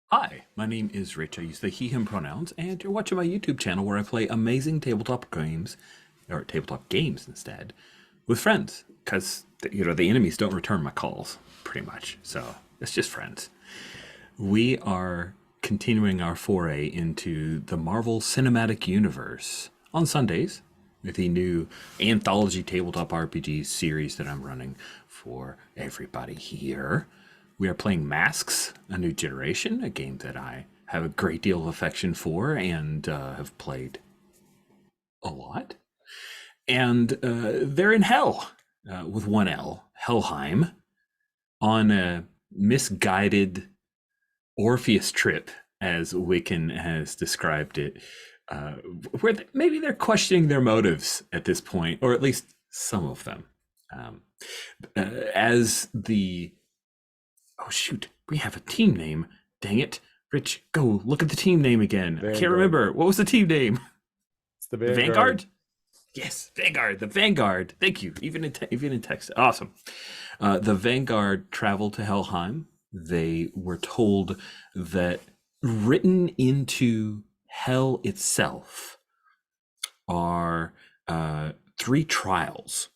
Hi, my name is Rich. I use the he, him pronouns, and you're watching my YouTube channel where I play amazing tabletop games, or tabletop games instead, with friends. Because, the enemies don't return my calls, pretty much. So, it's just friends. We are continuing our foray into the Marvel Cinematic Universe on Sundays with the new anthology tabletop RPG series that I'm running for everybody here. We are playing Masks, a New Generation, a game that I have a great deal of affection for and have played a lot. And they're in hell with one L, Helheim, on a misguided Orpheus trip, as Wiccan has described it, uh, where maybe they're questioning their motives at this point, or at least some of them. Um, as the Oh shoot, we have a team name. Dang it. Rich, go look at the team name again. I can't Vanguard. remember. What was the team name? It's the The Vanguard. Vanguard? Yes, Vanguard. The Vanguard. Thank you. Even in text. Awesome. The Vanguard traveled to Helheim. They were told that written into hell itself are three trials.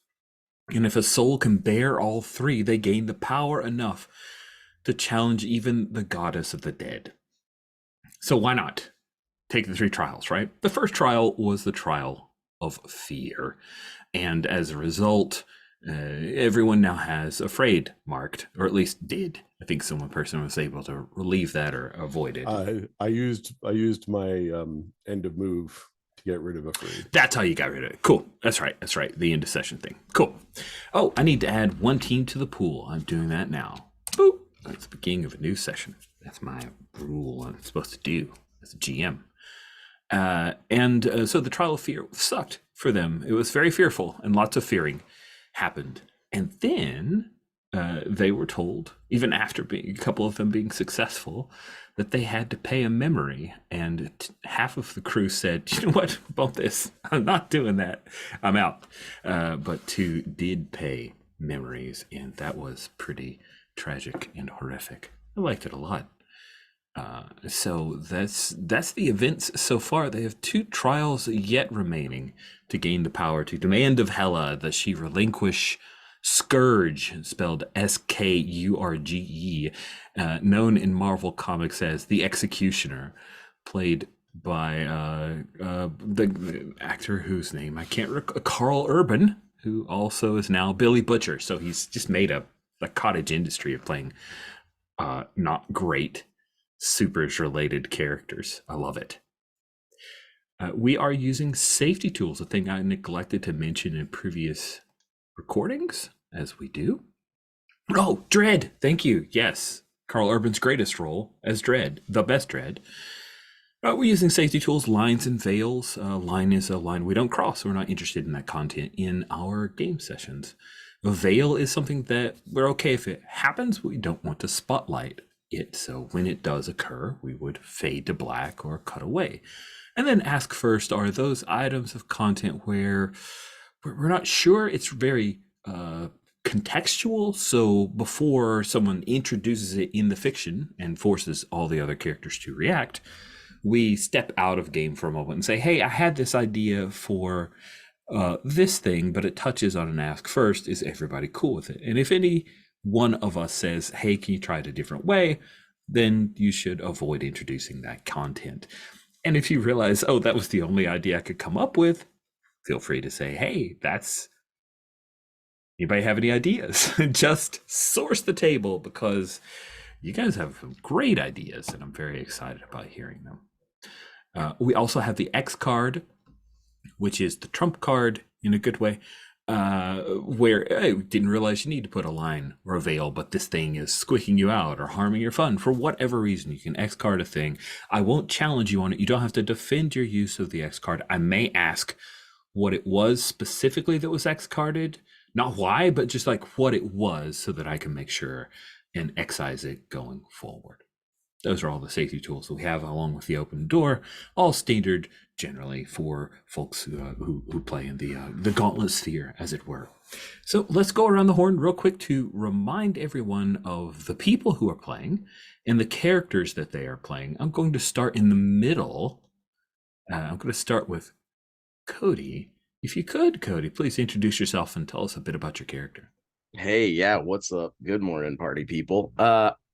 And if a soul can bear all three, they gain the power enough to challenge even the goddess of the dead. So why not take the three trials, right? The first trial was the trial of fear. And as a result, everyone now has afraid marked, or at least did. I think some person was able to relieve that or avoid it. I used my end of move to get rid of afraid. That's how you got rid of it. Cool. That's right. That's right. The end of session thing. Cool. Oh, I need to add one team to the pool. I'm doing that now. Boop. That's the beginning of a new session. That's my rule I'm supposed to do as a GM. So the trial of fear sucked for them. It was very fearful, and lots of fearing happened. And then they were told, even after a couple of them being successful, that they had to pay a memory. And half of the crew said, "You know what? Bump this. I'm not doing that. I'm out." But two did pay memories, and that was pretty tragic and horrific. I liked it a lot. So that's the events so far. They have two trials yet remaining to gain the power to demand of Hela that she relinquish Scourge, spelled Skurge, known in Marvel Comics as the Executioner, played by the actor whose name I can't recall, Carl Urban, who also is now Billy Butcher. So he's just made a cottage industry of playing not great supers related characters. I love it. We are using safety tools, a thing I neglected to mention in previous recordings, as we do. Oh, Dread! Thank you. Yes. Carl Urban's greatest role as Dread, the best Dread. We're using safety tools, lines and veils. Line is a line we don't cross, so we're not interested in that content in our game sessions. A veil is something that we're okay if it happens, we don't want to spotlight it. So when it does occur, we would fade to black or cut away. And then ask first, are those items of content where we're not sure it's very contextual? So before someone introduces it in the fiction and forces all the other characters to react, we step out of game for a moment and say, hey, I had this idea for this thing, but it touches on an ask first. Is everybody cool with it? And if any one of us says, hey, can you try it a different way? Then you should avoid introducing that content. And if you realize, oh, that was the only idea I could come up with, feel free to say, hey, that's anybody have any ideas? Just source the table, because you guys have some great ideas and I'm very excited about hearing them. We also have the X card, which is the trump card in a good way, where I didn't realize you need to put a line or a veil, but this thing is squeaking you out or harming your fun for whatever reason. You can X card a thing. I won't challenge you on it. You don't have to defend your use of the X card. I may ask what it was specifically that was X carded, not why, but just like what it was, so that I can make sure and excise it going forward. Those are all the safety tools that we have, along with the open door, all standard generally for folks who play in the gauntlet sphere, as it were. So let's go around the horn real quick to remind everyone of the people who are playing and the characters that they are playing. I'm going to start in the middle. I'm going to start with Cody. If you could, Cody, please introduce yourself and tell us a bit about your character. Hey, yeah, what's up? Good morning, party people.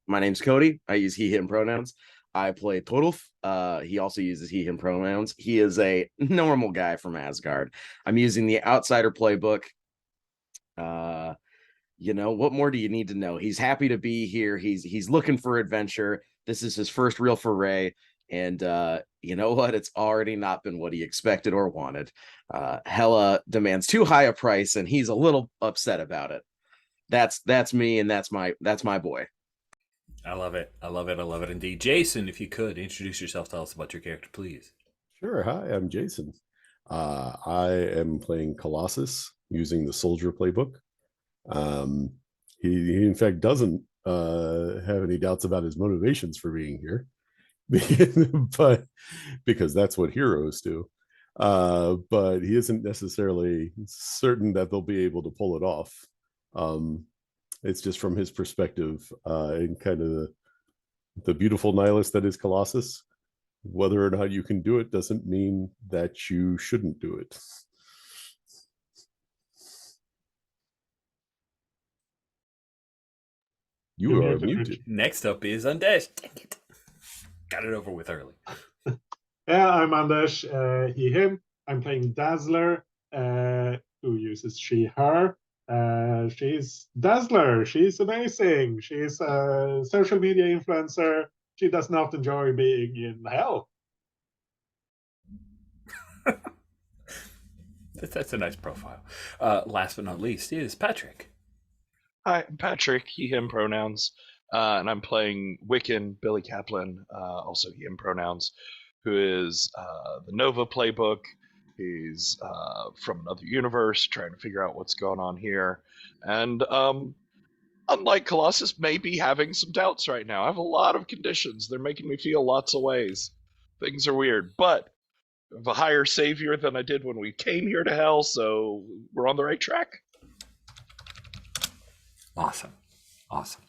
My name's Cody. I use he, him pronouns. I play Torulf. He also uses he, him pronouns. He is a normal guy from Asgard. I'm using the Outsider playbook. Uh, what more do you need to know? He's happy to be here. He's looking for adventure. This is his first real foray. And you know what? It's already not been what he expected or wanted. Hela demands too high a price, and he's a little upset about it. That's me, and that's my boy. I love it. I love it. I love it indeed. Jason, if you could introduce yourself, tell us about your character, please. Sure. Hi, I'm Jason. I am playing Colossus using the Soldier playbook. Um, he in fact doesn't have any doubts about his motivations for being here, but because that's what heroes do. But he isn't necessarily certain that they'll be able to pull it off. It's just from his perspective, and kind of the beautiful nihilist that is Colossus. Whether or not you can do it doesn't mean that you shouldn't do it. You are muted. Next up is Undesh. Dang it. Got it over with early. Yeah, I'm Anders, he, him. I'm playing Dazzler, who uses she, her. She's Dazzler. She's amazing. She's a social media influencer. She does not enjoy being in hell. That's a nice profile. Last but not least is Patrick. Hi, I'm Patrick, he, him pronouns, and I'm playing Wiccan, Billy Kaplan, also he, him pronouns, who is the Nova playbook. He's from another universe, trying to figure out what's going on here. And unlike Colossus, maybe having some doubts right now. I have a lot of conditions. They're making me feel lots of ways. Things are weird, but I have a higher savior than I did when we came here to hell, so we're on the right track. Awesome. Awesome.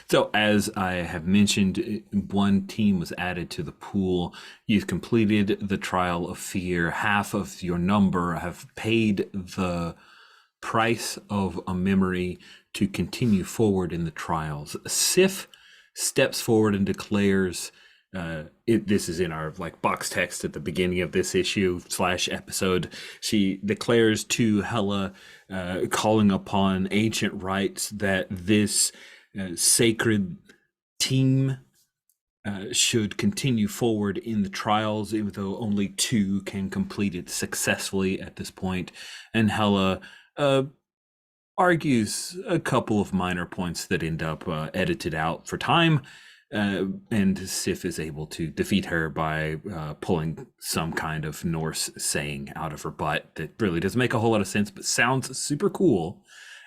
So as I have mentioned, one team was added to the pool. You've completed the trial of fear. Half of your number have paid the price of a memory to continue forward in the trials. Sif steps forward and declares, this is in our box text at the beginning of this issue / episode. She declares to Hela, calling upon ancient rites, that this sacred team should continue forward in the trials, even though only 2 can complete it successfully at this point. And Hela argues a couple of minor points that end up edited out for time. And Sif is able to defeat her by pulling some kind of Norse saying out of her butt that really doesn't make a whole lot of sense, but sounds super cool.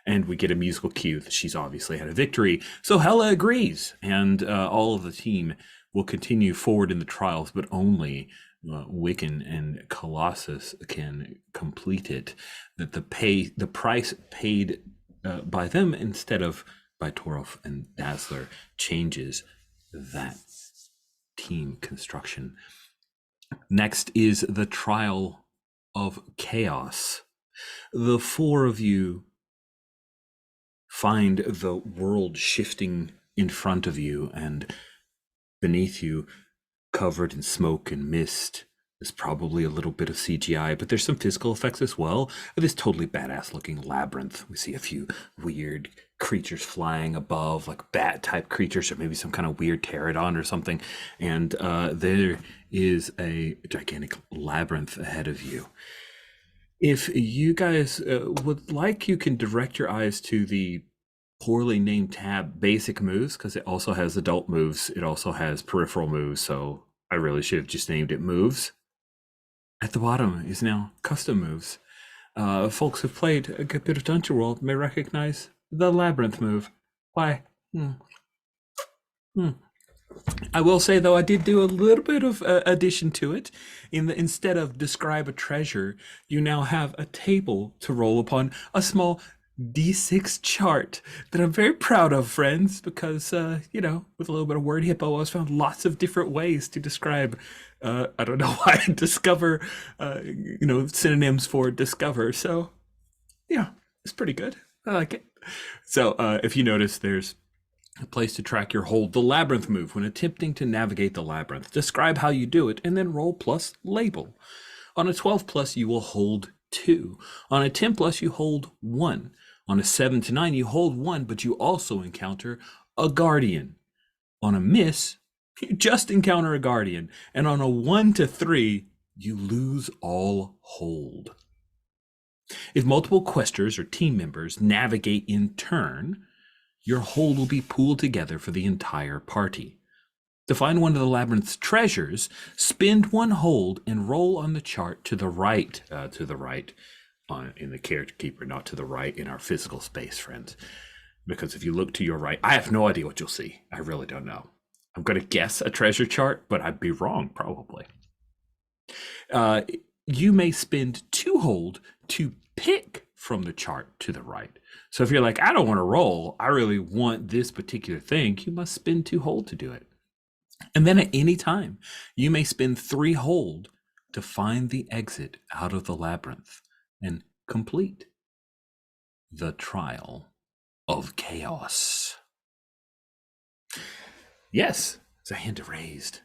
And we get a musical cue that she's obviously had a victory. So Hela agrees, and all of the team will continue forward in the trials, but only Wiccan and Colossus can complete it. That the price paid by them instead of by Torulf and Dazzler changes that team construction. Next is the trial of chaos. The 4 of you find the world shifting in front of you, and beneath you, covered in smoke and mist. There's probably a little bit of CGI, but there's some physical effects as well. This totally badass looking labyrinth. We see a few weird creatures flying above, like bat type creatures, or maybe some kind of weird pterodon or something. And there is a gigantic labyrinth ahead of you. If you guys would like, you can direct your eyes to the poorly named tab basic moves, because it also has adult moves. It also has peripheral moves, so I really should have just named it moves. At the bottom is now custom moves. Folks who've played a good bit of Dungeon World may recognize the labyrinth move. Why? I I will say though, I did do a little bit of addition to it. Instead of describe a treasure, you now have a table to roll upon, a small D6 chart that I'm very proud of, friends, because you know, with a little bit of word hippo, I was found lots of different ways to describe. I don't know why discover, you know, synonyms for discover. So yeah, it's pretty good. I like it. So if you notice, there's a place to track your hold the labyrinth move when attempting to navigate the labyrinth. Describe how you do it and then roll plus label. On a 12 plus, you will hold 2. On a 10 plus, you hold 1. On a 7 to 9, you hold 1, but you also encounter a guardian. On a miss, you just encounter a guardian. And on a 1 to 3, you lose all hold. If multiple questers or team members navigate in turn, your hold will be pooled together for the entire party. To find one of the labyrinth's treasures, spend 1 hold and roll on the chart to the right, in the character keeper, not to the right in our physical space, friends. Because if you look to your right, I have no idea what you'll see. I really don't know. I'm going to guess a treasure chart, but I'd be wrong probably. You may spend 2 hold to pick from the chart to the right. So if you're like, I don't want to roll, I really want this particular thing, you must spend 2 hold to do it. And then at any time, you may spend 3 hold to find the exit out of the labyrinth and complete the trial of chaos. Yes, it's a hand raised.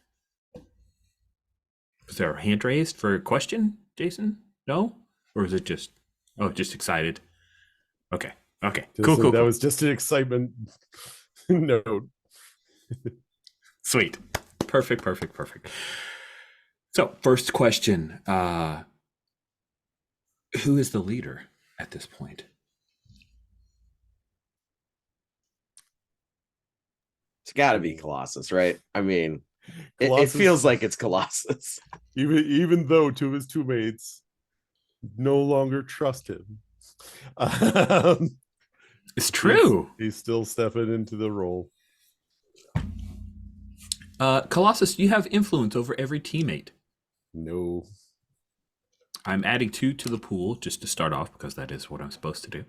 Was there a hand raised for a question, Jason? No? Or is it just, just excited? Okay. Cool. That was just an excitement note. Sweet. Perfect. So, first question. Who is the leader at this point? It's got to be Colossus, right? I mean, it Colossus, feels like it's Colossus. even though 2 of his 2 mates no longer trust him. It's true. He's still stepping into the role. Colossus, you have influence over every teammate. No. I'm adding 2 to the pool just to start off because that is what I'm supposed to do.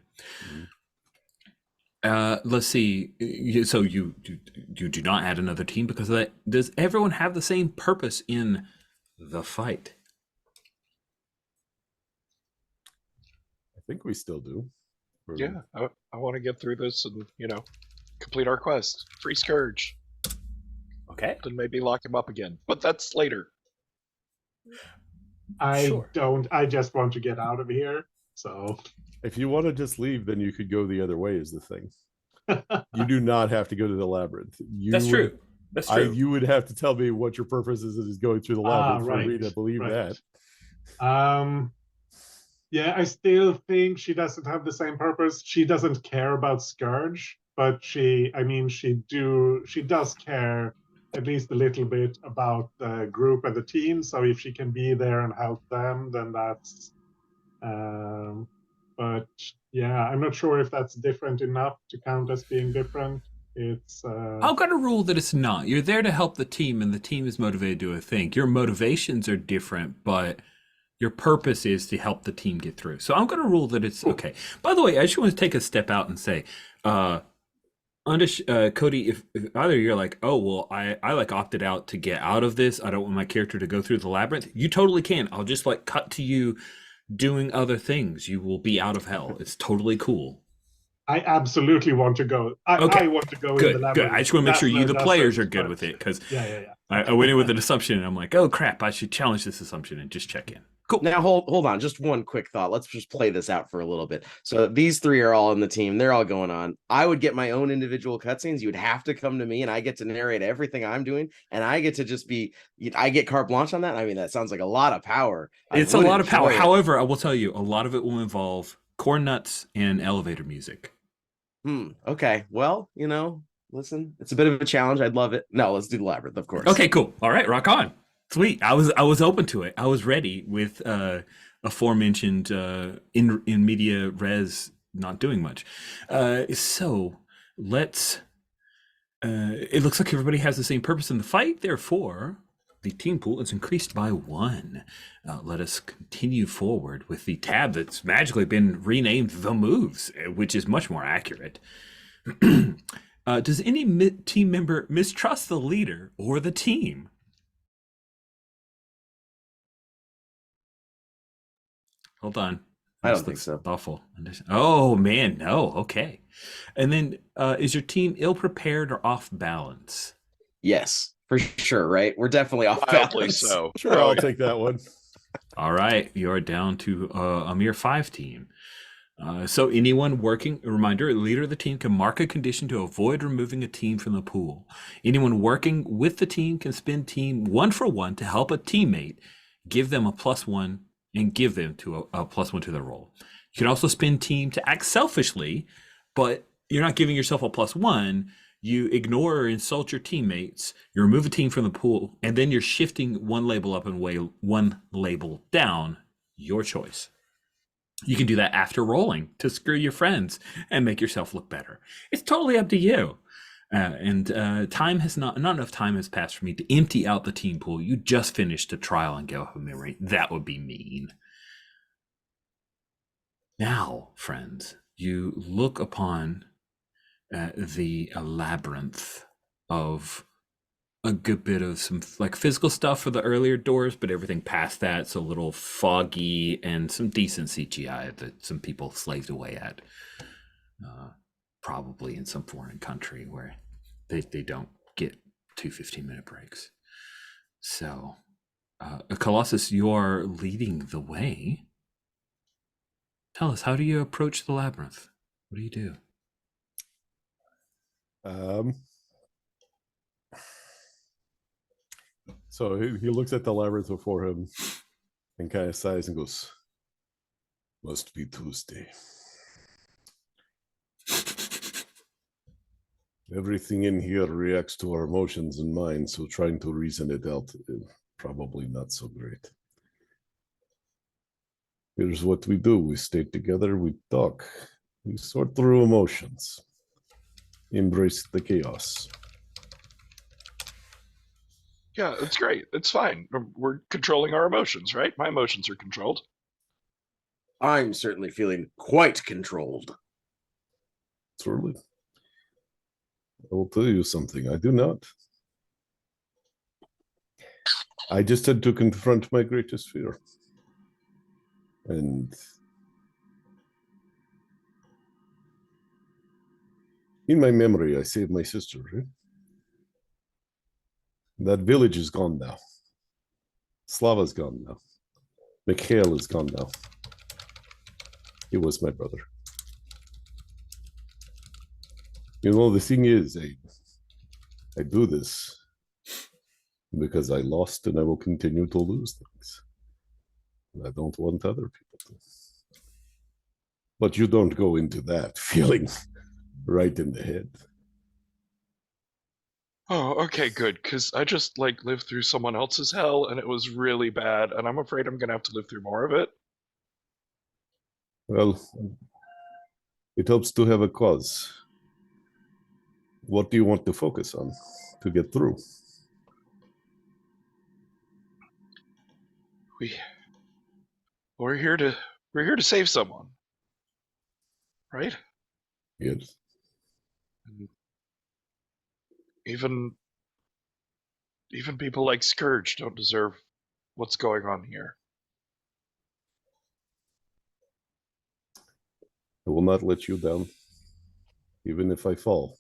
Let's see. So you do not add another team because of that. Does everyone have the same purpose in the fight? I think we still do. Yeah, I want to get through this and, you know, complete our quest. Free Scourge. Okay. Then maybe lock him up again. But that's later. I just want to get out of here. So if you want to just leave, then you could go the other way is the thing. You do not have to go to the labyrinth. That's true. You would have to tell me what your purpose is going through the labyrinth for me to believe that. Yeah, I still think she doesn't have the same purpose. She doesn't care about Scourge, but she does care at least a little bit about the group and the team. So if she can be there and help them, then that's. But yeah, I'm not sure if that's different enough to count as being different. It's. I've got a rule that it's not. You're there to help the team, and the team is motivated to do a thing. Your motivations are different, but your purpose is to help the team get through. So I'm going to rule that it's okay. By the way, I just want to take a step out and say, Cody, if either you're like, oh, well, I like opted out to get out of this. I don't want my character to go through the labyrinth. You totally can. I'll just like cut to you doing other things. You will be out of hell. It's totally cool. I absolutely want to go. I want to go in the labyrinth. Good. I just want to make sure you, the players, are good with it because I went in with an assumption and I'm like, oh crap, I should challenge this assumption and just check in. Cool. Now hold on, just one quick thought. Let's just play this out for a little bit. So these 3 are all in the team. They're all going on. I would get my own individual cutscenes. You would have to come to me and I get to narrate everything I'm doing. And I get to just I get carte blanche on that. I mean, that sounds like a lot of power. It's a lot of power. However, I will tell you, a lot of it will involve corn nuts and elevator music. Okay. Well, you know, listen, it's a bit of a challenge. I'd love it. No, let's do the labyrinth, of course. Okay, cool. All right, rock on. Sweet. I was open to it. I was ready with aforementioned in media res not doing much. So let's It looks like everybody has the same purpose in the fight. Therefore, the team pool is increased by 1. Let us continue forward with the tab that's magically been renamed The Moves, which is much more accurate. Does any team member mistrust the leader or the team? Hold on. I don't This think looks so. Awful. Oh man, no. Okay. And then, is your team ill-prepared or off balance? Yes, for sure, right? We're definitely off Wildly balance. so. Sure, Oh, I'll yeah. take that one. All right, you're down to a mere 5 team. So anyone working, a reminder, the leader of the team can mark a condition to avoid removing a team from the pool. Anyone working with the team can spend team 1 for 1 to help a teammate, give them a +1, and give them to a +1 to their roll. You can also spend team to act selfishly, but you're not giving yourself a +1. You ignore or insult your teammates, you remove a team from the pool, and then you're shifting 1 label up and 1 label down, your choice. You can do that after rolling to screw your friends and make yourself look better. It's totally up to you. Time has not enough time has passed for me to empty out the team pool. You just finished a trial and go of memory. That would be mean. Now, friends, you look upon the labyrinth of a good bit of some like physical stuff for the earlier doors, but everything past that's a little foggy, and some decent CGI that some people slaved away at, probably in some foreign country where they don't get 2 15-minute breaks. So, Colossus, you're leading the way. Tell us, how do you approach the labyrinth? What do you do? So he looks at the labyrinth before him and kind of sighs and goes, "Must be Tuesday. Everything in here reacts to our emotions and minds, so trying to reason it out is probably not so great. Here's what we do. We stay together, we talk, we sort through emotions, embrace the chaos." Yeah, it's great. It's fine. We're controlling our emotions, right? My emotions are controlled. I'm certainly feeling quite controlled. Truly. I will tell you something. I do not. I just had to confront my greatest fear. And in my memory, I saved my sister. Right? That village is gone now. Slava's gone now. Mikhail is gone now. He was my brother. You know, the thing is, I do this because I lost and I will continue to lose things. I don't want other people to. But you don't go into that feeling right in the head. Oh, okay, good. Because I just lived through someone else's hell, and it was really bad, and I'm afraid I'm gonna have to live through more of it. Well, it helps to have a cause. What do you want to focus on to get through? We're here to save someone, right? Yes. And even people like Scourge don't deserve what's going on here. I will not let you down. Even if I fall,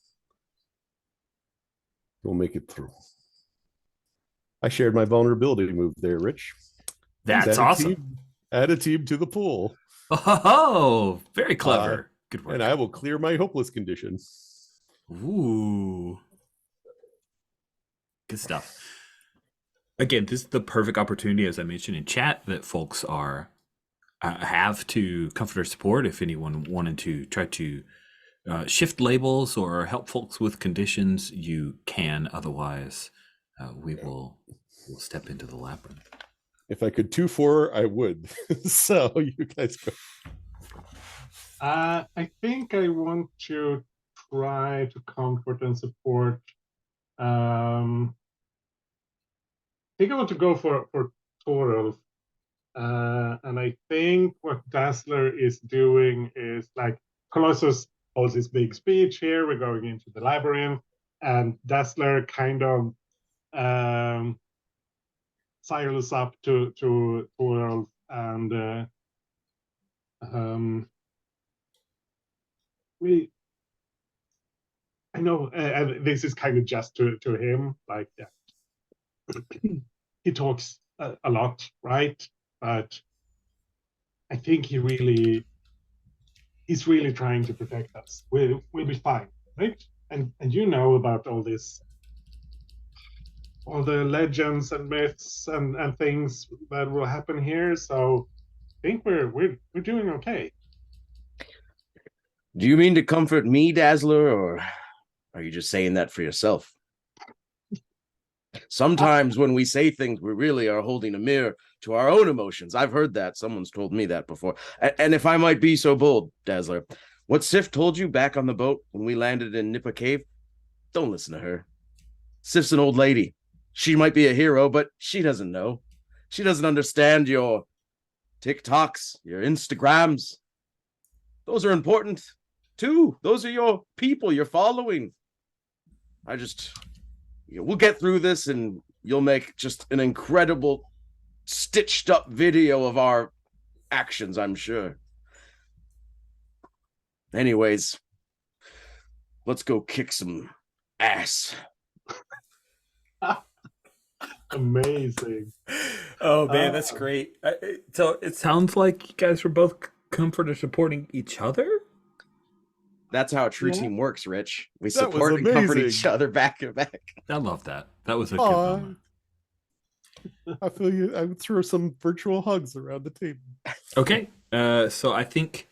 you'll make it through. I shared my vulnerability move there, Rich. That's awesome. Add a team to the pool. Oh, very clever. Good work. And I will clear my hopeless condition. Ooh. Good stuff. Again, this is the perfect opportunity, as I mentioned in chat, that folks are have to comfort or support if anyone wanted to try to shift labels or help folks with conditions. You can. Otherwise, we'll step into the labyrinth. If I could 2-4, I would. So you guys go. I think I want to try to comfort and support I think I want to go for Torolf. And I think what Dazzler is doing is like Colossus holds his big speech here. We're going into the labyrinth, and Dazzler kind of sidles up to Torolf and we. I know, and this is kind of just to him, like, yeah. He talks a lot, right? But I think he's really trying to protect us. We'll be fine, right? And you know about all this, all the legends and myths and things that will happen here. So I think we're doing okay. Do you mean to comfort me, Dazzler, or are you just saying that for yourself? Sometimes when we say things, we really are holding a mirror to our own emotions. I've heard that. Someone's told me that before. And if I might be so bold, Dazzler, what Sif told you back on the boat when we landed in Nippa Cave, don't listen to her. Sif's an old lady. She might be a hero, but she doesn't know. She doesn't understand your TikToks, your Instagrams. Those are important too. Those are your people you're following. We'll get through this and you'll make just an incredible stitched up video of our actions, I'm sure. Anyways, let's go kick some ass. Amazing. Oh man, that's great. So it sounds like you guys were both comfort or supporting each other. That's how a true team works, Rich. We That was support and comfort amazing. each other back to back. I love that. That was a good Aw. moment. I feel you. I would throw some virtual hugs around the table. Okay, so I think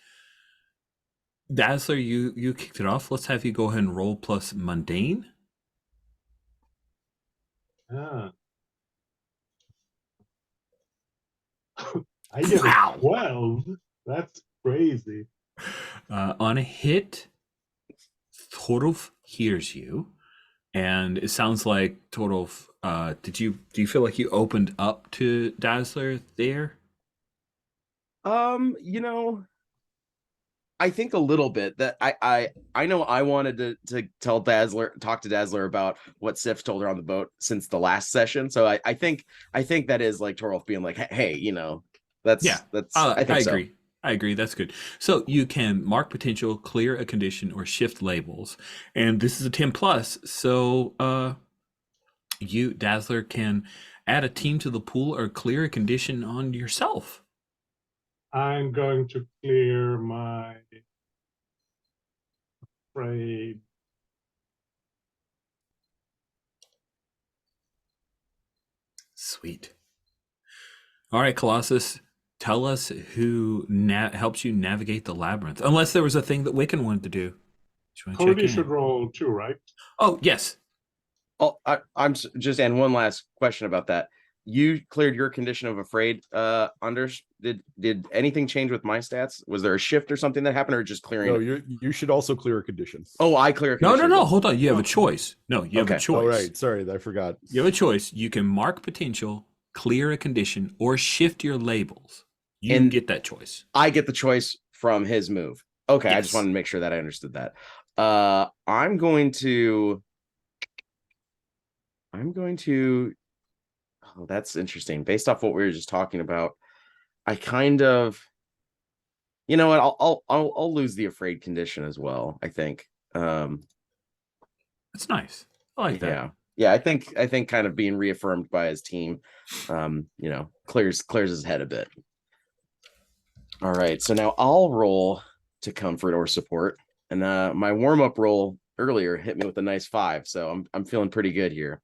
Dazzler, you kicked it off. Let's have you go ahead and roll plus mundane. Ah. I get Wow. a 12. That's crazy. On a hit, Torolf hears you, and it sounds like Torolf. Do you feel like you opened up to Dazzler there? I think a little bit that I know I wanted to talk to Dazzler about what Sif told her on the boat since the last session. So I think that is like Torolf being like, hey, that's I think so. agree. I agree. That's good. So you can mark potential, clear a condition, or shift labels. And this is a 10 plus. So you, Dazzler, can add a team to the pool or clear a condition on yourself. I'm going to clear my afraid. Sweet. All right, Colossus, tell us who helps you navigate the labyrinth. Unless there was a thing that Wiccan wanted to do. Cody should roll 2, right? Oh, yes. Oh, I'm just, and one last question about that. You cleared your condition of afraid, Anders. Did anything change with my stats? Was there a shift or something that happened, or just clearing? No, you should also clear a condition. Oh, I clear a condition. No. Hold on. You have a choice. No, you have a choice. Oh, right. Sorry, I forgot. You have a choice. You can mark potential, clear a condition, or shift your labels. You get that choice. I get the choice from his move. Okay, Yes. I just wanted to make sure that I understood that. I'm going to. Oh, that's interesting. Based off what we were just talking about, I kind of, you know what? I'll lose the afraid condition as well. I think. That's nice. I like that. Yeah. I think kind of being reaffirmed by his team, clears his head a bit. All right, so now I'll roll to comfort or support, and my warm up roll earlier hit me with a nice 5, so I'm feeling pretty good here.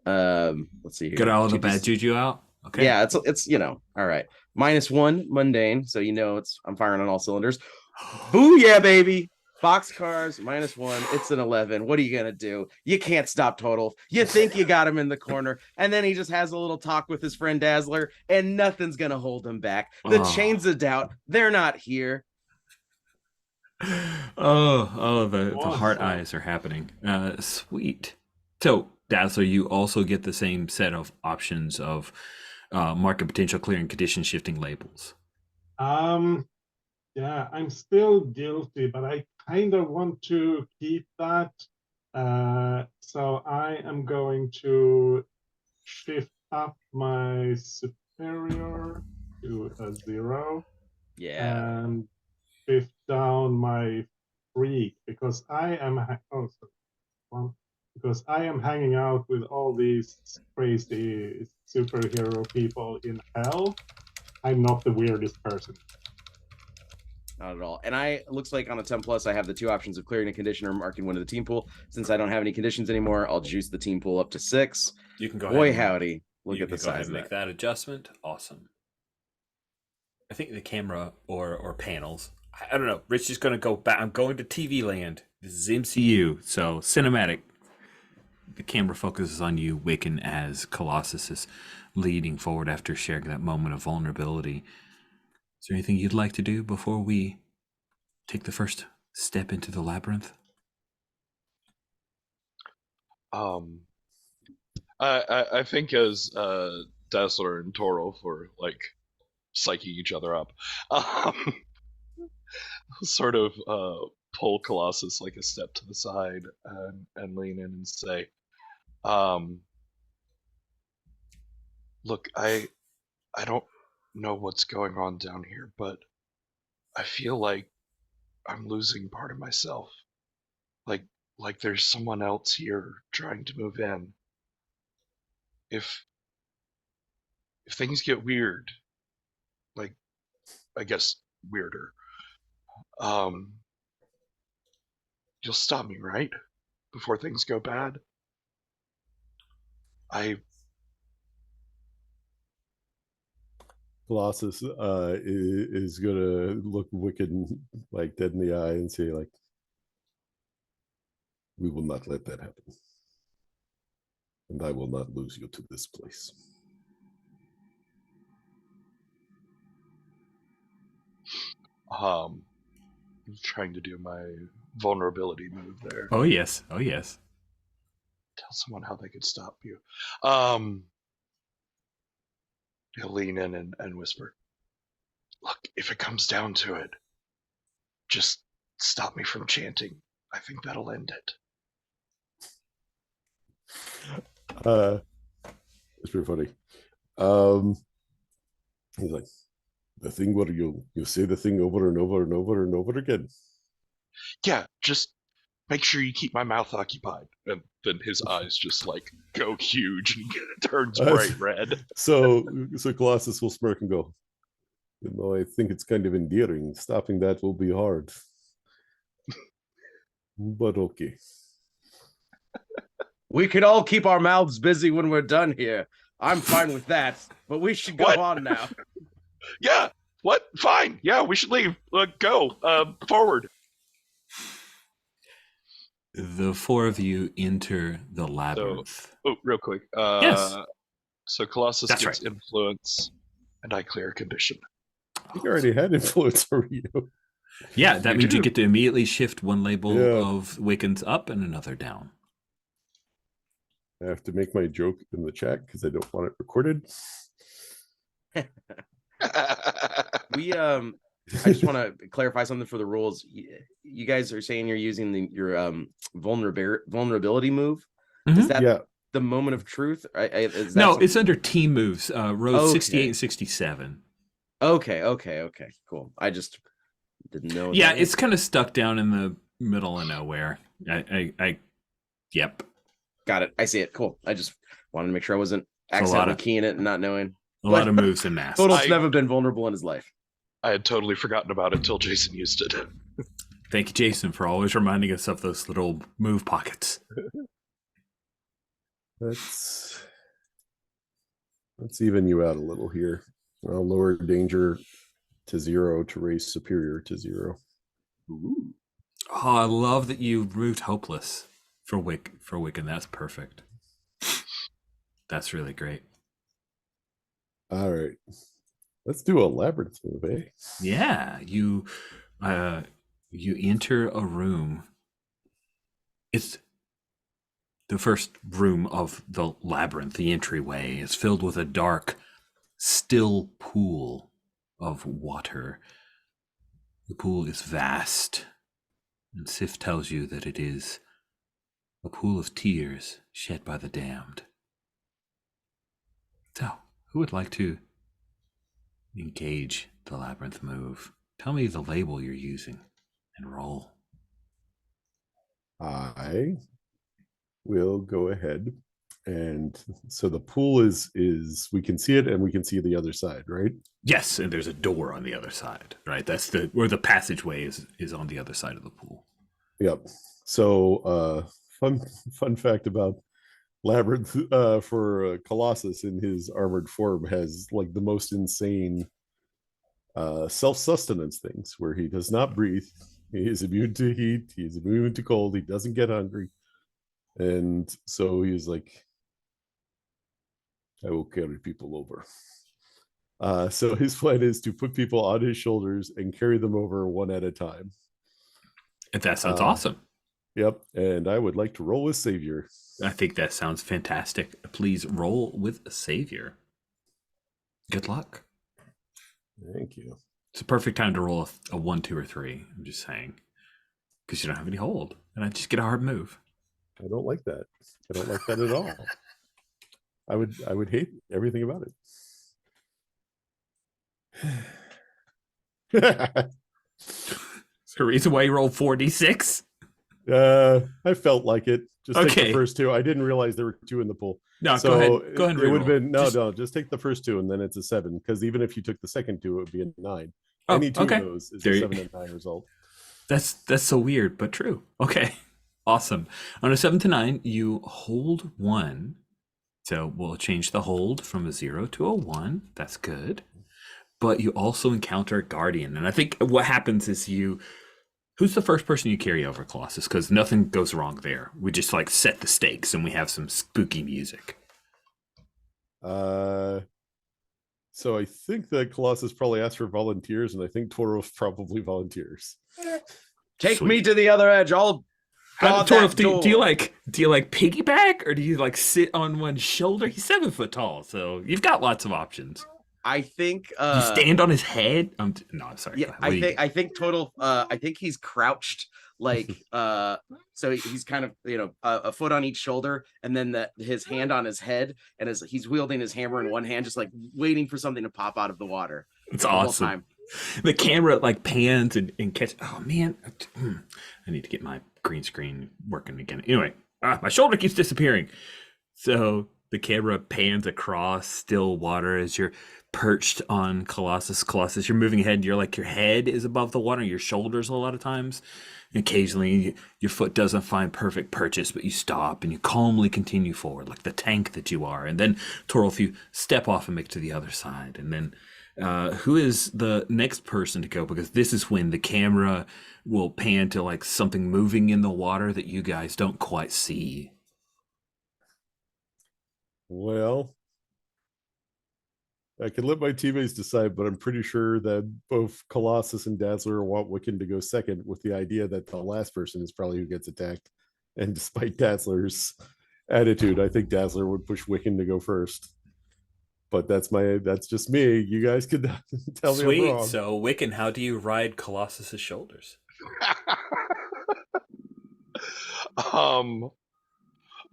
Let's see here. Get all of the bad juju out. Okay. Yeah, it's all right. -1 mundane, so I'm firing on all cylinders. Booyah, baby! Boxcars -1. It's an 11. What are you gonna do? You can't stop Total. You think you got him in the corner, and then he just has a little talk with his friend Dazzler, and nothing's gonna hold him back. The chains of doubt, they're not here. The heart eyes are happening. Sweet. So, Dazzler, you also get the same set of options of market potential clearing condition shifting labels. Yeah, I'm still guilty, but I kind of want to keep that. So I am going to shift up my superior to a 0 Yeah. and shift down my freak because I am because I am hanging out with all these crazy superhero people in hell. I'm not the weirdest person. Not at all. And it looks like on a 10 plus, I have the 2 options of clearing a condition or marking one of the team pool. Since I don't have any conditions anymore, I'll juice the team pool up to 6. You can go Boy, ahead. howdy. Look You at the can go ahead size and of make that. that adjustment. Awesome. I think the camera or panels. I don't know. Rich is going to go back. I'm going to TV land. This is MCU, so cinematic. The camera focuses on you, Wiccan, as Colossus is leading forward after sharing that moment of vulnerability. Is there anything you'd like to do before we take the first step into the labyrinth? I think as Dazzler and Toro for like psyching each other up, sort of pull Colossus like a step to the side and lean in and say, "Look, I don't know what's going on down here, but I feel like I'm losing part of myself. Like there's someone else here trying to move in. If things get weird, like I guess weirder, um, you'll stop me, right? Before things go bad. I Colossus is gonna look wicked like dead in the eye and say like, we will not let that happen, and I will not lose you to this place. I'm trying to do my vulnerability move there. Oh, yes. Oh, yes. Tell someone how they could stop you. He'll lean in and whisper, "Look, if it comes down to it, just stop me from chanting. I think that'll end it." It's pretty funny. He's like, the thing where you say the thing over and over and over and over again. Yeah, just make sure you keep my mouth occupied. And then his eyes just like go huge and turns bright red. So Colossus will smirk and go, I think it's kind of endearing. Stopping that will be hard. But okay. We could all keep our mouths busy when we're done here. I'm fine with that, but we should go on now. Yeah, what? Fine. Yeah, we should leave. Go. Forward. The 4 of you enter the labyrinth. Real quick. Yes. So Colossus That's gets right. influence, and I clear a condition. You already had influence over you. Yeah, that You means you do. get to immediately shift one label Yeah. of Wiccans up and another down. I have to make my joke in the chat because I don't want it recorded. We I just want to clarify something for the rules. You guys are saying you're using your vulnerability move. Is that Yeah. the moment of truth? Is that No, something- it's under team moves, rows Okay. 68 and 67. Okay, cool. I just didn't know. Yeah, that. it's kind of stuck down in the middle of nowhere. Yep. Got it. I see it. Cool. I just wanted to make sure I wasn't a lot accidentally of- keying it and not knowing. A lot of moves and masks. Total's never been vulnerable in his life. I had totally forgotten about it till Jason used it. Thank you, Jason, for always reminding us of those little move pockets. Let's even you out a little here. I'll lower danger to 0 to raise superior to 0. Oh, I love that you moved hopeless for Wiccan. That's perfect. That's really great. All right. Let's do a labyrinth move, eh? Yeah, you enter a room. It's The first room of the labyrinth, the entryway, is filled with a dark, still pool of water. The pool is vast, and Sif tells you that it is a pool of tears shed by the damned. So, who would like to engage the labyrinth move? Tell me the label you're using and roll. I will go ahead. And so the pool is we can see it and we can see the other side, right? Yes, and there's a door on the other side, right? That's where the passageway is on the other side of the pool. Yep. So fun fact about Labyrinth for Colossus in his armored form has like the most insane self-sustenance things where he does not breathe. He is immune to heat. He's immune to cold. He doesn't get hungry. And so he's like, I will carry people over. So his plan is to put people on his shoulders and carry them over one at a time. That sounds awesome. Yep. And I would like to roll with Savior. I think that sounds fantastic. Please roll with Savior. Good luck. Thank you. It's a perfect time to roll a 1, 2, or 3. I'm just saying. Because you don't have any hold. And I just get a hard move. I don't like that. I don't like that at all. I would hate everything about it. Is there a reason why you rolled 4d6? I felt like it. Just take Okay. the first 2. I didn't realize there were 2 in the pool. No, So go ahead. Go ahead and it would have reroll. been no. Just take the first 2 and then it's a 7. Because even if you took the second 2, it would be a 9. Oh, Any 2 okay. of those is There a you- 7 and 9 result. That's so weird, but true. Okay. Awesome. On a 7 to 9, you hold 1. So we'll change the hold from a 0 to a 1. That's good. But you also encounter a guardian. And I think what happens is who's the first person you carry over, Colossus? Because nothing goes wrong there. We just like set the stakes and we have some spooky music. So I think that Colossus probably asked for volunteers, and I think Toro probably volunteers. Take Sweet. me to the other edge. I'll guard that Do door. you like piggyback or do you like sit on one shoulder? He's 7 foot tall, so you've got lots of options. I think Do you stand on his head? No, I'm sorry. yeah, I think total I think he's crouched like so he's kind of a foot on each shoulder and then his hand on his head, and he's wielding his hammer in one hand, just like waiting for something to pop out of the water. It's the whole awesome. time. The camera like pans and catch. Oh man, I need to get my green screen working again. Anyway, my shoulder keeps disappearing. So the camera pans across still water as you're perched on Colossus. Colossus, you're moving ahead. You're like your head is above the water, your shoulders a lot of times. And occasionally your foot doesn't find perfect purchase, but you stop and you calmly continue forward like the tank that you are. And then Torolf, you step off and make it to the other side. And then who is the next person to go? Because this is when the camera will pan to like something moving in the water that you guys don't quite see. Well, I can let my teammates decide, but I'm pretty sure that both Colossus and Dazzler want Wiccan to go second, with the idea that the last person is probably who gets attacked. And despite Dazzler's attitude, I think Dazzler would push Wiccan to go first. But that's just me. You guys could tell me I'm Sweet. wrong. So Wiccan, how do you ride Colossus's shoulders?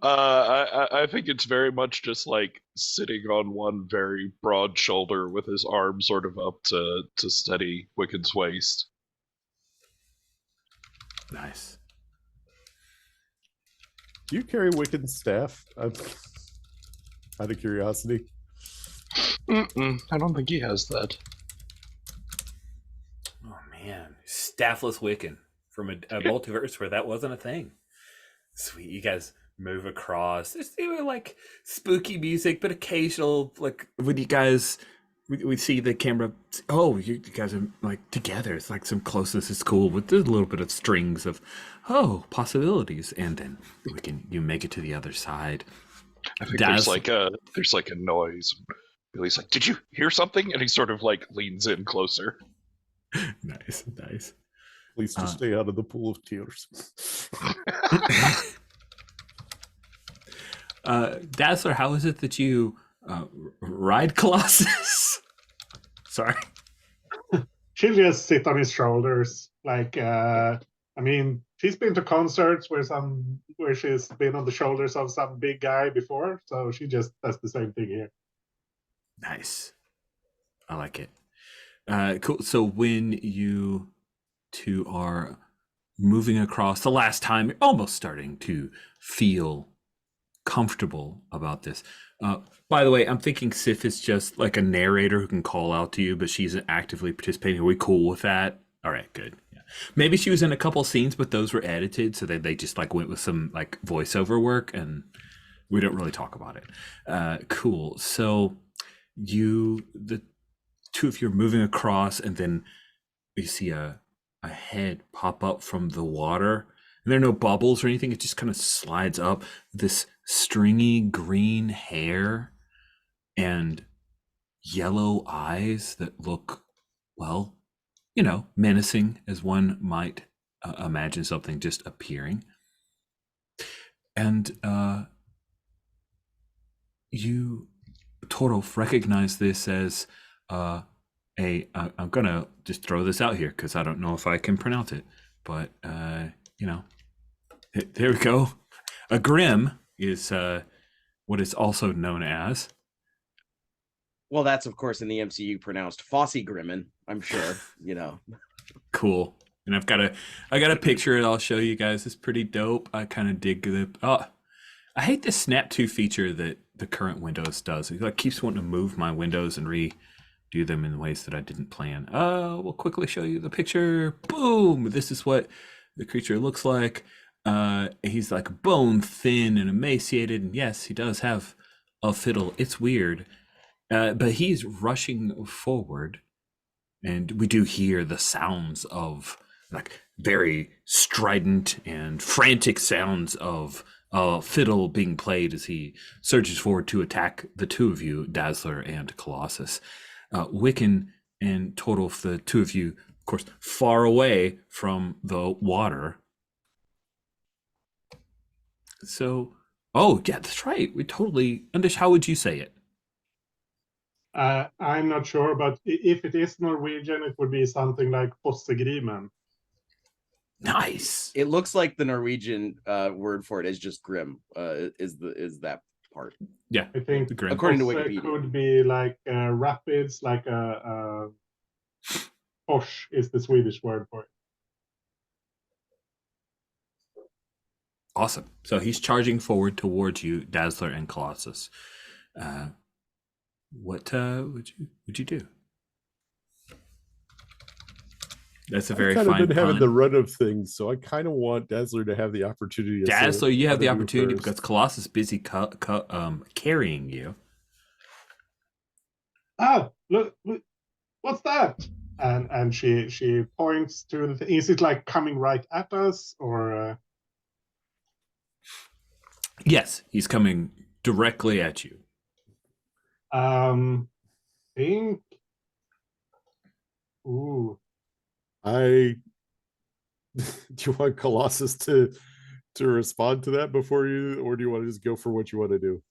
I think it's very much just like sitting on one very broad shoulder with his arm sort of up to steady Wiccan's waist. Nice. Do you carry Wiccan's staff? Out of curiosity. I don't think he has that. Oh man, staffless Wiccan from a multiverse where that wasn't a thing. Sweet, you guys move across. There's even like spooky music, but occasional like when you guys we see the camera. Oh, you guys are like together. It's like some closeness is cool with a little bit of strings of possibilities, and then you make it to the other side. I think there's like a noise. Billy's like, "Did you hear something?" And he sort of like leans in closer. Nice. Please just stay out of the pool of tears. Dazzler, how is it that you ride Colossus? Sorry. She'll just sit on his shoulders. Like, I mean, she's been to concerts where she's been on the shoulders of some big guy before, so she just does the same thing here. Nice. I like it. Cool. So when you two are moving across the last time, you're almost starting to feel comfortable about this. By the way, I'm thinking Sif is just like a narrator who can call out to you, but she's actively participating. Are we cool with that? All right, good. Yeah. Maybe she was in a couple scenes, but those were edited, so they just like went with some like voiceover work, and we don't really talk about it. Cool. So the two of you are moving across, and then you see a head pop up from the water. And there are no bubbles or anything. It just kind of slides up. This stringy green hair and yellow eyes that look, well, menacing, as one might imagine something just appearing. And you, Torolf, recognize this as I'm gonna just throw this out here because I don't know if I can pronounce it, but there we go. A grim is what it's also known as. Well, that's of course in the MCU pronounced Fosse Grimmin, I'm sure, Cool. And I got a picture I'll show you guys. It's pretty dope. I kind of dig I hate this snap to feature that the current Windows does. It like keeps wanting to move my windows and redo them in ways that I didn't plan. We'll quickly show you the picture. Boom! This is what the creature looks like. He's like bone thin and emaciated, and yes, he does have a fiddle. It's weird. But he's rushing forward, and we do hear the sounds of like very strident and frantic sounds of fiddle being played as he surges forward to attack the two of you, Dazzler and Colossus. Wiccan and Torolf, the two of you, of course, far away from the water. So, oh yeah, that's right. We totally. Anders, how would you say it? I'm not sure, but if it is Norwegian, it would be something like Fossegrimen. Nice. It looks like the Norwegian word for it is just grim. Is that part? Yeah, I think according to Fosse Wikipedia could be like rapids, like a Fors is the Swedish word for it. Awesome. So he's charging forward towards you, Dazzler and Colossus. What would you do? That's a very I've fine kind of been having pun. the run of things, so I kind of want Dazzler to have the opportunity. Dazzler, you have the opportunity first. because Colossus is busy carrying you. Ah, look, what's that? And she points to the thing. Is it like coming right at us, or? Yes, he's coming directly at you. Think. Ooh. Do you want Colossus to respond to that before you, or do you want to just go for what you want to do?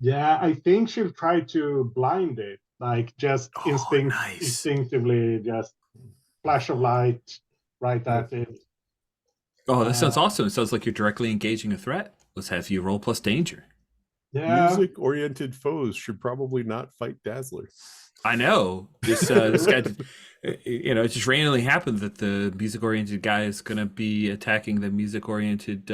Yeah, I think she'll try to blind it, like just Nice. instinctively, just flash of light right at it. Oh, that sounds awesome. It sounds like you're directly engaging a threat. Let's have you roll plus danger. Yeah, Music-oriented foes should probably not fight Dazzler. I know this guy. It just randomly happened that the music-oriented guy is going to be attacking the music-oriented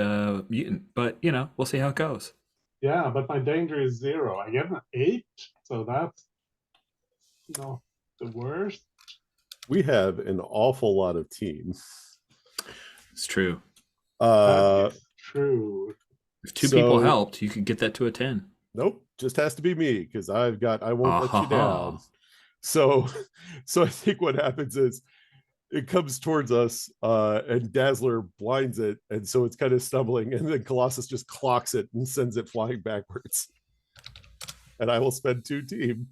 mutant. But we'll see how it goes. yeah, but my danger is 0. I get an 8, so that's not the worst. We have an awful lot of teams. It's true. That is true. If two people helped, you could get that to a 10. Nope, just has to be me because I won't let you down. Uh-huh. So I think what happens is it comes towards us and Dazzler blinds it, and so it's kind of stumbling, and then Colossus just clocks it and sends it flying backwards. And I will spend 2 team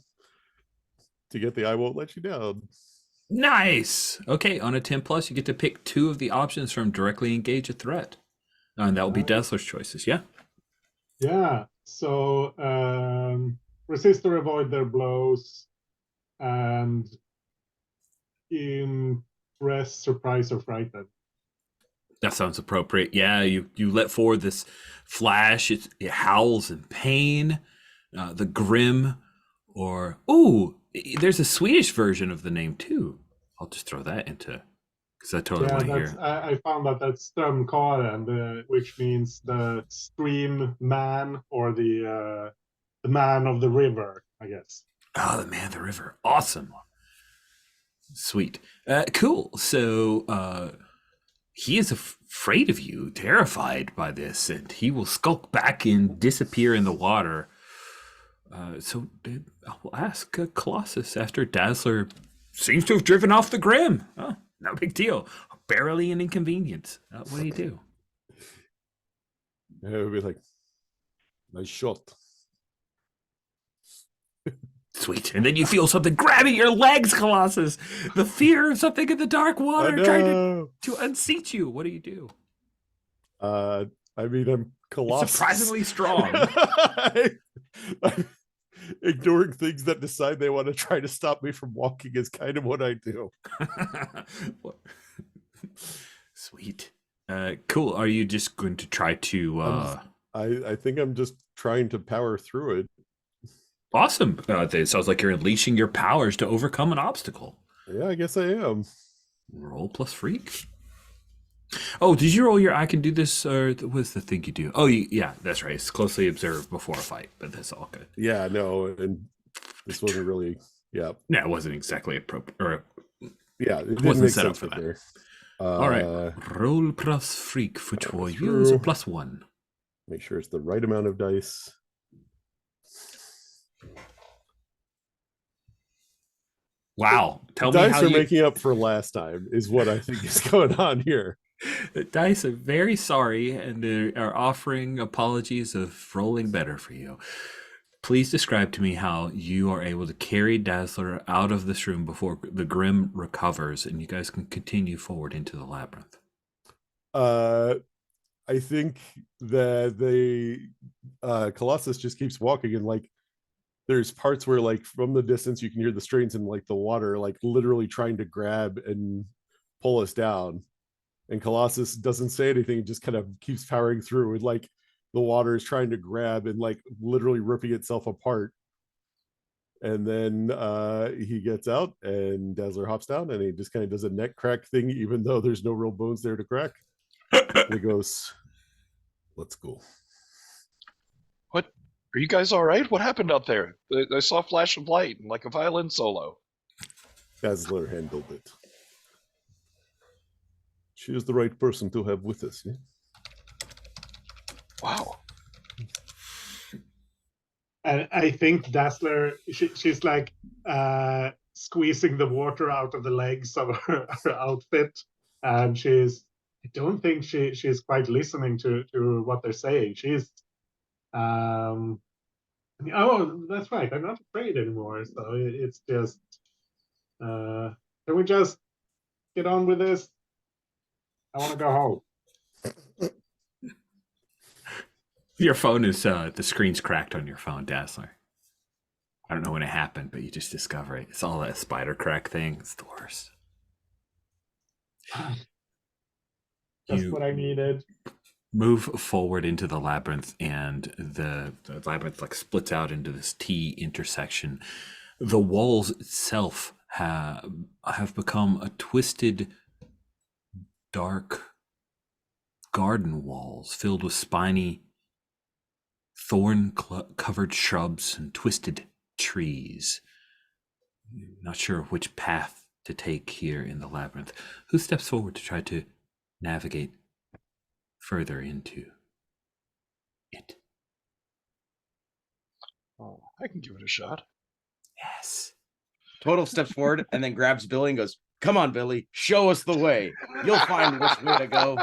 to get the I won't let you down. Nice. Okay, on a 10 plus, you get to pick 2 of the options from directly engage a threat. And that will be Dazzler's choices, yeah? Yeah. So resist or avoid their blows, and impress, surprise, or frighten. That sounds appropriate. Yeah, you let forward this flash. It howls in pain. The grim, or there's a Swedish version of the name too. I'll just throw that into because I totally Yeah, want to that's hear. I found that that's Strömkaren, which means the stream man, or the man of the river, I guess. Oh, the man of the river. Awesome. Sweet. Cool. So he is afraid of you, terrified by this, and he will skulk back and disappear in the water. So I will ask Colossus after Dazzler seems to have driven off the Grim. Oh, no big deal. Barely an inconvenience. What do you do? And it would be like, nice shot. Sweet. And then you feel something grabbing your legs, Colossus. The fear of something in the dark water trying to unseat you. What do you do? I mean, I'm Colossus. Surprisingly strong. I'm ignoring things that decide they want to try to stop me from walking is kind of what I do. Sweet. Cool. Are you just going to try to I think I'm just trying to power through it. Awesome. It sounds like you're unleashing your powers to overcome an obstacle. Yeah, I guess I am. Roll plus freak. Oh, did you roll your I can do this, or what's the thing you do? Oh, yeah, that's right. It's closely observed before a fight, but that's all good. Yeah, no, and this wasn't really, yeah. No, it wasn't exactly appropriate. Or yeah, it wasn't set up for that. There. All right. Roll plus freak for 2 true. use plus 1. Make sure it's the right amount of dice. Wow. Tell dice me how are you making up for last time is what I think is going on here. The dice are very sorry and they are offering apologies of rolling better for you. Please describe to me how you are able to carry Dazzler out of this room before the Grim recovers and you guys can continue forward into the labyrinth. I think that Colossus just keeps walking, and like there's parts where like from the distance you can hear the strains in like the water like literally trying to grab and pull us down, and Colossus doesn't say anything, just kind of keeps powering through, and like the water is trying to grab and like literally ripping itself apart. And then he gets out and Dazzler hops down and he just kind of does a neck crack thing, even though there's no real bones there to crack. And he goes, let's go. What? Are you guys all right? What happened out there? I saw a flash of light, like a violin solo. Dazzler handled it. She is the right person to have with us. Yeah? Wow. And I think Dazzler, she's like squeezing the water out of the legs of her outfit, and I don't think she's quite listening to what they're saying. She's oh, that's right, I'm not afraid anymore. So it's just can we just get on with this? I want to go home. Your phone is the screen's cracked on your phone, Dazzler. I don't know when it happened, but you just discover it. It's all that spider crack thing. It's the worst. That's what I needed. Move forward into the labyrinth, and the labyrinth like splits out into this T intersection. The walls itself have become a twisted, dark garden walls filled with spiny, thorn-covered shrubs and twisted trees. Not sure which path to take here in the labyrinth. Who steps forward to try to navigate further into it? Oh, I can give it a shot. Yes. Total steps forward and then grabs Billy and goes, "Come on, Billy, show us the way. You'll find which way to go."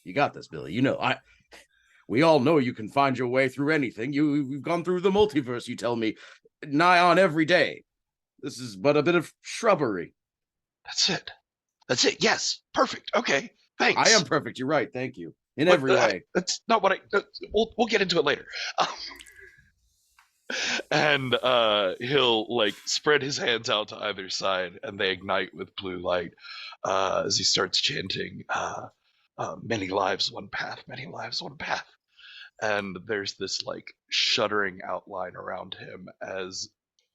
You got this, Billy. You know, we all know you can find your way through anything. You've gone through the multiverse, you tell me. nigh on every day. This is but a bit of shrubbery. That's it. That's it. Yes. Perfect. Okay. Thanks. I am perfect. You're right. Thank you. In But, every way. That's not what we'll get into it later. And he'll like spread his hands out to either side, and they ignite with blue light as he starts chanting, "Many lives, one path. Many lives, one path." And there's this like shuddering outline around him as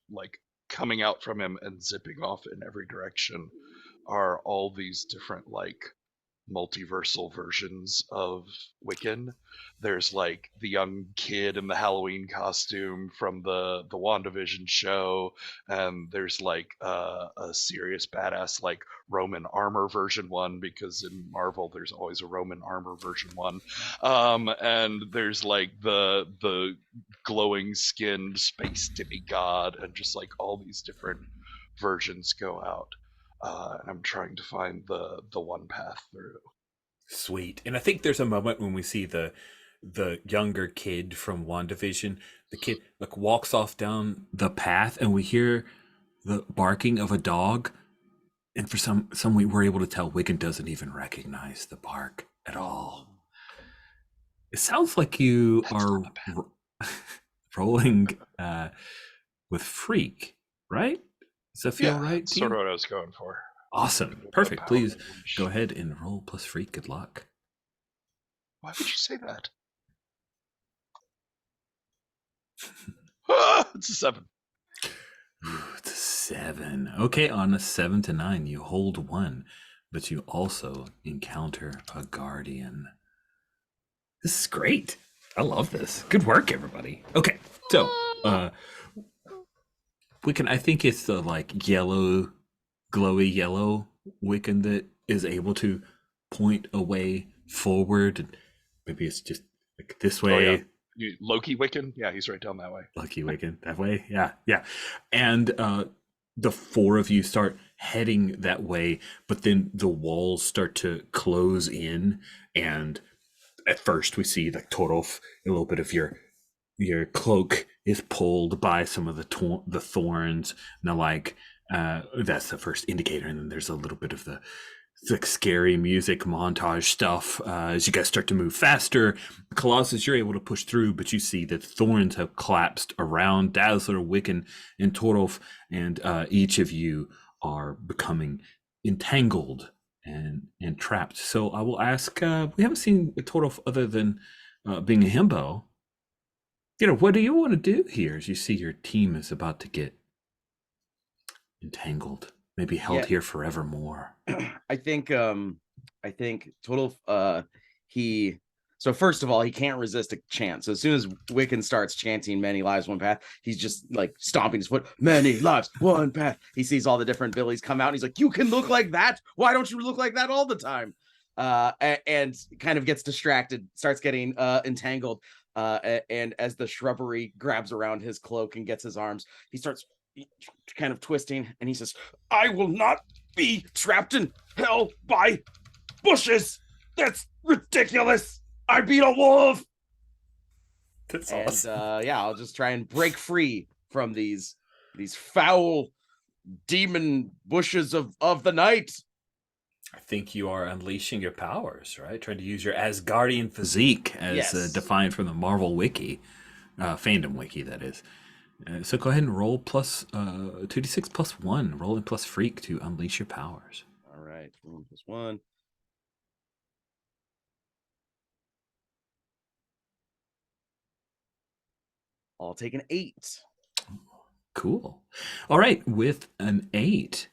like coming out from him and zipping off in every direction are all these different like multiversal versions of Wiccan. There's like the young kid in the Halloween costume from the WandaVision show, and there's like a serious badass like Roman armor version 1, because in Marvel there's always a Roman armor version 1. And there's like the glowing skinned space demigod, and just like all these different versions go out. And I'm trying to find the one path through. Sweet. And I think there's a moment when we see the younger kid from WandaVision. The kid like walks off down the path, and we hear the barking of a dog. And for some way we're able to tell Wiccan doesn't even recognize the bark at all. It sounds like you That's are not the rolling with Freak, right? Does that feel right? That's to sort you? of what I was going for. Awesome. The Perfect. power Please unleash. go ahead and roll plus Freak. Good luck. Why would you say that? Ah, it's a 7. Ooh, it's a 7. Okay, on a 7 to 9, you hold 1, but you also encounter a guardian. This is great. I love this. Good work, everybody. Okay, so Wiccan, I think it's the like yellow, glowy yellow Wiccan that is able to point a way forward. And maybe it's just like this way. Oh, yeah. Loki Wiccan? Yeah, he's right down that way. Lucky Wiccan that way. Yeah. And the 4 of you start heading that way, but then the walls start to close in, and at first we see like total a little bit of your cloak is pulled by some of the thorns, and like that's the first indicator. And then there's a little bit of the like scary music montage stuff as you guys start to move faster. Colossus, you're able to push through, but you see that thorns have collapsed around Dazzler, Wiccan, and Torolf, and each of you are becoming entangled and trapped. So I will ask, we haven't seen Torolf other than being a himbo. What do you want to do here as you see your team is about to get entangled, maybe held here forevermore? I think Total so first of all, he can't resist a chant. So as soon as Wiccan starts chanting "Many lives, one path," he's just like stomping his foot. "Many lives, one path." He sees all the different Billies come out, and he's like, "You can look like that. Why don't you look like that all the time?" And kind of gets distracted, starts getting entangled. And as the shrubbery grabs around his cloak and gets his arms, he starts kind of twisting, and he says, "I will not be trapped in hell by bushes. That's ridiculous. I beat a wolf." That's And awesome. I'll just try and break free from these foul demon bushes of the night. I think you are unleashing your powers, right? Trying to use your Asgardian physique as Yes. defined from the Marvel wiki, fandom wiki, that is. So go ahead and roll plus 2d6 plus 1. Roll in plus Freak to unleash your powers. All right, 1 + 1. I'll take an 8. Cool. All right. With an 8,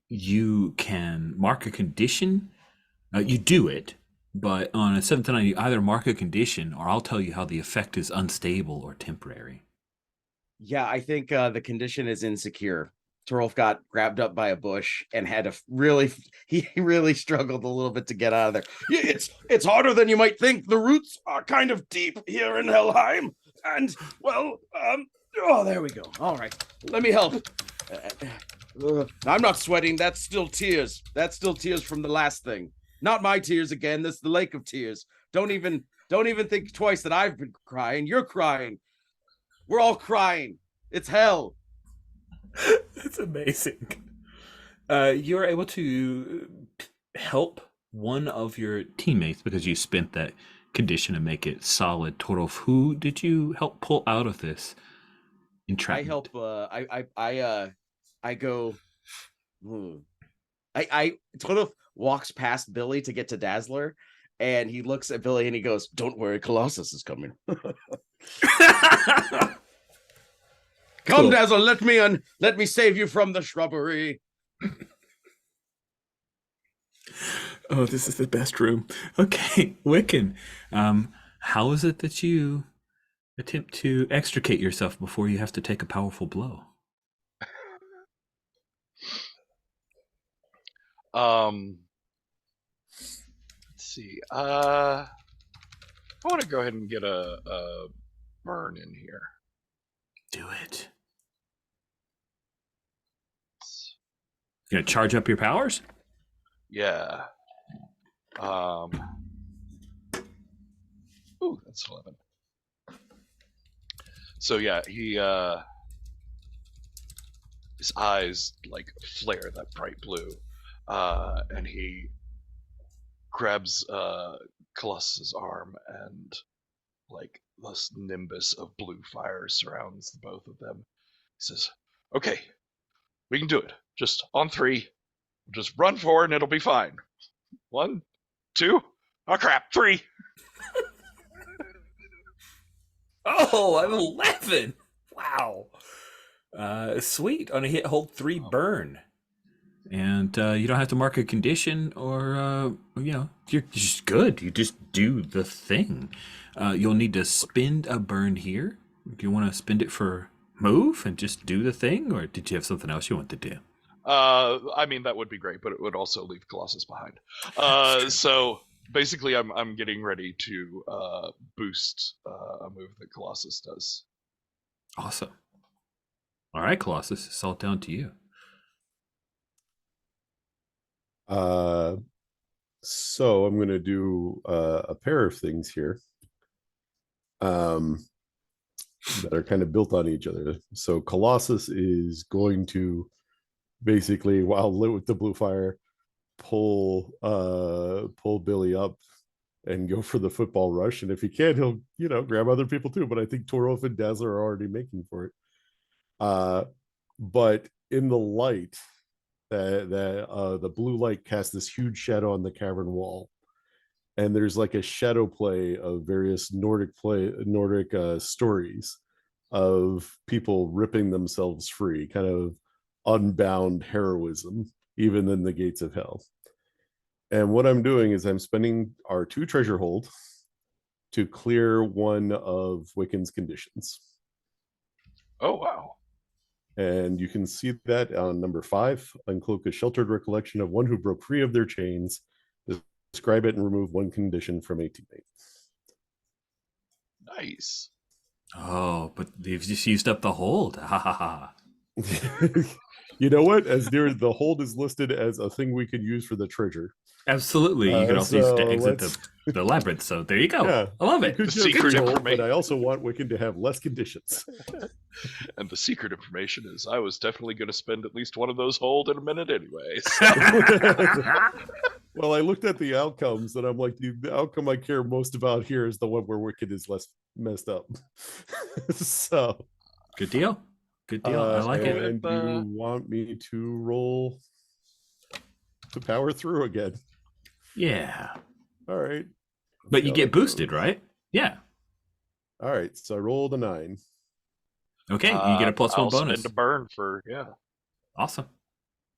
you can mark a condition. You do it, but on a 7 to 9, you either mark a condition, or I'll tell you how the effect is unstable or temporary. Yeah, I think the condition is insecure. Torolf got grabbed up by a bush and had to he really struggled a little bit to get out of there. Yeah, it's harder than you might think. The roots are kind of deep here in Helheim. And well, oh, there we go. All right, let me help. I'm not sweating. That's still tears. That's still tears from the last thing. Not my tears again. This is the lake of tears. Don't even think twice that I've been crying. You're crying. We're all crying. It's hell. That's amazing. You're able to help one of your teammates because you spent that condition to make it solid. Total. Who did you help pull out of this entrapment? I go. I Total walks past Billy to get to Dazzler, and he looks at Billy and he goes, "Don't worry, Colossus is coming." Come, Cool. Dazzler, let me save you from the shrubbery. Oh, this is the best room. Okay, Wiccan. How is it that you attempt to extricate yourself before you have to take a powerful blow? Let's see. I want to go ahead and get a burn in here. Do it. You gonna charge up your powers? Yeah. Ooh, that's 11. So yeah, his eyes like flare that bright blue, and he grabs Colossus's arm, and like this nimbus of blue fire surrounds the both of them. He says, "Okay, we can do it. Just on 3. Just run forward and it'll be fine. 1, 2. Oh crap! 3." Oh, I'm 11. Wow. Sweet. On a hit, hold 3 burn. And you don't have to mark a condition or, you're just good. You just do the thing. You'll need to spend a burn here. Do you want to spend it for move and just do the thing? Or did you have something else you want to do? I mean, that would be great, but it would also leave Colossus behind. So basically, I'm getting ready to boost a move that Colossus does. Awesome. All right, Colossus, it's all down to you. So I'm going to do a pair of things here that are kind of built on each other. So Colossus is going to basically, while lit with the blue fire, pull Billy up and go for the football rush. And if he can, he'll grab other people too. But I think Torolf and Dazzler are already making for it. But in the light, the blue light casts this huge shadow on the cavern wall, and there's like a shadow play of various Nordic stories of people ripping themselves free, kind of unbound heroism, even in the gates of hell. And what I'm doing is I'm spending our 2 treasure hold to clear one of Wiccan's conditions. Oh wow. And you can see that on number 5, uncloak a sheltered recollection of one who broke free of their chains, describe it and remove 1 condition from a teammate. Nice. Oh, but you've just used up the hold. Ha ha ha. You know what? As near the hold is listed as a thing we can use for the treasure. Absolutely. You can also use it to so exit the labyrinth. So there you go. Yeah, I love you it. could The just secret hold, information. but I also want Wiccan to have less conditions. And the secret information is I was definitely going to spend at least one of those hold in a minute anyway. Well, I looked at the outcomes and I'm like, the outcome I care most about here is the one where Wiccan is less messed up. So Good deal. Good deal. I like it. And you want me to roll to power through again? Yeah. All right. But you get boosted, right? Yeah. All right. So I rolled a 9. Okay. You get a +1 I'll bonus. spend a burn for Awesome.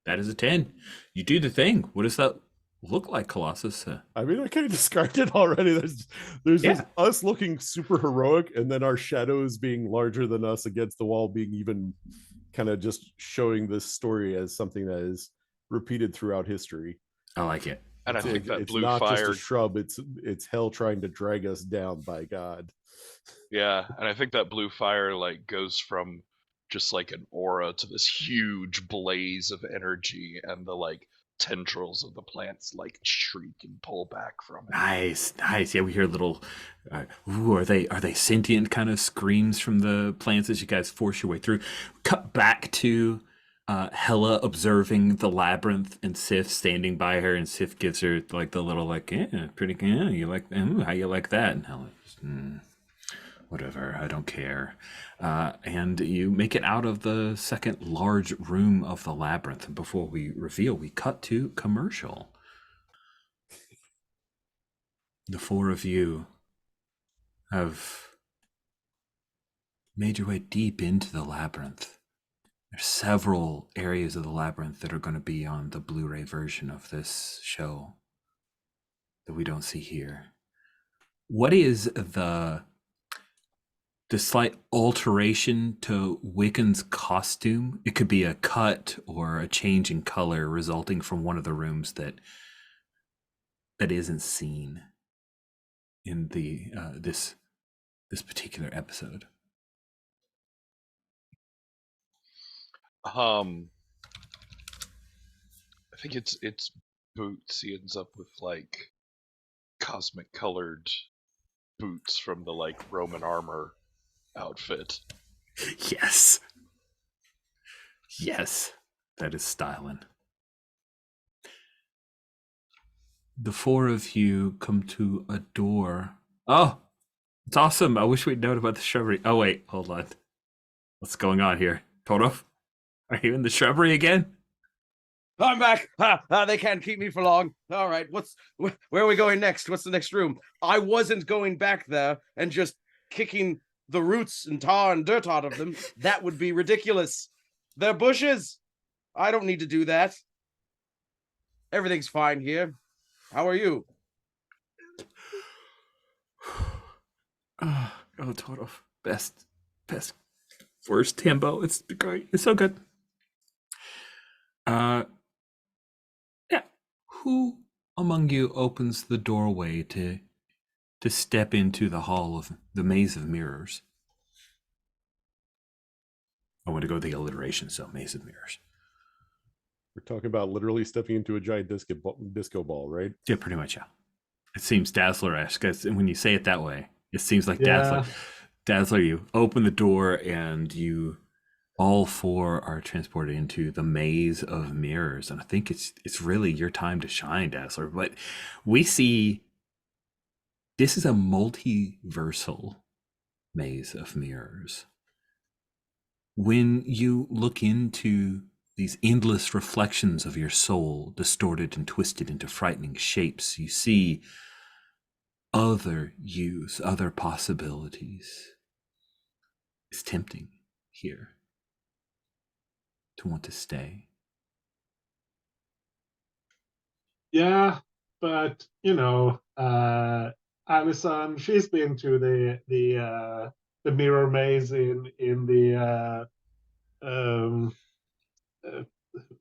That is a 10. You do the thing. What does that look like, Colossus? I mean, I kind of described it already. There's just us looking super heroic, and then our shadows being larger than us against the wall, being even kind of just showing this story as something that is repeated throughout history. I like it. And I think that it's blue not fire. just a shrub; it's hell trying to drag us down. By God. Yeah, and I think that blue fire like goes from just like an aura to this huge blaze of energy, and the like tendrils of the plants like shriek and pull back from it. Nice, nice. Yeah, we hear little. Ooh, are they sentient kind of screams from the plants as you guys force your way through? Cut back to Hella observing the labyrinth and Sif standing by her, and Sif gives her like the little like, yeah, pretty. Yeah, you like? How you like that? And Hella, whatever, I don't care. And you make it out of the second large room of the labyrinth. And before we reveal, we cut to commercial. The four of you have made your way deep into the labyrinth. There's several areas of the labyrinth that are going to be on the Blu-ray version of this show that we don't see here. What is the slight alteration to Wiccan's costume? It could be a cut or a change in color resulting from one of the rooms that isn't seen in the this particular episode. I think it's boots. He ends up with like cosmic colored boots from the like Roman armor outfit. Yes. Yes. That is styling. The four of you come to a door. Oh, it's awesome. I wish we'd known about the shrubbery. Oh, wait, hold on. What's going on here? Todov, are you in the shrubbery again? I'm back. They can't keep me for long. All right, where are we going next? What's the next room? I wasn't going back there and just kicking the roots and tar and dirt out of them. That would be ridiculous. They're bushes. I don't need to do that. Everything's fine here. How are you? Oh, Todov. Best. Worst Timbo. It's great. It's so good. Yeah. Who among you opens the doorway to step into the hall of the maze of mirrors? I want to go with the alliteration, so maze of mirrors. We're talking about literally stepping into a giant disco ball, right? Yeah, pretty much, yeah. It seems Dazzler-esque, and when you say it that way, it seems like Yeah. Dazzler, you open the door and you all four are transported into the maze of mirrors. And I think it's really your time to shine, Dazzler. But we see this is a multiversal maze of mirrors. When you look into these endless reflections of your soul, distorted and twisted into frightening shapes, you see other yous, other possibilities. It's tempting here to want to stay. Yeah, but Amazon, she's been to the mirror maze in the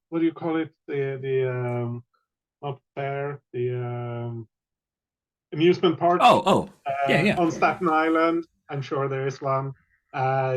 what do you call it? The not fair, the amusement park Oh, yeah. on Staten Island. I'm sure there is one.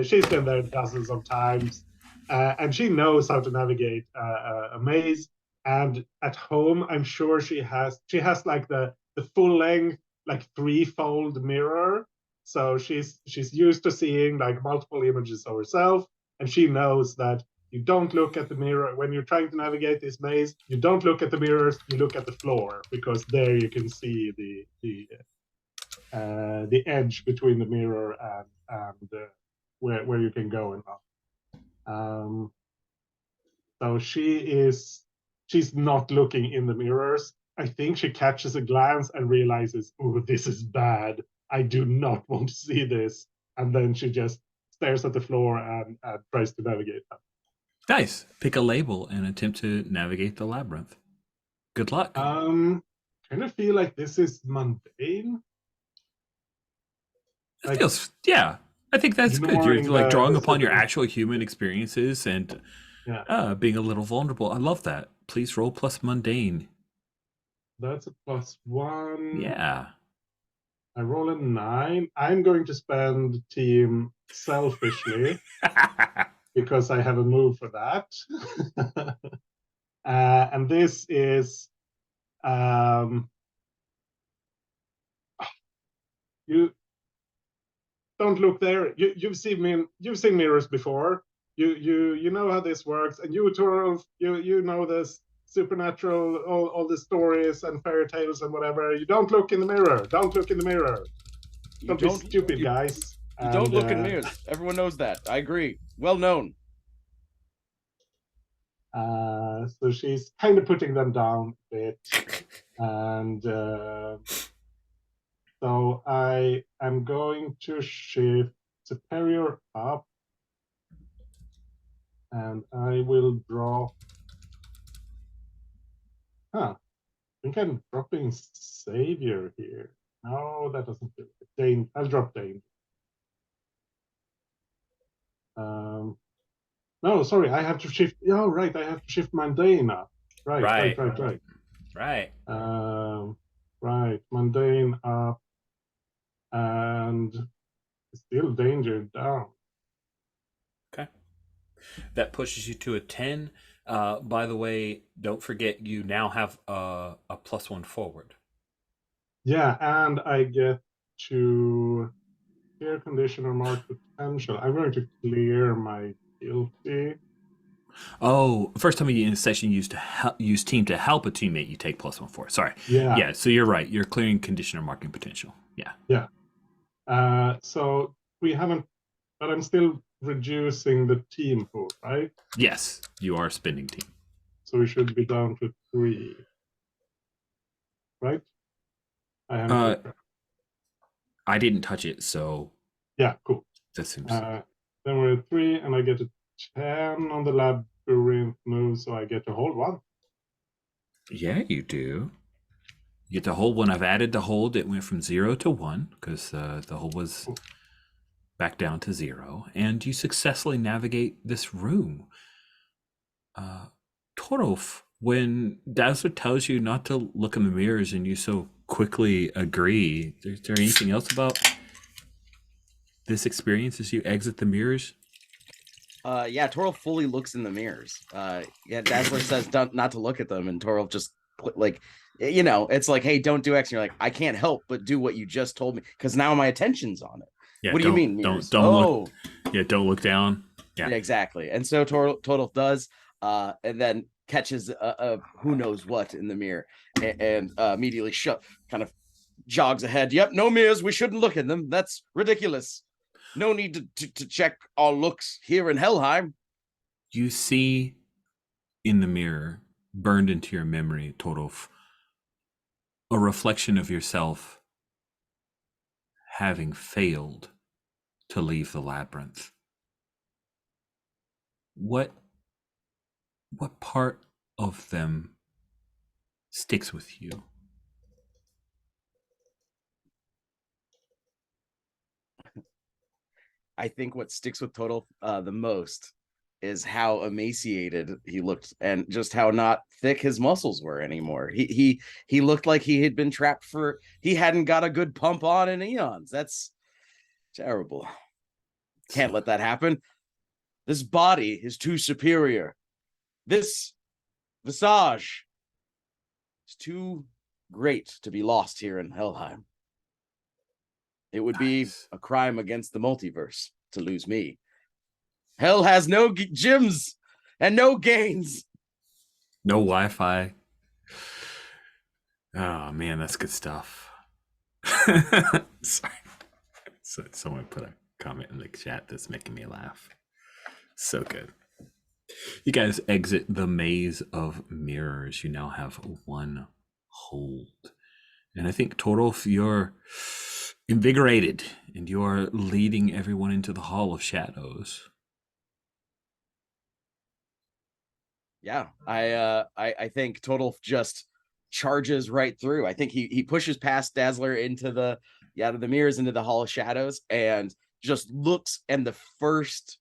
She's been there dozens of times, and she knows how to navigate a maze. And at home, I'm sure she has like the full length, like threefold mirror. So she's used to seeing like multiple images of herself, and she knows that you don't look at the mirror when you're trying to navigate this maze. You don't look at the mirrors, you look at the floor, because there you can see the edge between the mirror and where you can go and not. So she's not looking in the mirrors. I think she catches a glance and realizes, oh, this is bad. I do not want to see this. And then she just stares at the floor and tries to navigate that. Nice. Pick a label and attempt to navigate the labyrinth. Good luck. Kind of feel like this is mundane. It feels, yeah. I think that's good. You're like drawing upon your actual human experiences and being a little vulnerable. I love that. Please roll plus mundane. That's a +1. Yeah. I roll a 9. I'm going to spend team selfishly because I have a move for that. And this is you don't look there. You've seen mirrors before. You know how this works, and you Torolf, you know this supernatural, all the stories and fairy tales and whatever. You don't look in the mirror. Don't look in the mirror. Don't be stupid, guys. You don't look in mirrors. Everyone knows that. I agree. Well known. So she's kind of putting them down a bit, and so I am going to shift Superior up, and I will drop. I think I'm dropping Savior here. No, that doesn't do it. Dane, I'll drop Dane. No, sorry, I have to shift. Oh, right, I have to shift Mundane up. Right. Right, Mundane up, and still Danger down. Okay. That pushes you to a 10. By the way, don't forget you now have a +1 forward. Yeah, and I get to clear condition or mark potential. I'm going to clear my guilty. Oh, first time in a session you use team to help a teammate, you take +1 forward. Sorry. Yeah. Yeah, so you're right. You're clearing condition or marking potential. Yeah. Yeah. So we haven't, but I'm still reducing the team pool, right? Yes, you are spending team. So we should be down to 3. Right? I haven't. I didn't touch it, so yeah, cool. That seems. Then we're at 3, and I get a 10 on the labyrinth move, so I get to hold 1. Yeah, you do. You get to hold 1. I've added the hold. It went from 0 to 1 because the hold was back down to 0, and you successfully navigate this room. Torolf, when Dazzler tells you not to look in the mirrors and you so quickly agree, is there anything else about this experience as you exit the mirrors? Yeah, Torolf fully looks in the mirrors. Yeah, Dazzler says not to look at them, and Torolf just like, you know, it's like, hey, don't do X. And you're like, I can't help but do what you just told me because now my attention's on it. Yeah, what do you mean? Mirrors? Don't look. Yeah, don't look down. Yeah, exactly. And so Torolf does, and then catches who knows what in the mirror, and immediately kind of jogs ahead. Yep, no mirrors. We shouldn't look in them. That's ridiculous. No need to check our looks here in Helheim. You see in the mirror, burned into your memory, Torolf, a reflection of yourself having failed to leave the labyrinth. What part of them sticks with you? I think what sticks with Torolf the most is how emaciated he looked and just how not thick his muscles were anymore. He looked like he had been trapped he hadn't got a good pump on in eons. That's terrible. Can't let that happen. This body is too superior. This visage is too great to be lost here in Helheim. It would be a crime against the multiverse to lose me. Hell has no gyms and no gains. No Wi-Fi. Oh man, that's good stuff. Sorry. So someone put a comment in the chat that's making me laugh. So good. You guys exit the maze of mirrors. You now have 1 hold. And I think, Torolf, you're invigorated and you're leading everyone into the Hall of Shadows. Yeah, I think Torolf just charges right through. I think he pushes past Dazzler into the mirrors into the Hall of Shadows and just looks, and the first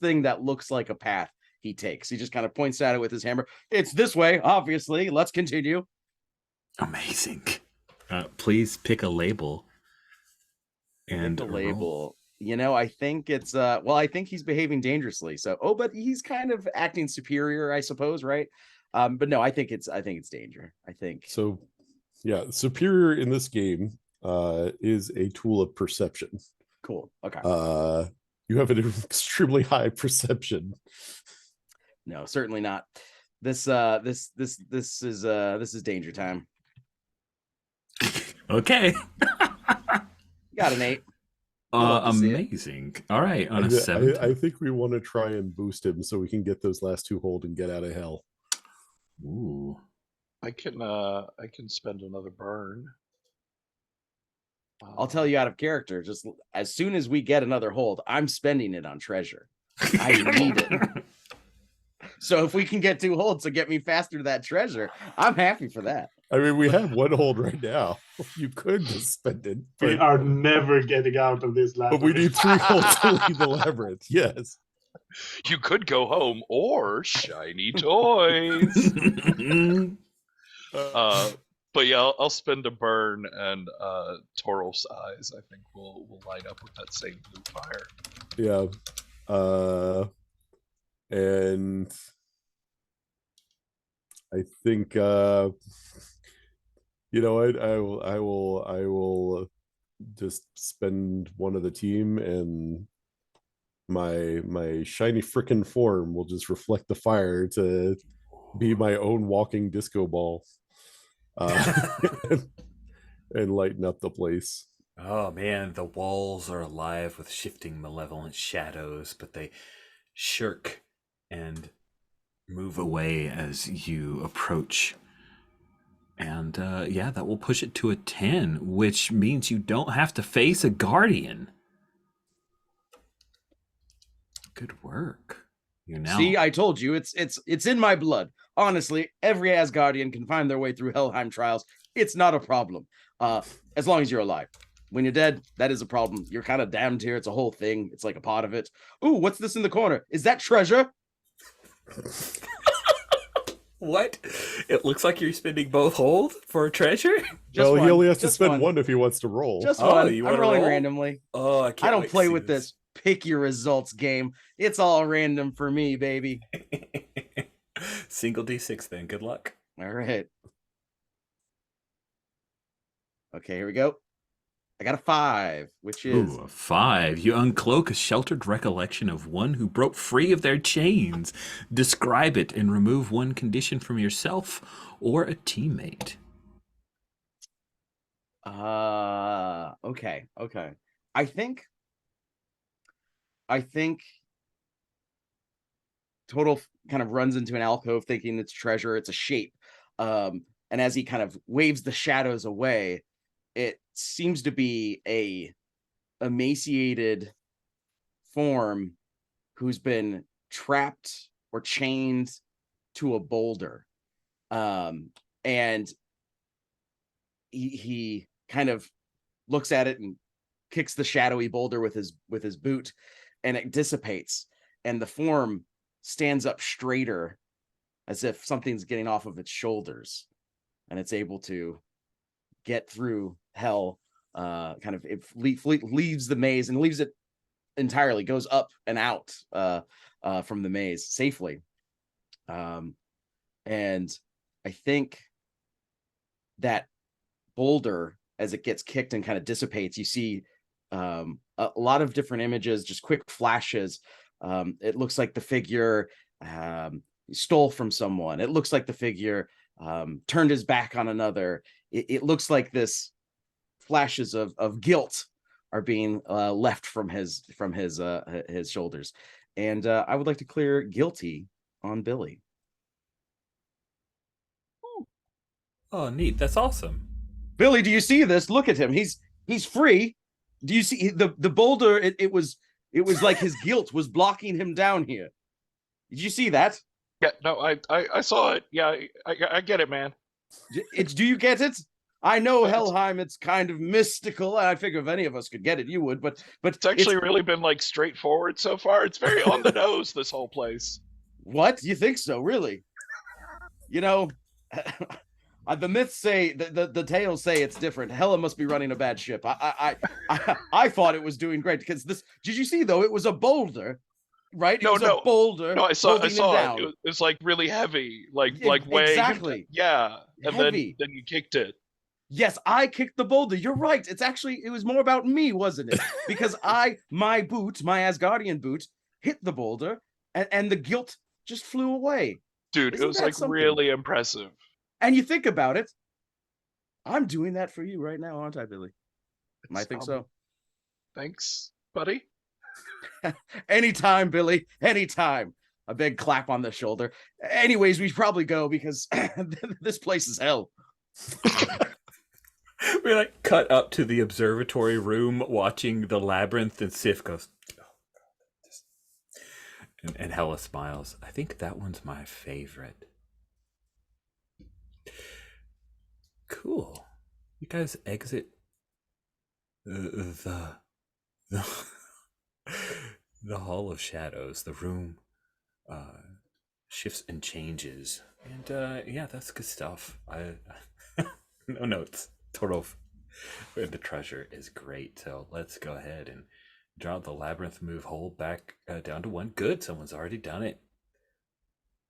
thing that looks like a path he takes. He just kind of points at it with his hammer. It's this way, obviously. Let's continue. Amazing. Please pick a label. And the label. You know, I think it's I think he's behaving dangerously. So, but he's kind of acting superior, I suppose, right? But no, I think it's danger. I think So, yeah, superior in this game is a tool of perception. cool. Okay. You have an extremely high perception. No, certainly not. This is danger time. Okay. Got an 8. love to see it. Amazing. All right, on a I 7. think we want to try and boost him so we can get those last 2 hold and get out of hell. Ooh. I can spend another burn. I'll tell you out of character. Just as soon as we get another hold, I'm spending it on treasure. I need it. So if we can get 2 holds to get me faster to that treasure, I'm happy for that. I mean, we have 1 hold right now. You could just spend it. We are never getting out of this But we need 3 holds to leave the labyrinth. Yes. You could go home or shiny toys. But yeah, I'll spend a burn, and Toral's eyes, I think, will light up with that same blue fire. Yeah. And I think you know what, I will just spend one of the team, and my shiny frickin' form will just reflect the fire to be my own walking disco ball. And lighten up the place. Oh man, the walls are alive with shifting malevolent shadows, but they shirk and move away as you approach. And yeah, that will push it to a 10, which means you don't have to face a guardian. Good work. You're now... See, I told you, it's in my blood. Honestly, every Asgardian can find their way through Helheim trials. It's not a problem. As long as you're alive. When you're dead, that is a problem. You're kind of damned here. It's a whole thing. It's like a part of it. Ooh, what's this in the corner? Is that treasure? What? It looks like you're spending both hold for a treasure? Well, he only has to Just spend one if he wants to roll. Just Oh, one. you I'm wanna rolling roll? randomly. Oh, I I can't don't wait to play see with this pick your results game. It's all random for me, baby. Single D6 then. Good luck. All right. Okay, here we go. I got a 5, which is Ooh, a 5. You uncloak a sheltered recollection of one who broke free of their chains. Describe it and remove one condition from yourself or a teammate. okay. I think Total kind of runs into an alcove thinking it's treasure, it's a shape. And as he kind of waves the shadows away, it seems to be a emaciated form who's been trapped or chained to a boulder. And he kind of looks at it and kicks the shadowy boulder with his boot, and it dissipates, and the form stands up straighter as if something's getting off of its shoulders, and it's able to get through hell. Kind of it leaves the maze and leaves it entirely, goes up and out from the maze safely. And I think that boulder, as it gets kicked and kind of dissipates, you see a lot of different images, just quick flashes. It looks like the figure stole from someone. It looks like the figure turned his back on another. It looks like this flashes of guilt are being left from his shoulders. And I would like to clear guilty on Billy. Oh, neat. That's awesome. Billy, do you see this? Look at him. He's free. Do you see the boulder? It was like his guilt was blocking him down here. Did you see that? Yeah, no, I saw it. Yeah, I get it, man. Do you get it? I know Helheim, it's kind of mystical. I figure if any of us could get it, you would. But It's actually really been like straightforward so far. It's very on the nose, this whole place. What? You think so? Really? You know, the myths say, the tales say it's different. Hela must be running a bad ship. I thought it was doing great because this. Did you see though? It was a boulder right? It No, was no. a boulder. No, I saw holding him it. down. It was like really heavy, like Yeah, weighing him exactly. yeah, and Heavy. then you kicked it. Yes, I kicked the boulder. You're right. It was more about me, wasn't it? Because my Asgardian boot, hit the boulder, and the guilt just flew away. Dude, Isn't it was that like something? really impressive. And you think about it, I'm doing that for you right now, aren't I, Billy? I think so. Thanks, buddy. Anytime, Billy. Anytime. A big clap on the shoulder. Anyways, we should probably go because this place is hell. We like cut up to the observatory room watching the labyrinth, and Sif goes, and Hella smiles. I think that one's my favorite. Cool. You guys exit the the Hall of Shadows. The room shifts and changes, and yeah, that's good stuff. No notes. Total. The treasure is great. So let's go ahead and draw the labyrinth move hold back down to 1. Good. Someone's already done it.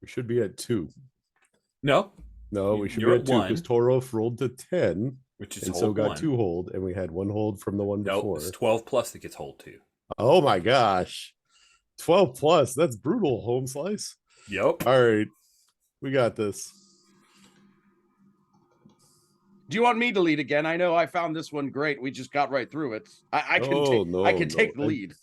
We should be at 2. No, we should you're be at at 2 because Torof rolled to 10, which is and hold so got 1. 2 hold, and we had 1 hold from the one No, before. it's 12 plus that gets hold 2. Oh my gosh, 12 plus. That's brutal. Home slice. Yep. All right, we got this. Do you want me to lead again? I know I found this one great. We just got right through it. I can take the lead.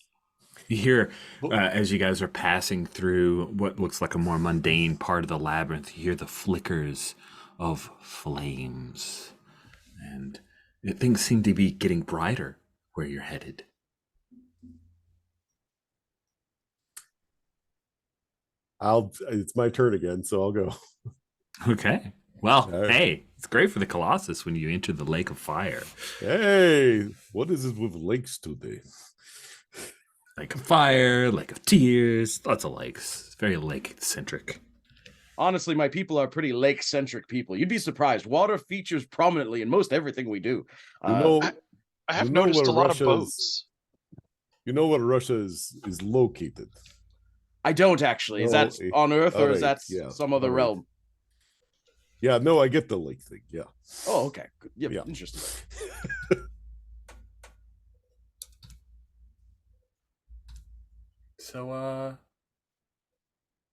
You hear as you guys are passing through what looks like a more mundane part of the labyrinth, you hear the flickers of flames, and things seem to be getting brighter where you're headed. It's my turn again, so I'll go. Okay. Well, All right. hey, it's great for the Colossus when you enter the Lake of Fire. Hey, what is it with lakes today? Lake of Fire, Lake of Tears, lots of lakes. It's very lake-centric. Honestly, my people are pretty lake-centric people. You'd be surprised. Water features prominently in most everything we do. I have noticed a lot of boats. You know where Russia is located? I don't actually. Is that on Earth or is that some other realm? Yeah, no, I get the lake thing. Yeah. Oh, okay. Yeah. Interesting. So,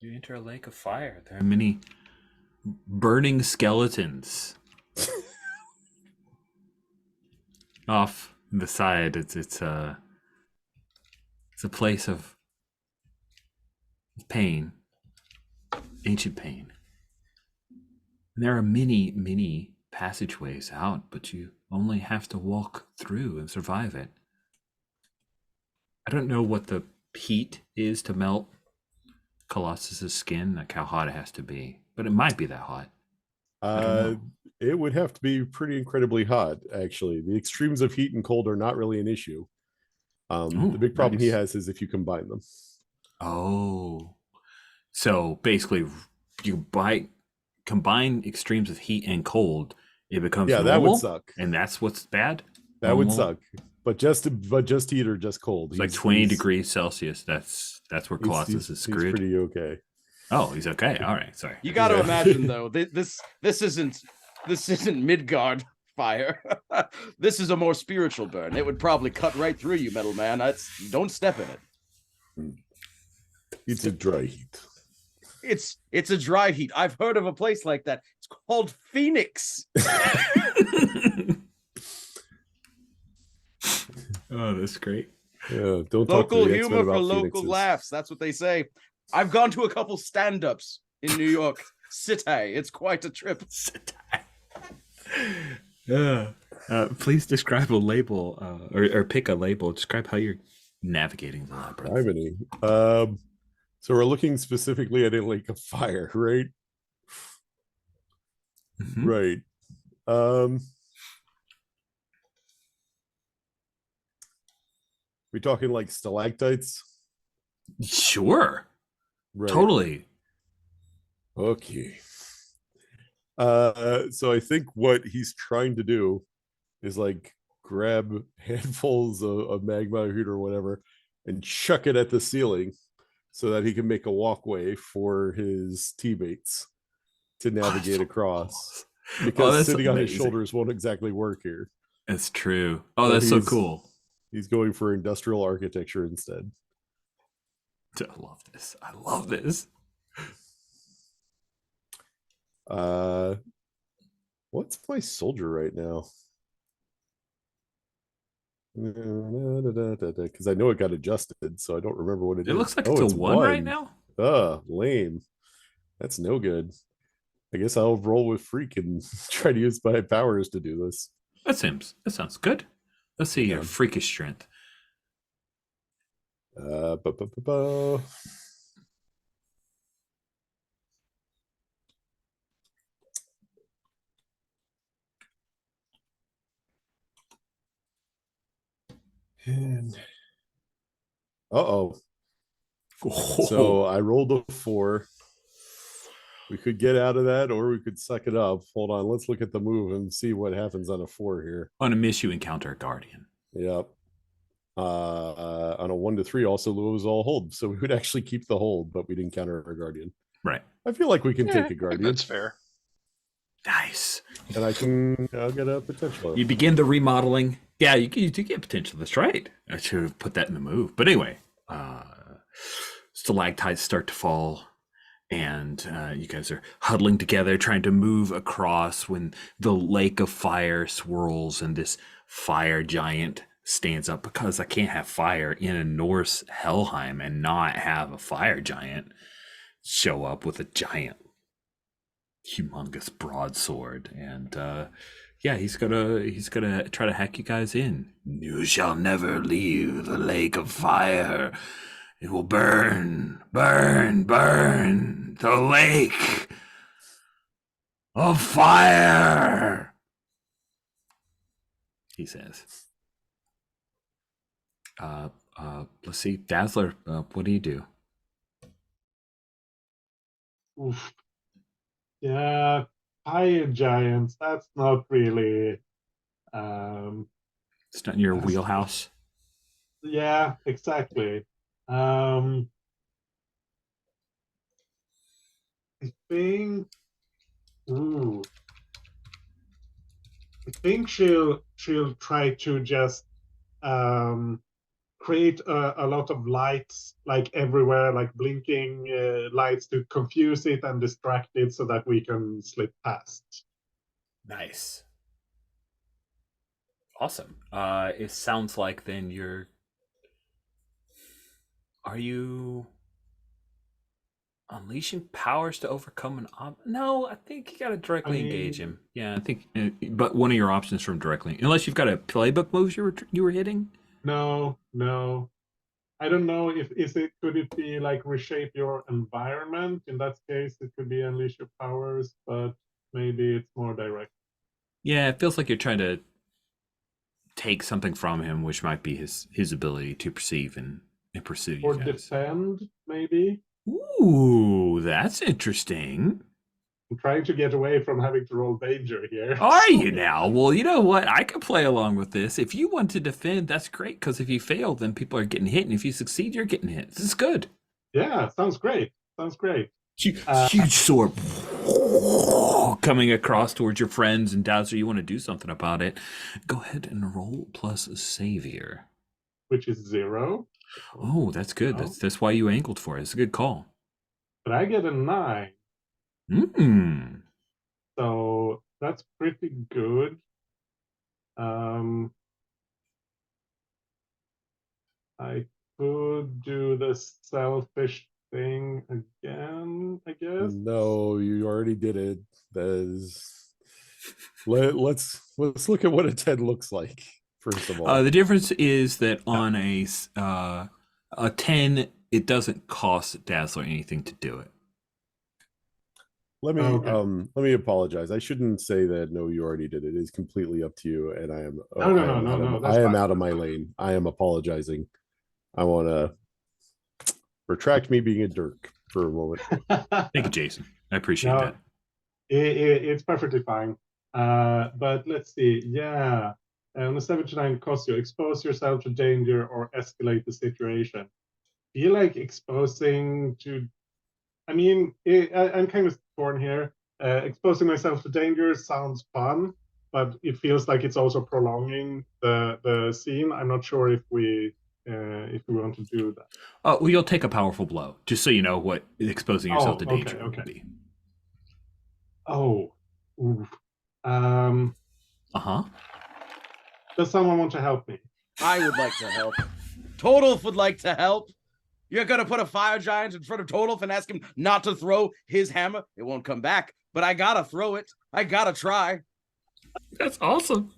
you enter a lake of fire. There are many burning skeletons off the side. It's a place of pain, ancient pain. And there are many passageways out, but you only have to walk through and survive it. I don't know what the heat is to melt Colossus's skin, like how hot it has to be, but it might be that hot. It would have to be pretty incredibly hot, actually. The extremes of heat and cold are not really an issue. The big problem he has is if you combine them. Oh, so basically, you combine extremes of heat and cold, it becomes normal, that would suck, and that's what's bad. That would suck. But just heat or just cold. It's like 20 degrees Celsius. That's where Colossus is screwed. He's pretty okay. Oh, he's okay. All right, sorry. You got to imagine though, this isn't Midgard fire. This is a more spiritual burn. It would probably cut right through you, metal man. Don't step in it. It's a dry heat. It's a dry heat. I've heard of a place like that. It's called Phoenix. Oh, that's great. Yeah, don't local talk to the humor X-Men for about local Phoenixes. laughs. That's what they say. I've gone to a couple stand-ups in New York City. It's quite a trip. Please describe a label or pick a label. Describe how you're navigating the labyrinth. Irony. So we're looking specifically at a lake of fire, right? Mm-hmm. Right. We talking like stalactites? Sure. Right. Totally. Okay. So I think what he's trying to do is like grab handfuls of magma heat or whatever and chuck it at the ceiling so that he can make a walkway for his teammates to navigate so across. Oh, Because that's sitting on his amazing. shoulders won't exactly work here. That's true. Oh, So that's so he's- cool. He's going for industrial architecture instead. I love this. I love this. What's my soldier right now? Because I know it got adjusted, so I don't remember what it is. It looks like Oh, it's a one right now. Lame. That's no good. I guess I'll roll with freak and try to use my powers to do this. That sounds good. Let's see your Yeah. freakish strength. Ba-ba-ba-ba. And so I rolled a 4. We could get out of that, or we could suck it up. Hold on, let's look at the move and see what happens on a 4 here. On a miss, you encounter a guardian. Yep. On a 1 to 3, also lose all hold, so we would actually keep the hold, but we'd encounter a guardian. Right. I feel like we can take I a think guardian, that's fair. Nice. and I'll get a potential. You begin the remodeling. Yeah, you do get potential. That's right. I should have put that in the move. But anyway, stalactites start to fall, and you guys are huddling together, trying to move across when the lake of fire swirls, and this fire giant stands up, because I can't have fire in a Norse Helheim and not have a fire giant show up with a giant humongous broadsword. And yeah, he's gonna try to hack you guys in. You shall never leave the lake of fire. It will burn, burn, burn the lake of fire, he says. Let's see, Dazzler, what do you do? Oof. Yeah, fire giants. That's not really. It's not in your wheelhouse. Yeah, exactly. I think. Ooh. I think she'll try to just create a lot of lights, like everywhere, like blinking lights, to confuse it and distract it so that we can slip past. Nice. Awesome. It sounds like then are you unleashing powers to overcome an no, I think you gotta directly engage him. Yeah, I think, but one of your options from directly, unless you've got a playbook moves you were hitting. No. I don't know if could it be like reshape your environment? In that case, it could be unleash your powers, but maybe it's more direct. Yeah, it feels like you're trying to take something from him, which might be his ability to perceive and pursue you Or guys. defend, maybe. Ooh, that's interesting. I'm trying to get away from having to roll danger here. Are you now? Well, you know what? I could play along with this. If you want to defend, that's great, because if you fail, then people are getting hit, and if you succeed, you're getting hit. This is good. Yeah, sounds great. Sounds great. Huge sword coming across towards your friends, and Dazzler, you want to do something about it. Go ahead and roll plus Savior. Which is 0. Oh, that's good. That's why you angled for it. It's a good call. But I get a 9. So that's pretty good. I could do the selfish thing again, I guess. No, you already did it. Let's look at what a 10 looks like, first of all. The difference is that on a 10, it doesn't cost Dazzler anything to do it. Let me apologize. I shouldn't say that. No, you already did it. It's completely up to you, and I am. No. I am out of my lane. I am apologizing. I want to retract me being a dirk for a moment. Thank you, Jason. I appreciate that. It's perfectly fine. But let's see. Yeah, on the 79 cost you expose yourself to danger or escalate the situation. feel like exposing to. I mean, I'm kind of torn here. Exposing myself to danger sounds fun, but it feels like it's also prolonging the scene. I'm not sure if we want to do that. Well, you'll take a powerful blow, just so you know what exposing yourself to danger will Okay. be. Oh, oof. Uh-huh. Does someone want to help me? I would like to help. Totolf would like to help. You're gonna put a fire giant in front of Totolf and ask him not to throw his hammer? It won't come back, but I gotta throw it. I gotta try. That's awesome.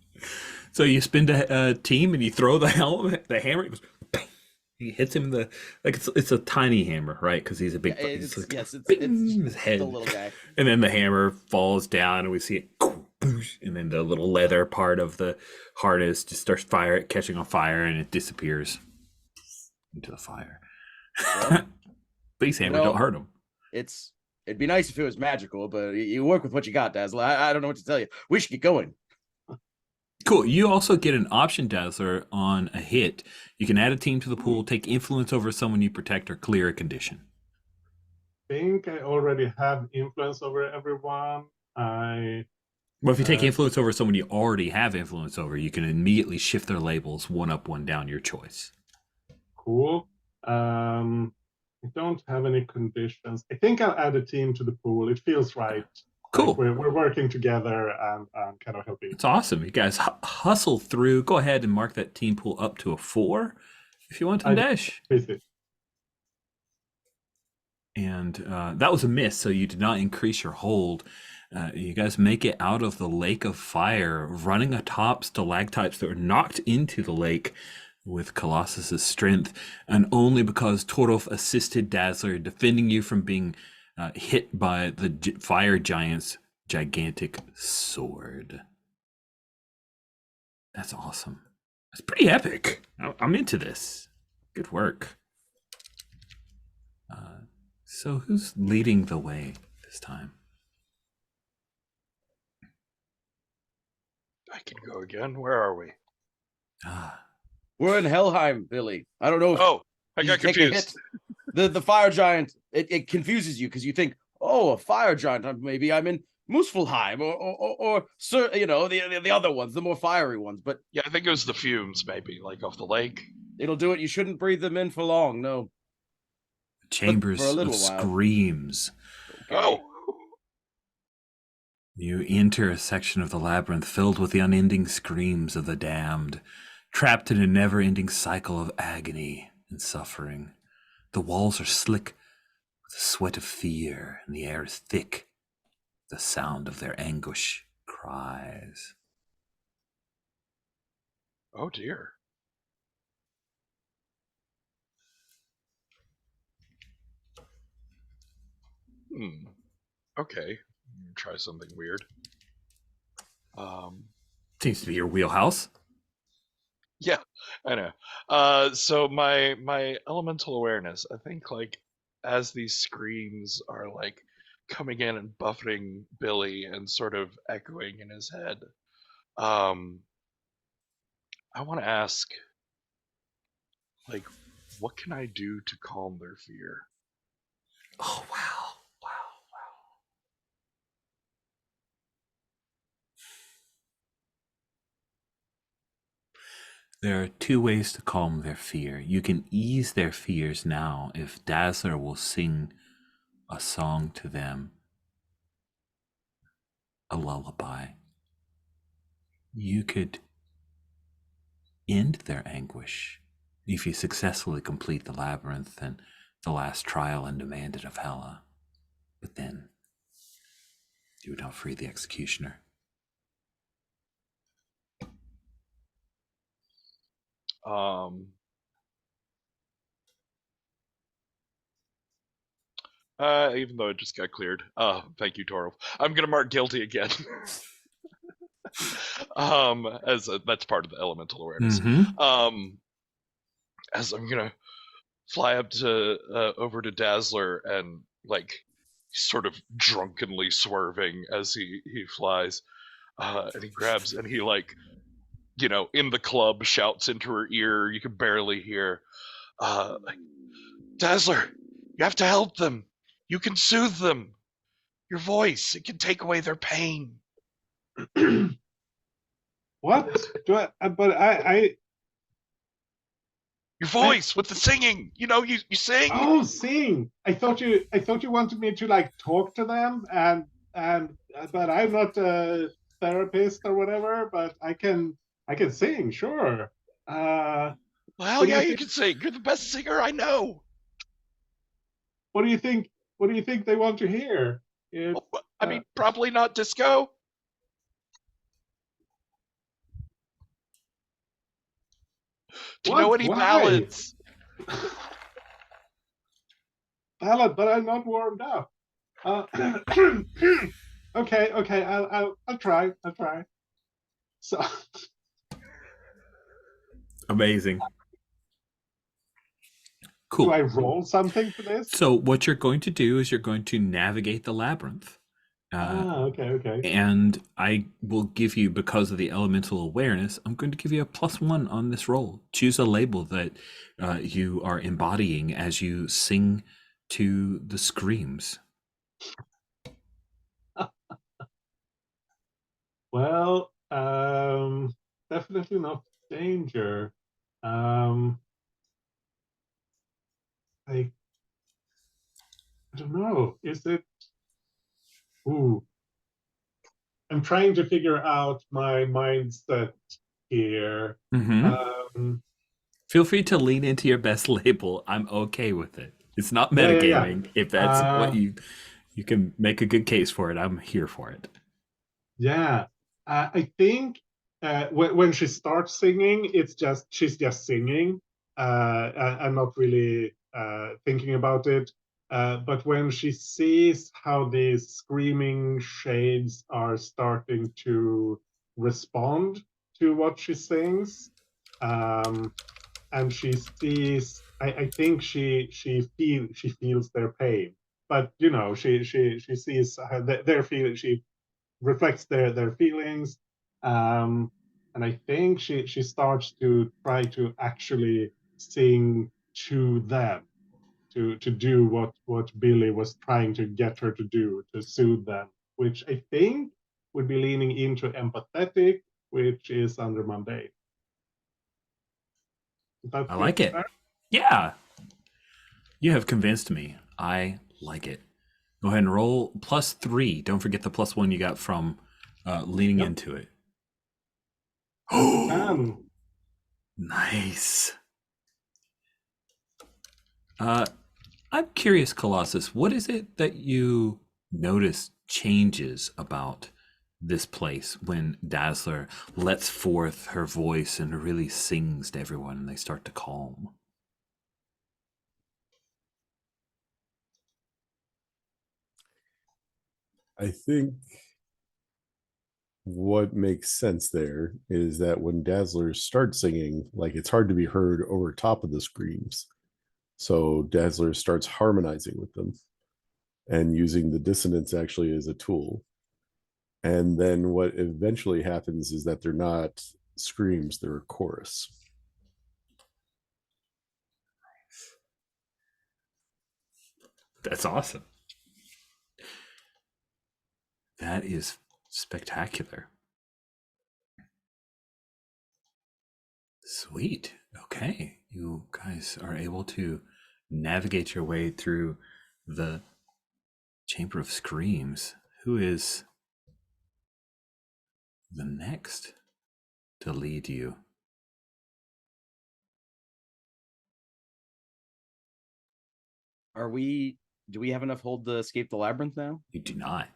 So you spin a team and you throw the hammer. It goes, bang. He hits him it's a tiny hammer, right? Because he's a big. It's bing, his head. the little guy. And then the hammer falls down, and we see it, and then the little leather part of the harness just starts catching on fire, and it disappears into the fire. Well, Please, hammer, don't hurt him. It'd be nice if it was magical, but you work with what you got, Dazzler. I don't know what to tell you. We should get going. Cool. You also get an option, Dazzler, on a hit. You can add a team to the pool, take influence over someone you protect, or clear a condition. I think I already have influence over everyone. Well, if you take influence over someone you already have influence over, you can immediately shift their labels, one up, one down, your choice. Cool. I don't have any conditions. I think I'll add a team to the pool. It feels right. Cool. Like we're working together and kind of helping. It's awesome. You guys hustle through. Go ahead and mark that team pool up to a 4 if you want to dash. And that was a miss, so you did not increase your hold. You guys make it out of the lake of fire, running atop stalactites that were knocked into the lake with Colossus's strength, and only because Torolf assisted Dazzler, defending you from being hit by the fire giant's gigantic sword. That's awesome. That's pretty epic. I'm into this. Good work. So who's leading the way this time? I can go again. Where are we? We're in Helheim, Billy. I don't know if I got confused. The fire giant, it confuses you because you think, oh, a fire giant, maybe I'm in Muspelheim or the other ones, the more fiery ones. But yeah, I think it was the fumes, maybe, like off the lake. It'll do it. You shouldn't breathe them in for long, no. Chambers of screams. Okay. Oh. You enter a section of the labyrinth filled with the unending screams of the damned, trapped in a never-ending cycle of agony and suffering. The walls are slick with the sweat of fear, and the air is thick with the sound of their anguish cries. Oh dear. Okay. Try something weird. Seems to be your wheelhouse. Yeah, I know. So my elemental awareness, I think, like, as these screams are like coming in and buffeting Billy and sort of echoing in his head, I want to ask, like, what can I do to calm their fear? Oh, wow. There are 2 ways to calm their fear. You can ease their fears now if Dazzler will sing a song to them, a lullaby. You could end their anguish if you successfully complete the labyrinth and the last trial and demanded of Hela. But then you would not free the executioner. Even though it just got cleared. Thank you, Torolf. I'm gonna mark guilty again. As that's part of the elemental awareness. As I'm gonna fly up to over to Dazzler and, like, sort of drunkenly swerving as he flies, and he grabs and he, like, in the club shouts into her ear. You can barely hear, like, Dazzler, you have to help them. You can soothe them. Your voice, it can take away their pain. What do I? But Your voice with the singing. You know, you sing. oh, sing. I thought you wanted me to like talk to them and but I'm not a therapist or whatever. But I can sing, sure. Well, what do yeah, you you think? can sing. You're the best singer I know. What do you think? What do you think they want to hear? I mean, probably not disco. Do you know What? any Why? ballads? Ballad, but I'm not warmed up. Okay. I'll try. I'll try. So Amazing. do Cool. I roll something for this? So what you're going to do is you're going to navigate the labyrinth. Okay. And I will give you, because of the elemental awareness, I'm going to give you a +1 on this roll. Choose a label that you are embodying as you sing to the screams. Well, definitely not danger. I don't know. Is it? Ooh, I'm trying to figure out my mindset here. Um, Feel free to lean into your best label. I'm okay with it. It's not Yeah. metagaming. If that's what Uh, you can make a good case for it, I'm here for it. Yeah, I think when she starts singing, she's just singing. I'm not really thinking about it. But when she sees how these screaming shades are starting to respond to what she sings, and she sees, I think she feels their pain. But you know, she sees their feeling. She reflects their feelings, and I think she starts to try to actually sing to them, to do what Billy was trying to get her to do, to soothe them, which I think would be leaning into empathetic, which is under mundane. That I seems like it. fair? Yeah. You have convinced me. I like it. Go ahead and roll +3. Don't forget the +1 you got from leaning Yep. into it. That's a 10. Nice. I'm curious, Colossus, what is it that you notice changes about this place when Dazzler lets forth her voice and really sings to everyone and they start to calm? I think what makes sense there is that when Dazzler starts singing, like it's hard to be heard over top of the screams. So Dazzler starts harmonizing with them and using the dissonance actually as a tool. And then what eventually happens is that they're not screams, they're a chorus. That's awesome. That is spectacular. Sweet. Okay. You guys are able to navigate your way through the Chamber of Screams. Who is the next to lead you? Do we have enough hold to escape the labyrinth now? You do not.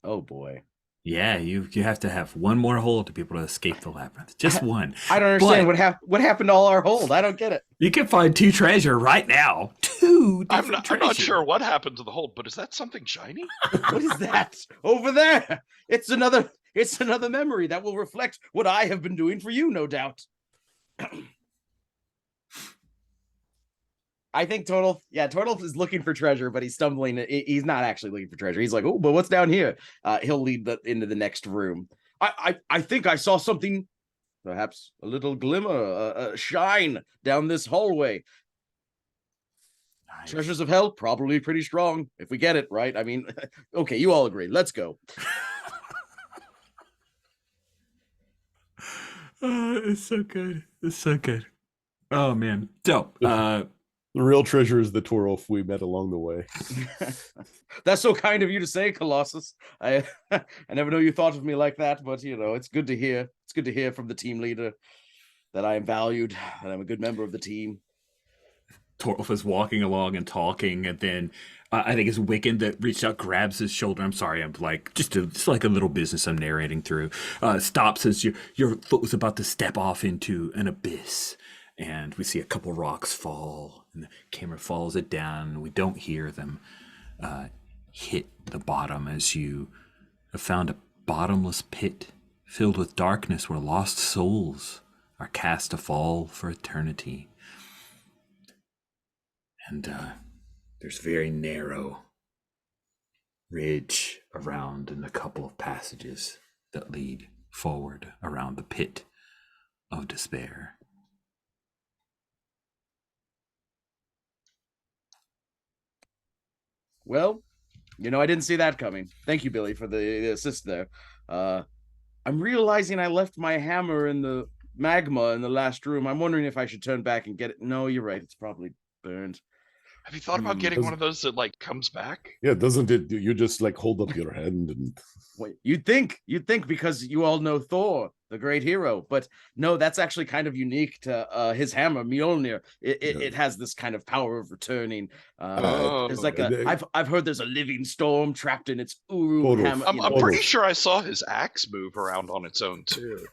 Oh boy. Yeah, you have to have one more hold to be able to escape the labyrinth. Just one. I don't understand But what happened to all our hold. I don't get it. you can find 2 treasure right now. 2 I'm different not treasure. sure what happened to the hold, but is that something shiny? What is that over there? It's another memory that will reflect what I have been doing for you, no doubt. I think Total is looking for treasure, but he's stumbling. He's not actually looking for treasure. He's like, oh, but what's down here? He'll lead into the next room. I think I saw something, perhaps a little glimmer, a shine down this hallway. Nice. Treasures of Hell, probably pretty strong if we get it right. I mean, okay, you all agree. Let's go. It's so good. It's so good. Oh man. So The real treasure is the Torolf we met along the way. That's so kind of you to say, Colossus. I I never know you thought of me like that, but it's good to hear. It's good to hear from the team leader that I am valued, that I'm a good member of the team. Torolf is walking along and talking, and then I think it's Wiccan that reached out, grabs his shoulder. I'm sorry, I'm like just like a little business I'm narrating through. Stops as your foot was about to step off into an abyss, and we see a couple rocks fall, and the camera follows it down. And we don't hear them hit the bottom as you have found a bottomless pit filled with darkness where lost souls are cast to fall for eternity. And there's very narrow ridge around and a couple of passages that lead forward around the pit of despair. Well, I didn't see that coming. Thank you, Billy, for the assist there. I'm realizing I left my hammer in the magma in the last room. I'm wondering if I should turn back and get it. No, you're right. It's probably burned. Have you thought about getting one of those that like comes back? Yeah, doesn't it? You just like hold up your hand and. Wait, you'd think because you all know Thor, the great hero, but no, that's actually kind of unique to his hammer, Mjolnir. It has this kind of power of returning. There's like I've heard there's a living storm trapped in its Uru hammer. I'm pretty sure I saw his axe move around on its own too.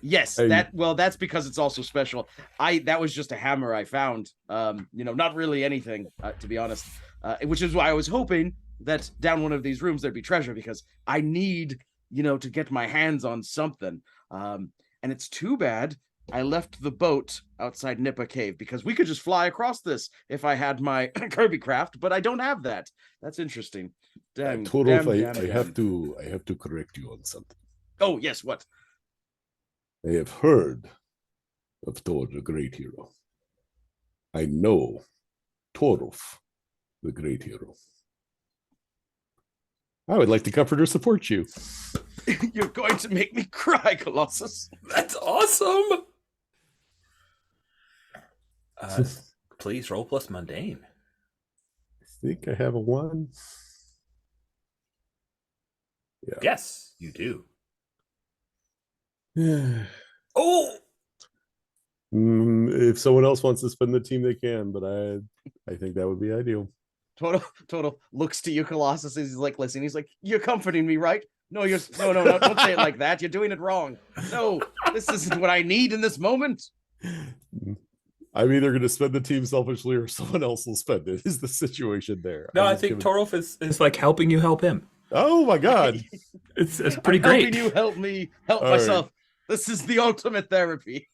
Yes, that's because it's also special. That was just a hammer I found. Not really anything, to be honest. Which is why I was hoping that down one of these rooms there'd be treasure, because I need, to get my hands on something. And it's too bad I left the boat outside Nippa Cave, because we could just fly across this if I had my Kirby craft, but I don't have that. That's interesting. Damn, I have to correct you on something. Oh yes, what? I have heard of Thor, the great hero. I know Torolf, the great hero. I would like to comfort or support you. You're going to make me cry, Colossus. That's awesome. Please roll plus mundane. I think I have a 1. Yeah. Yes, you do. Oh! If someone else wants to spend the team, they can, but I think that would be ideal. Total looks to you, Colossus. He's like, listen, he's like, you're comforting me, right? No, no, don't say it like that. You're doing it wrong. No, this isn't what I need in this moment. I'm either going to spend the team selfishly or someone else will spend it. Is the situation there? No, I think Torolf is like helping you help him. Oh my God. It's pretty great. Helping you help me help myself. Right. This is the ultimate therapy.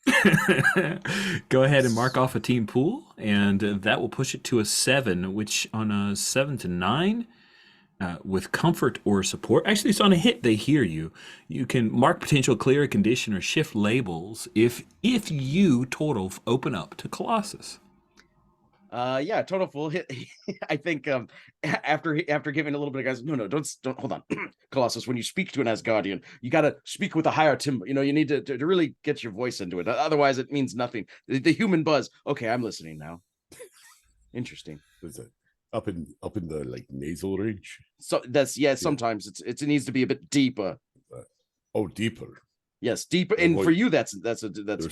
Go ahead and mark off a team pool, and that will push it to a 7, which on a 7 to 9, with comfort or support. Actually, it's on a hit, they hear you. You can mark potential clear condition or shift labels if you, Torolf, open up to Colossus. Torolf will hit. I think after giving a little bit of guys, no, don't hold on. Colossus, when you speak to an Asgardian, you gotta speak with a higher timbre. You need to really get your voice into it. Otherwise, it means nothing. The human buzz. Okay, I'm listening now. Interesting. Is it up in the like nasal range? So sometimes it needs to be a bit deeper. Deeper. Yes, deeper. And for you, that's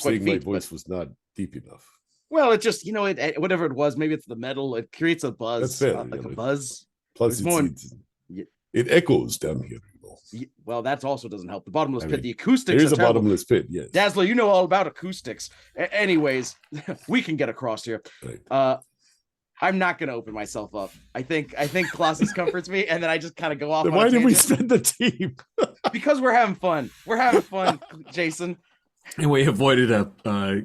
quite. My voice was not deep enough. Well, it just, whatever it was, maybe it's the metal. It creates a buzz. That's fair. Like a buzz. Plus, it echoes down here. Well, that also doesn't help. The bottomless pit, the acoustics. There's a bottomless pit, yes. Dazzler, you know all about acoustics. Anyways, we can get across here. Right. I'm not going to open myself up. I think Colossus comforts me, and then I just kind of go off. Then why did we spend the team? Because we're having fun. We're having fun, Jason. And we avoided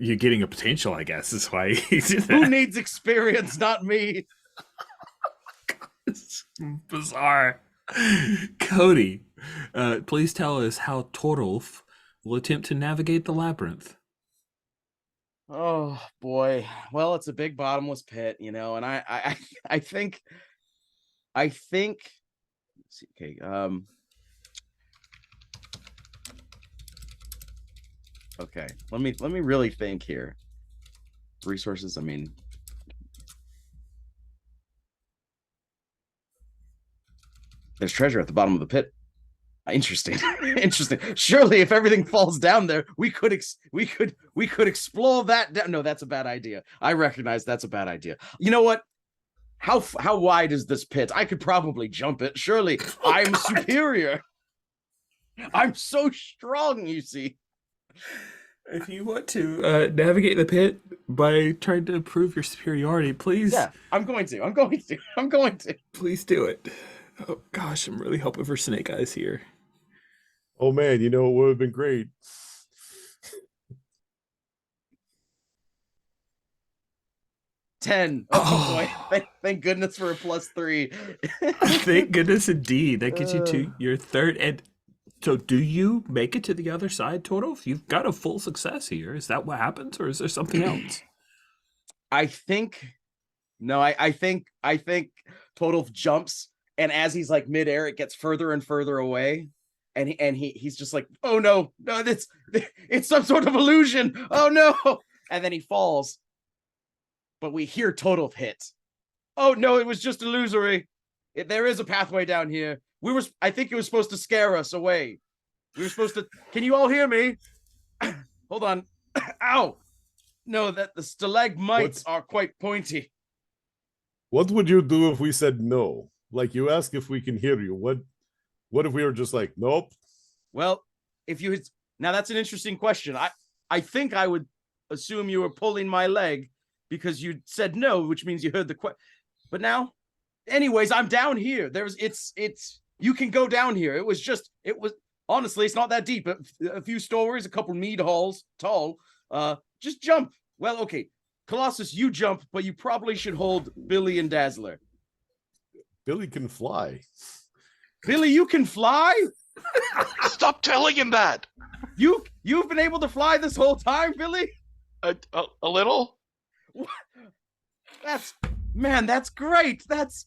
you getting a potential, I guess, is why he did that. Who needs experience? Not me. It's bizarre. Cody, please tell us how Torolf will attempt to navigate the labyrinth. Oh boy. Well, it's a big bottomless pit, you know, and I think let's see, okay, okay. Let me really think here. Resources, I mean, there's treasure at the bottom of the pit. Interesting. Interesting. Surely if everything falls down there, we could explore that. No, that's a bad idea. I recognize that's a bad idea. You know what? How wide is this pit? I could probably jump it. Surely I'm superior. I'm so strong, you see. If you want to navigate the pit by trying to prove your superiority, please, Yeah, I'm going to. please do it. Oh gosh, I'm really hoping for Snake Eyes here. Oh man, you know, it would have been great. 10. Oh boy. Thank goodness for a +3. Thank goodness indeed. That gets you to your third. And so, do you make it to the other side, Toto? You've got a full success here. Is that what happens, or is there something else? I think I think Total jumps, and as he's like midair, it gets further and further away. And he's just like, oh no, it's some sort of illusion. Oh no. And then he falls. But we hear Total hit. Oh no, it was just illusory. There is a pathway down here. I think it was supposed to scare us away. We were supposed to. Can you all hear me? Hold on. Ow. No, that the stalagmites are quite pointy. What would you do if we said no? Like, you ask if we can hear you. What if we were just like, nope? Well, if you had, now that's an interesting question. I think I would assume you were pulling my leg because you said no, which means you heard the question. But now, anyways, I'm down here. It's you can go down here. It was honestly, it's not that deep. A few stories, a couple mead halls tall. Just jump. Well, okay, Colossus, you jump, but you probably should hold Billy and Dazzler. Billy can fly. Billy, you can fly? Stop telling him that. You've been able to fly this whole time, Billy? A little. That's great. That's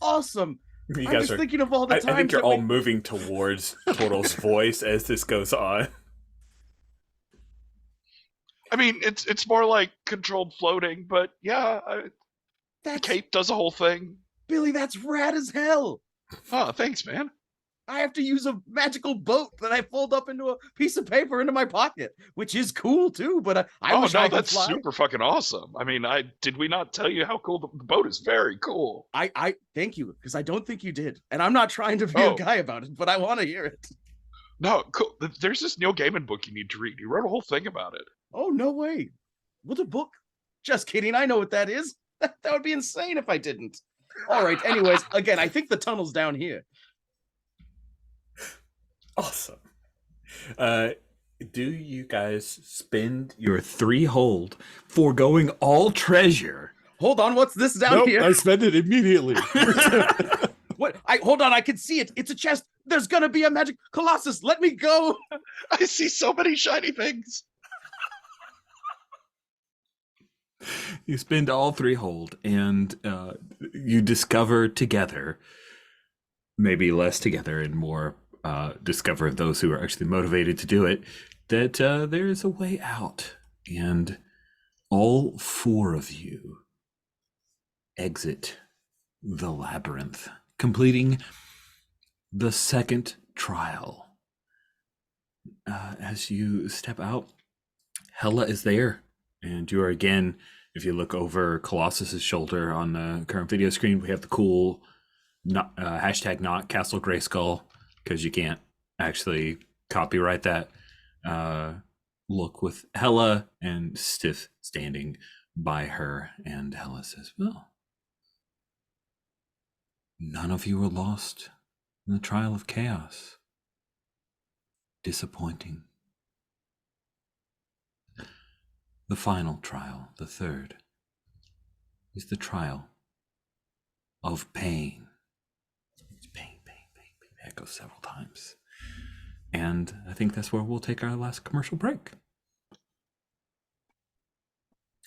awesome. You I'm guys just are. thinking of all the times. I think you're that all moving towards Total's voice as this goes on. I mean, it's more like controlled floating, but yeah, the cape does the whole thing. Billy, that's rad as hell. Oh, thanks, man. I have to use a magical boat that I fold up into a piece of paper into my pocket, which is cool too. But I wish I could that's fly. super fucking awesome. I mean, did we not tell you how cool the boat is? Very cool. I thank you, because I don't think you did, and I'm not trying to be a guy about it, but I want to hear it. No, cool. There's this Neil Gaiman book you need to read. He wrote a whole thing about it. Oh no way! What a book? Just kidding. I know what that is. That would be insane if I didn't. All right. Anyways, again, I think the tunnel's down here. Awesome. Do you guys spend your 3 hold foregoing all treasure? Hold on, what's this down Nope, here? I spend it immediately. What? Hold on, I can see it. It's a chest. There's gonna be a magic Colossus. Let me go. I see so many shiny things. You spend all 3 hold, and you discover together, maybe less together and more discover those who are actually motivated to do it, that there is a way out. And all 4 of you exit the labyrinth, completing the second trial. As you step out, Hela is there, and you are again, if you look over Colossus's shoulder on the current video screen, we have the cool hashtag not Castle Grayskull, because you can't actually copyright that look, with Hela and Stiff standing by her. And Hela says, well, none of you were lost in the trial of chaos. Disappointing. The final trial, the third, is the trial of pain. It's pain. Echoes several times. And I think that's where we'll take our last commercial break.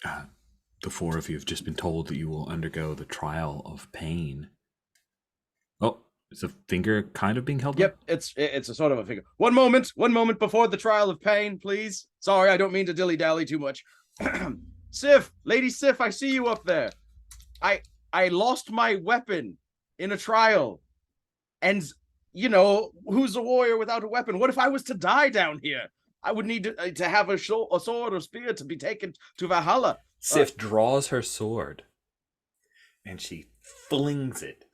The four of you have just been told that you will undergo the trial of pain. Oh, is the finger kind of being held Yep, up? it's a sort of a figure. One moment before the trial of pain, please. Sorry, I don't mean to dilly-dally too much. Sif, Lady Sif, I see you up there. I lost my weapon in a trial. And, who's a warrior without a weapon? What if I was to die down here? I would need to have a sword or spear to be taken to Valhalla. Sif draws her sword and she flings it.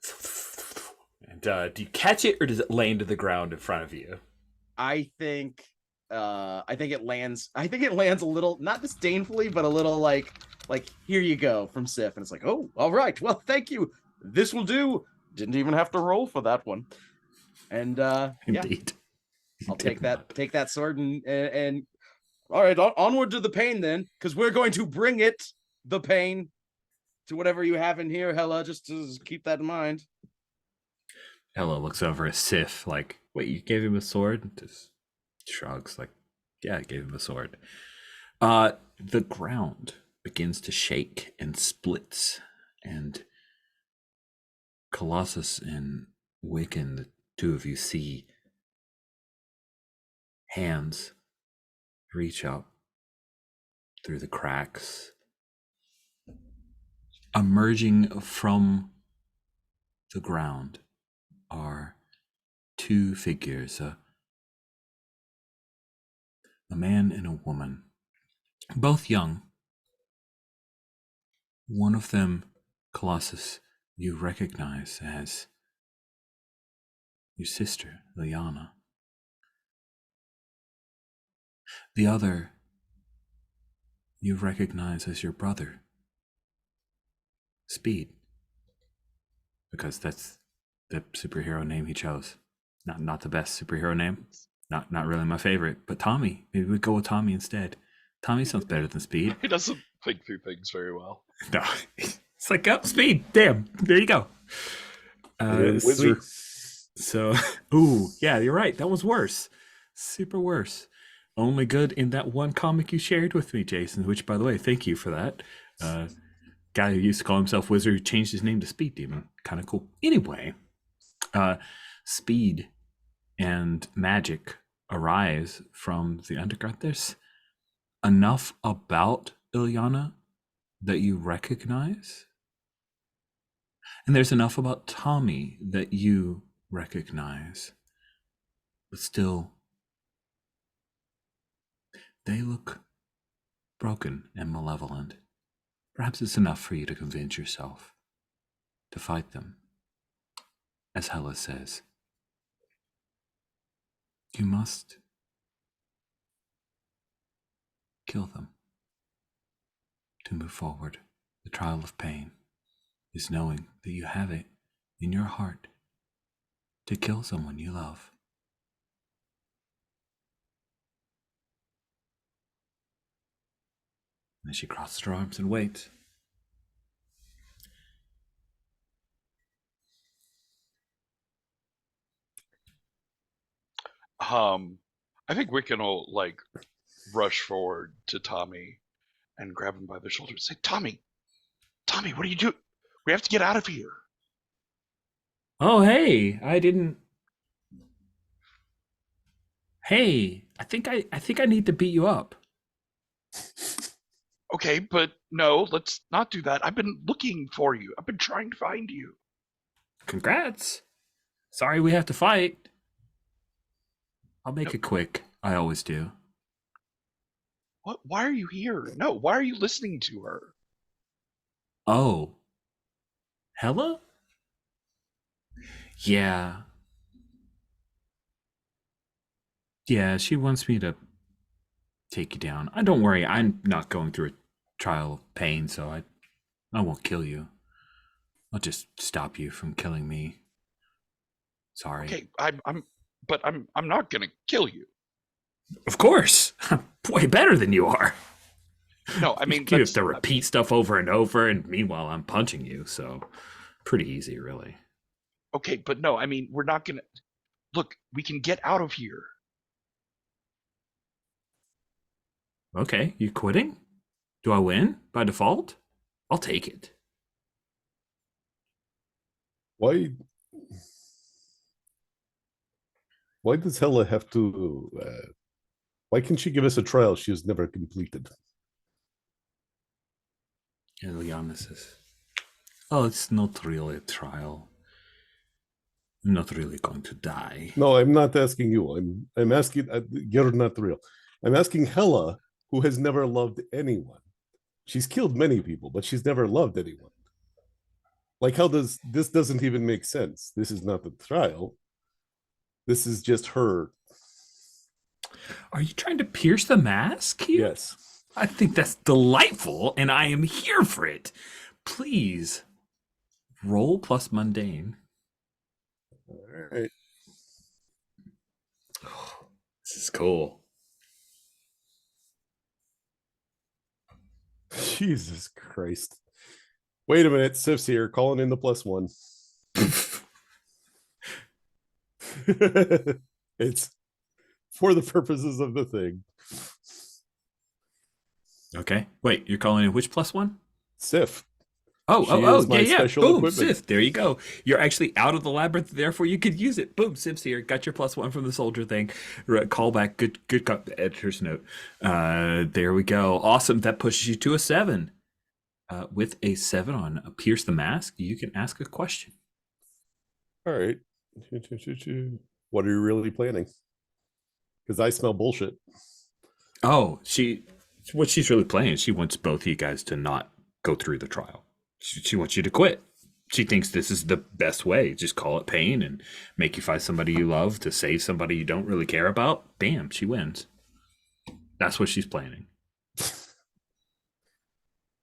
And do you catch it or does it land to the ground in front of you? I think it lands. I think it lands a little, not disdainfully, but a little like here you go from Sif, and it's like, oh, all right, well, thank you. This will do. Didn't even have to roll for that one. And Indeed. Yeah, I'll take that sword and all right, onward to the pain then, because we're going to bring the pain to whatever you have in here, Hella. Just to keep that in mind. Ella looks over at Sif like, wait, you gave him a sword? Just shrugs like, yeah, I gave him a sword. The ground begins to shake and splits, and Colossus and Wiccan, the two of you see hands reach up through the cracks. Emerging from the ground are two figures, a man and a woman, both young. One of them, Colossus, you recognize as your sister, Lyanna. The other, you recognize as your brother, Speed, because that's the superhero name he chose. Not the best superhero name. Not really my favorite, but Tommy. Maybe we go with Tommy instead. Tommy sounds better than Speed. He doesn't think through things very well. No, it's like, oh, Speed. Damn, there you go. Wizard. So, ooh, yeah, you're right. That was worse. Super worse. Only good in that one comic you shared with me, Jason, which, by the way, thank you for that. Guy who used to call himself Wizard who changed his name to Speed Demon. Kind of cool. Anyway, Speed and magic arise from the underground. There's enough about Ilyana that you recognize. And there's enough about Tommy that you recognize. But still, they look broken and malevolent. Perhaps it's enough for you to convince yourself to fight them. As Hela says, you must kill them to move forward. The trial of pain is knowing that you have it in your heart to kill someone you love. And then she crosses her arms and waits. I think Wiccan will rush forward to Tommy and grab him by the shoulder and say, Tommy, what are you doing? We have to get out of here. Oh, hey, I didn't. Hey, I think I need to beat you up. Okay, but no, let's not do that. I've been looking for you. I've been trying to find you. Congrats. Sorry we have to fight. I'll make it quick. I always do. What? Why are you here? No, why are you listening to her? Oh. Hella? Yeah. Yeah, she wants me to take you down. Don't worry, I'm not going through a trial of pain, so I won't kill you. I'll just stop you from killing me. Sorry. Okay, I'm not gonna kill you. Of course. I'm way better than you are. No, I mean you have to repeat stuff over and over, and meanwhile I'm punching you, so pretty easy, really. Okay, but no, I mean we're not gonna look. We can get out of here. Okay, you quitting? Do I win by default? I'll take it. Why does Hella have to? Why can't she give us a trial she has never completed? Eliana says, "Oh, it's not really a trial. I'm not really going to die." No, I'm not asking you. I'm asking. You're not real. I'm asking Hella, who has never loved anyone. She's killed many people, but she's never loved anyone. Like, how does this doesn't even make sense? This is not the trial. This is just her. Are you trying to pierce the mask here? Yes. I think that's delightful, and I am here for it. Please roll plus mundane. All right. This is cool. Jesus Christ. Wait a minute. Sif's here, calling in the +1. It's for the purposes of the thing. Okay. Wait, you're calling in which +1? Sif. Oh, She is my yeah. special Boom, equipment. Sif. There you go. You're actually out of the labyrinth, therefore you could use it. Boom, Sif's here. Got your +1 from the soldier thing. Call back. Good editor's note. There we go. Awesome. That pushes you to a 7. With a 7 on Pierce the Mask, you can ask a question. All right. What are you really planning? Because I smell bullshit. Oh, what she's really playing, she wants both of you guys to not go through the trial. She wants you to quit. She thinks this is the best way. Just call it pain and make you find somebody you love to save somebody you don't really care about. Bam, she wins. That's what she's planning.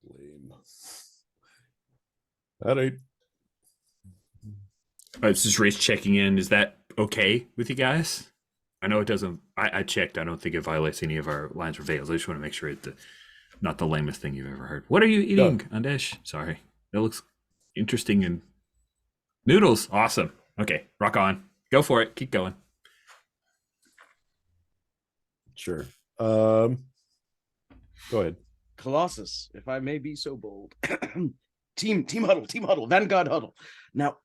Lame. All right. This is Race checking in. Is that okay with you guys? I know it doesn't. I checked. I don't think it violates any of our lines or veils. I just want to make sure it's not the lamest thing you've ever heard. What are you eating, Andesh? Sorry. That looks interesting. And noodles. Awesome. Okay. Rock on. Go for it. Keep going. Sure. Go ahead. Colossus, if I may be so bold. team huddle, Vanguard huddle. Now,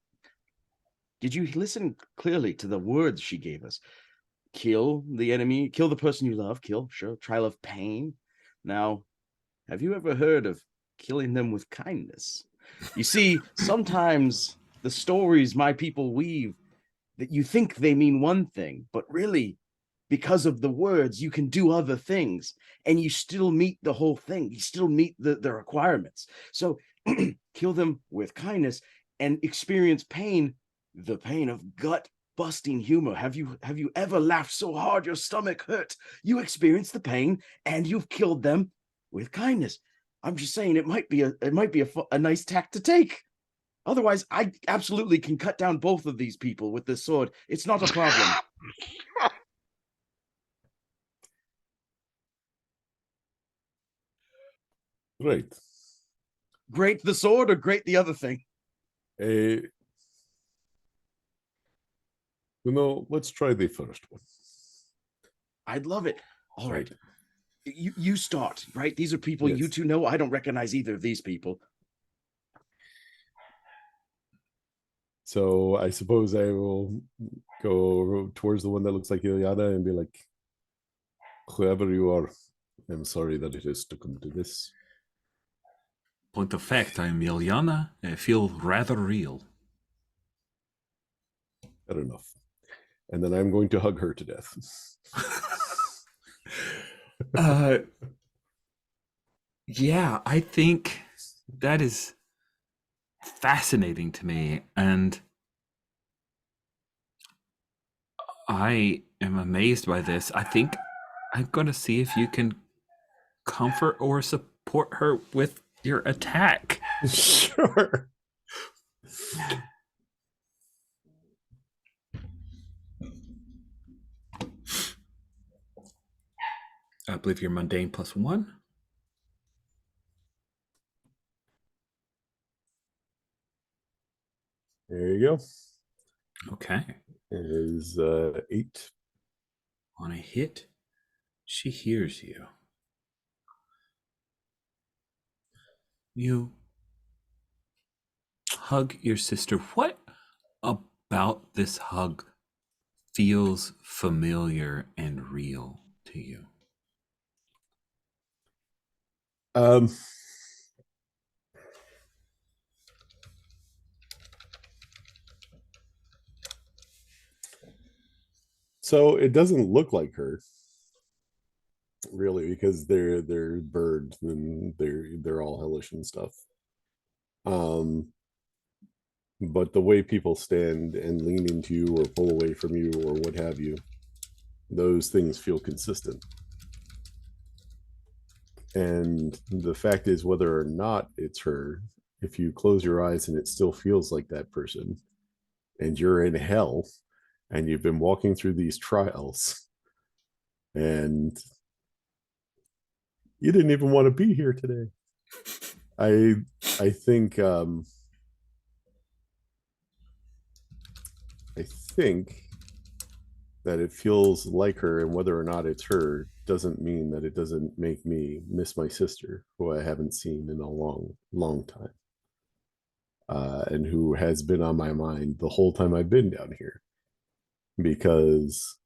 did you listen clearly to the words she gave us? Kill the enemy, kill the person you love, kill, sure, trial of pain. Now, have you ever heard of killing them with kindness? You see, sometimes the stories my people weave, that you think they mean one thing, but really, because of the words, you can do other things, and you still meet the whole thing. You still meet the requirements. So kill them with kindness and experience pain, the pain of gut busting humor. Have you ever laughed so hard your stomach hurt? You experience the pain and you've killed them with kindness. I'm just saying it might be a nice tack to take. Otherwise, I absolutely can cut down both of these people with this sword. It's not a problem. Right. Great the sword or great the other thing? Let's try the first one. I'd love it. All right. You start, right? These are people you two know. I don't recognize either of these people. So I suppose I will go towards the one that looks like Ilyana and be like, whoever you are, I'm sorry that it has to come to this. Point of fact, I'm Ilyana. I feel rather real. Fair enough. And then I'm going to hug her to death. Yeah, I think that is fascinating to me, and I am amazed by this. I think I'm going to see if you can comfort or support her with your attack. Sure. I believe you're mundane +1. There you go. Okay. It is 8. On a hit, she hears you. You hug your sister. What about this hug feels familiar and real to you? Um, so it doesn't look like her, really, because they're birds and they're all hellish and stuff. But the way people stand and lean into you or pull away from you or what have you, those things feel consistent. And the fact is, whether or not it's her, if you close your eyes and it still feels like that person, and you're in hell, and you've been walking through these trials, and you didn't even want to be here today. I think I think that it feels like her, and whether or not it's her doesn't mean that it doesn't make me miss my sister, who I haven't seen in a long time, and who has been on my mind the whole time I've been down here, because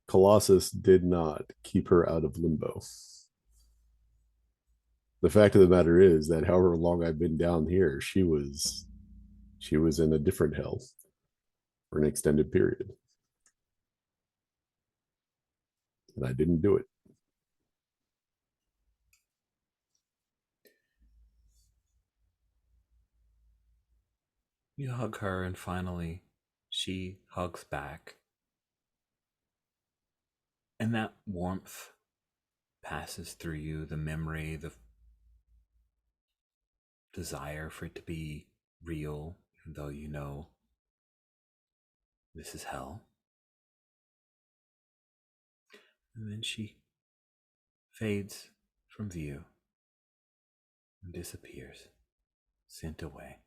Colossus did not keep her out of limbo. The fact of the matter is that however long I've been down here, she was in a different hell for an extended period. And I didn't do it. You hug her, and finally, she hugs back. And that warmth passes through you, the memory, the desire for it to be real, even though you know this is hell. And then she fades from view and disappears, sent away.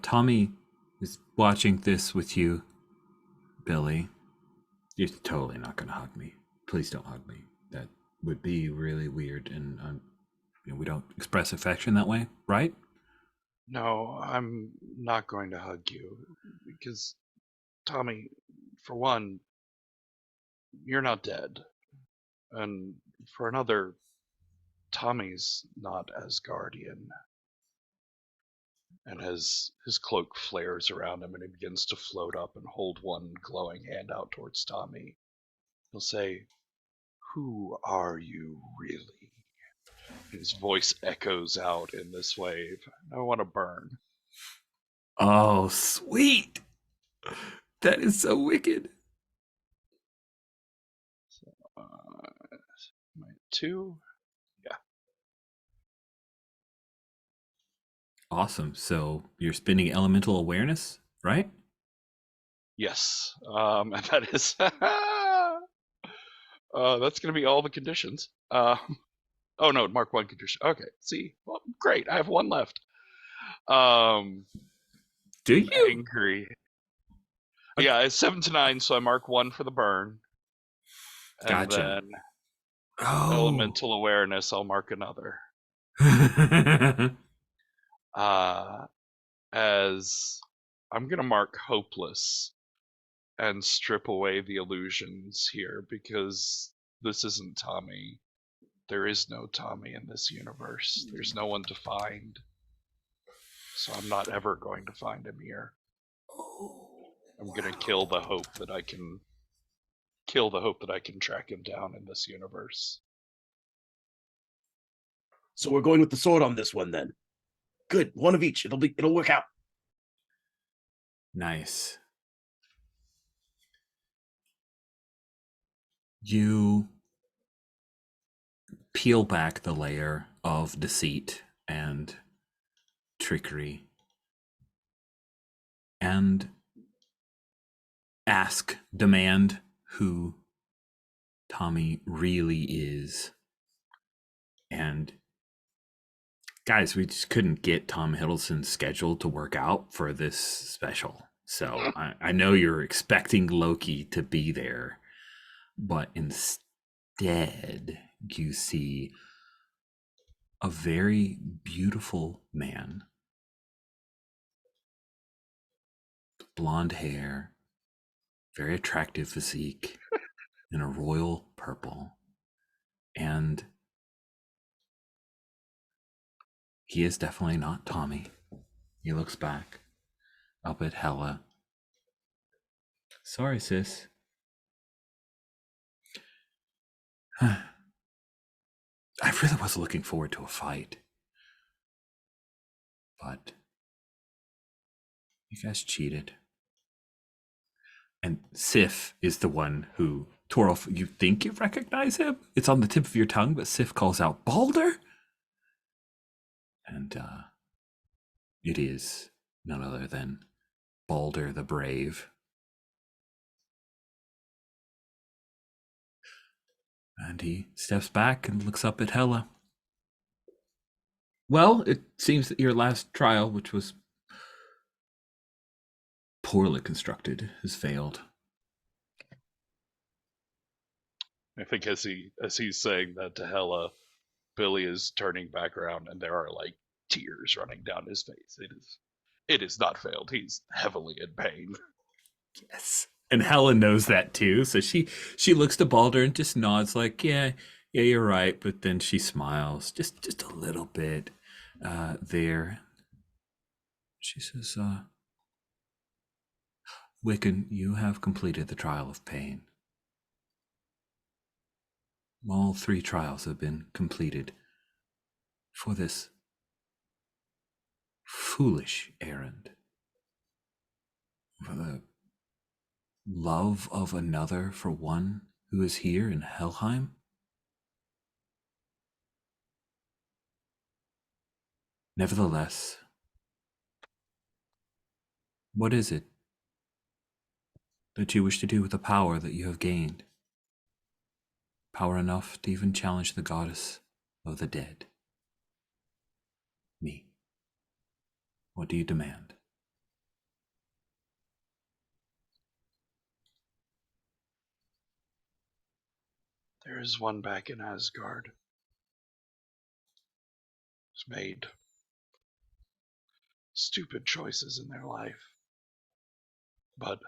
Tommy is watching this with you, Billy. You're totally not going to hug me. Please don't hug me. That would be really weird, and we don't express affection that way, right? No, I'm not going to hug you because, Tommy, for one, you're not dead. And for another, Tommy's not Asgardian. And his cloak flares around him and he begins to float up and hold one glowing hand out towards Tommy. He'll say, "Who are you really?" His voice echoes out in this wave. I want to burn. Oh, sweet! That is so wicked. My 2. Yeah. Awesome. So you're spending elemental awareness, right? Yes. And that is that's gonna be all the conditions. Oh no, mark 1 condition. Okay, see. Well, great. I have 1 left. Do you? Angry. Yeah, it's 7 to 9, so I mark 1 for the burn. And Gotcha. then Oh. elemental awareness, I'll mark another. As I'm gonna mark hopeless and strip away the illusions here, because this isn't Tommy. There is no Tommy in this universe. There's no one to find. So I'm not ever going to find him here. I'm gonna kill the hope that I can track him down in this universe. So we're going with the sword on this one then. Good, one of each. It'll work out. Nice. You peel back the layer of deceit and trickery and demand who Tommy really is. And guys, we just couldn't get Tom Hiddleston's schedule to work out for this special. So I know you're expecting Loki to be there, but instead you see a very beautiful man, blonde hair, very attractive physique, in a royal purple. And he is definitely not Tommy. He looks back up at Hela. Sorry, sis. I really was looking forward to a fight. But you guys cheated. And Sif is the one who, Torolf, you think you recognize him? It's on the tip of your tongue, but Sif calls out, Balder? And it is none other than Balder the Brave. And he steps back and looks up at Hela. Well, it seems that your last trial, which was poorly constructed, has failed. I think as he's saying that to Hela, Billy is turning back around, and there are like tears running down his face. It is not failed. He's heavily in pain. Yes. And Helen knows that too. So she looks to Balder and just nods like, yeah, you're right. But then she smiles just a little bit there. She says, Wiccan, you have completed the trial of pain. All 3 trials have been completed for this foolish errand. For the love of another for one who is here in Helheim? Nevertheless, what is it that you wish to do with the power that you have gained? Power enough to even challenge the goddess of the dead? Me. What do you demand? There is one back in Asgard who's made stupid choices in their life. But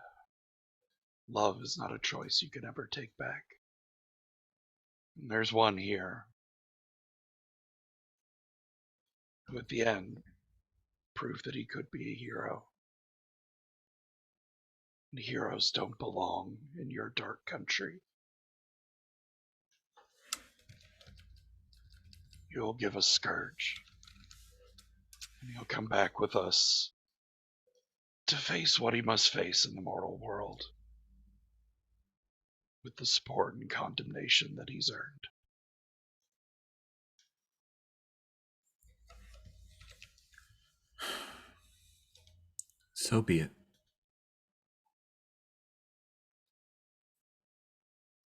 love is not a choice you can ever take back. And there's one here who at the end proved that he could be a hero. And heroes don't belong in your dark country. You'll give us Scourge, and he'll come back with us to face what he must face in the mortal world, with the support and condemnation that he's earned. So be it.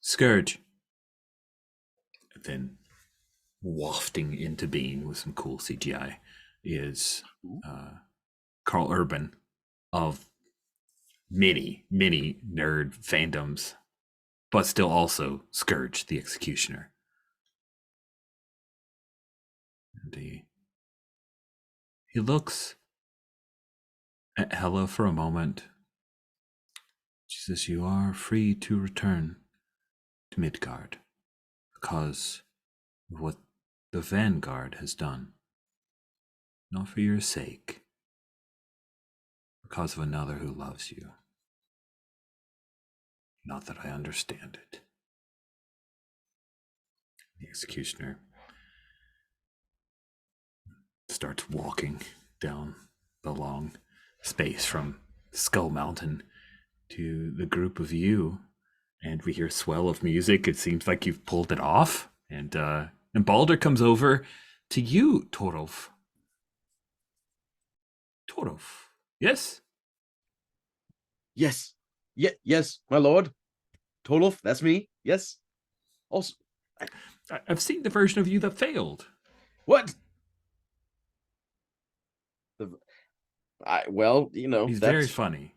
Scourge. And then wafting into being with some cool CGI is Carl Urban of many nerd fandoms, but still also Scourge the Executioner. And he looks at Hela for a moment. She says, you are free to return to Midgard because of what the Vanguard has done. Not for your sake, because of another who loves you. Not that I understand it. The Executioner starts walking down the long space from Skull Mountain to the group of you, and we hear a swell of music. It seems like you've pulled it off, and Balder comes over to you, Torolf. Torolf, yes? Yes. Yes, my lord. Toluf, that's me. Yes. Also, I've seen the version of you that failed. what? Well, you know, He's that's very funny.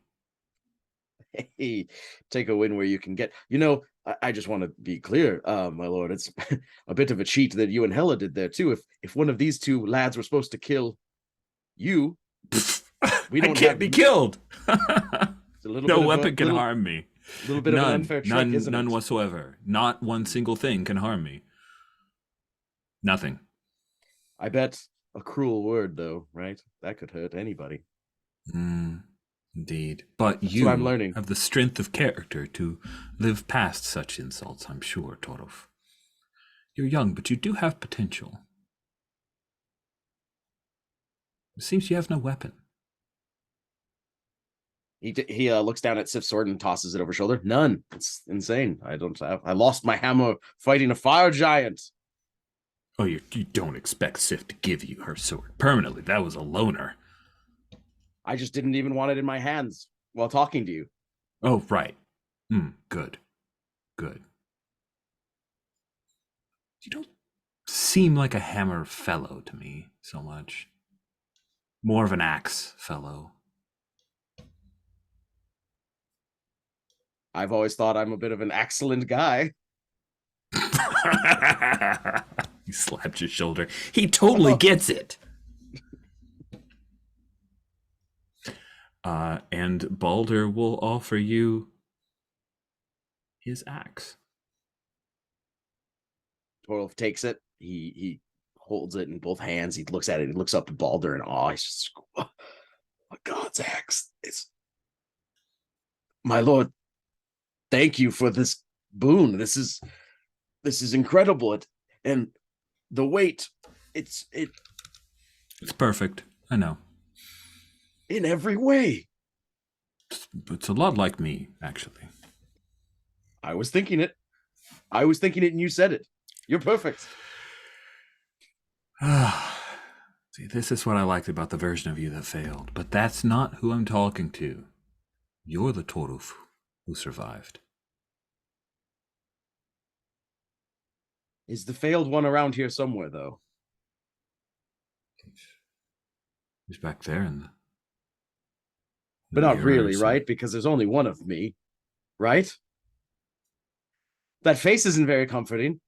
Hey, take a win where you can get. You know, I just want to be clear, my lord. It's a bit of a cheat that you and Hella did there too. If one of these two lads were supposed to kill you, we I don't can't have be killed. It's a little No bit of weapon a can little, harm me. little bit of an None, unfair trick, none, isn't none it? whatsoever. Not one single thing can harm me. Nothing. I bet a cruel word, though, right? That could hurt anybody. Indeed. But That's you what I'm learning. have the strength of character to live past such insults, I'm sure, Torov. You're young, but you do have potential. It seems you have no weapon. He looks down at Sif's sword and tosses it over his shoulder. None. It's insane. I lost my hammer fighting a fire giant. Oh, you don't expect Sif to give you her sword permanently. That was a loner. I just didn't even want it in my hands while talking to you. Oh, right. Good. Good. You don't seem like a hammer fellow to me so much. More of an axe fellow. I've always thought I'm a bit of an excellent guy. He slapped your shoulder. He totally gets it. And Balder will offer you his axe. Torolf takes it. He holds it in both hands. He looks at it. He looks up at Balder in awe. He's just, oh, my God's axe. It's my lord. Thank you for this boon. This is incredible. And the weight, it's perfect. I know. In every way. It's a lot like me, actually. I was thinking it, and you said it. You're perfect. See, this is what I liked about the version of you that failed, but that's not who I'm talking to. You're the Toruf who survived. Is the failed one around here somewhere, though? He's back there in the... But not really, mirrors. right? Because there's only one of me, right? That face isn't very comforting.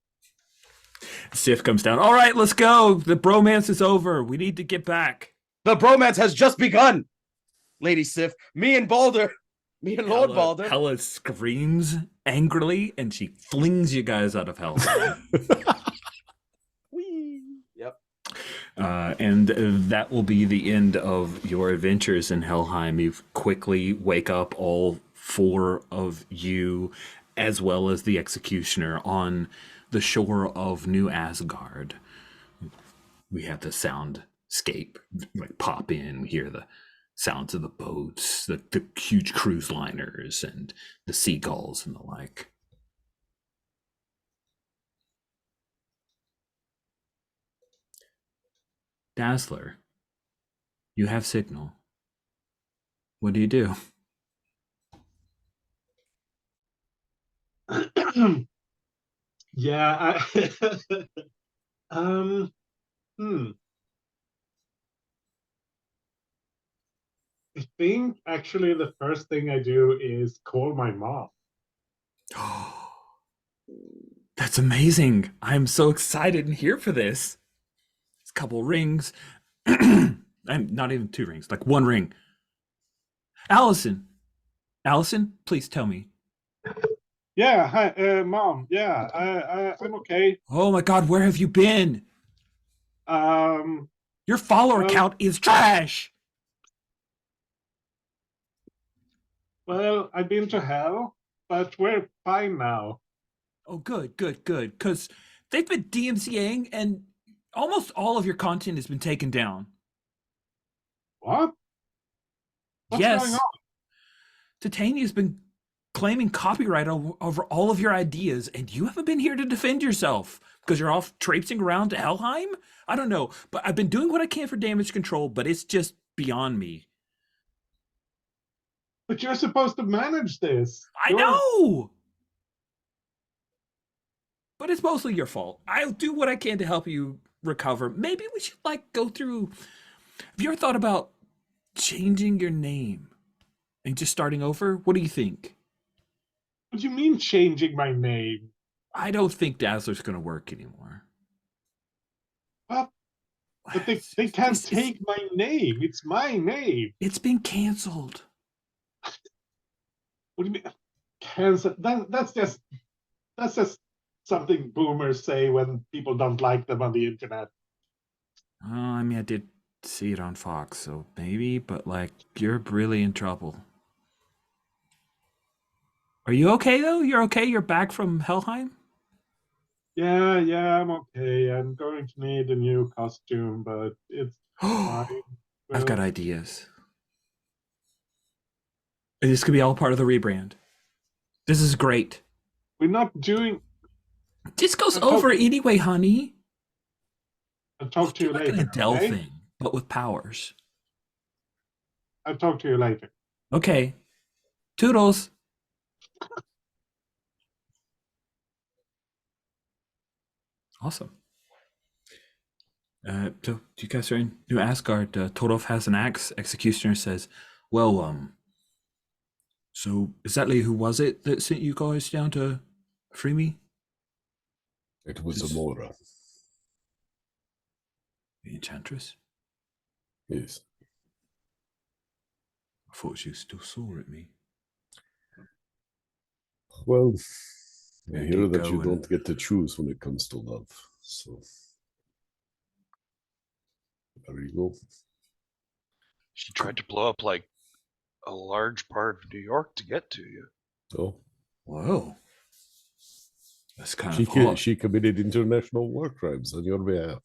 Sif comes down. All right, let's go. The bromance is over. We need to get back. The bromance has just begun, Lady Sif. Me and Lord Balder. Hella screams angrily, and she flings you guys out of hell. Yep. And that will be the end of your adventures in Helheim. You quickly wake up, all four of you, as well as the executioner, on the shore of New Asgard. We have the soundscape like pop in. We hear the sounds of the boats, the huge cruise liners, and the seagulls and the like. Dazzler, you have signal. What do you do? Yeah, I I think actually the first thing I do is call my mom. That's amazing. I'm so excited and here for this. It's a couple rings. And not even two rings, like one ring. Allison, please tell me. Yeah, hi, mom. Yeah, I'm okay. Oh my God, where have you been? Your follower count is trash. Well, I've been to hell, but we're fine now. Oh, good. Because they've been DMCAing and almost all of your content has been taken down. What? What's yes. going on? Titania's been claiming copyright over all of your ideas, and you haven't been here to defend yourself because you're off traipsing around to Helheim? I don't know, but I've been doing what I can for damage control, but it's just beyond me. But you're supposed to manage this. I know! But it's mostly your fault. I'll do what I can to help you recover. Maybe we should, go through... Have you ever thought about changing your name? And just starting over? What do you think? What do you mean changing my name? I don't think Dazzler's going to work anymore. What? But they can't This is- take my name. It's my name. It's been canceled. What do you mean? Cancel? That's just something boomers say when people don't like them on the internet. Oh, I mean, I did see it on Fox, so maybe, but like, you're really in trouble. Are you okay though? You're okay? You're back from Helheim? Yeah, I'm okay. I'm going to need a new costume, but it's fine. I've got Well, ideas. And this could be all part of the rebrand. This is great. we're not doing. This goes I'll over talk- anyway, honey. I'll talk to you Like an later. Adele Okay? thing, but with powers. I'll talk to you later. Okay. Toodles. Awesome. So you guys are in New Asgard. Todolf has an axe. Executioner says, "Well, so exactly who was it that sent you guys down to free me?" It was Yes. Amora. The Enchantress. Yes. I thought she was still sore at me. Well, I Maybe hear that go you and- don't get to choose when it comes to love. So there you go. She tried to blow up like a large part of New York to get to you. So Whoa. That's kind she of hot. she committed international war crimes on your behalf.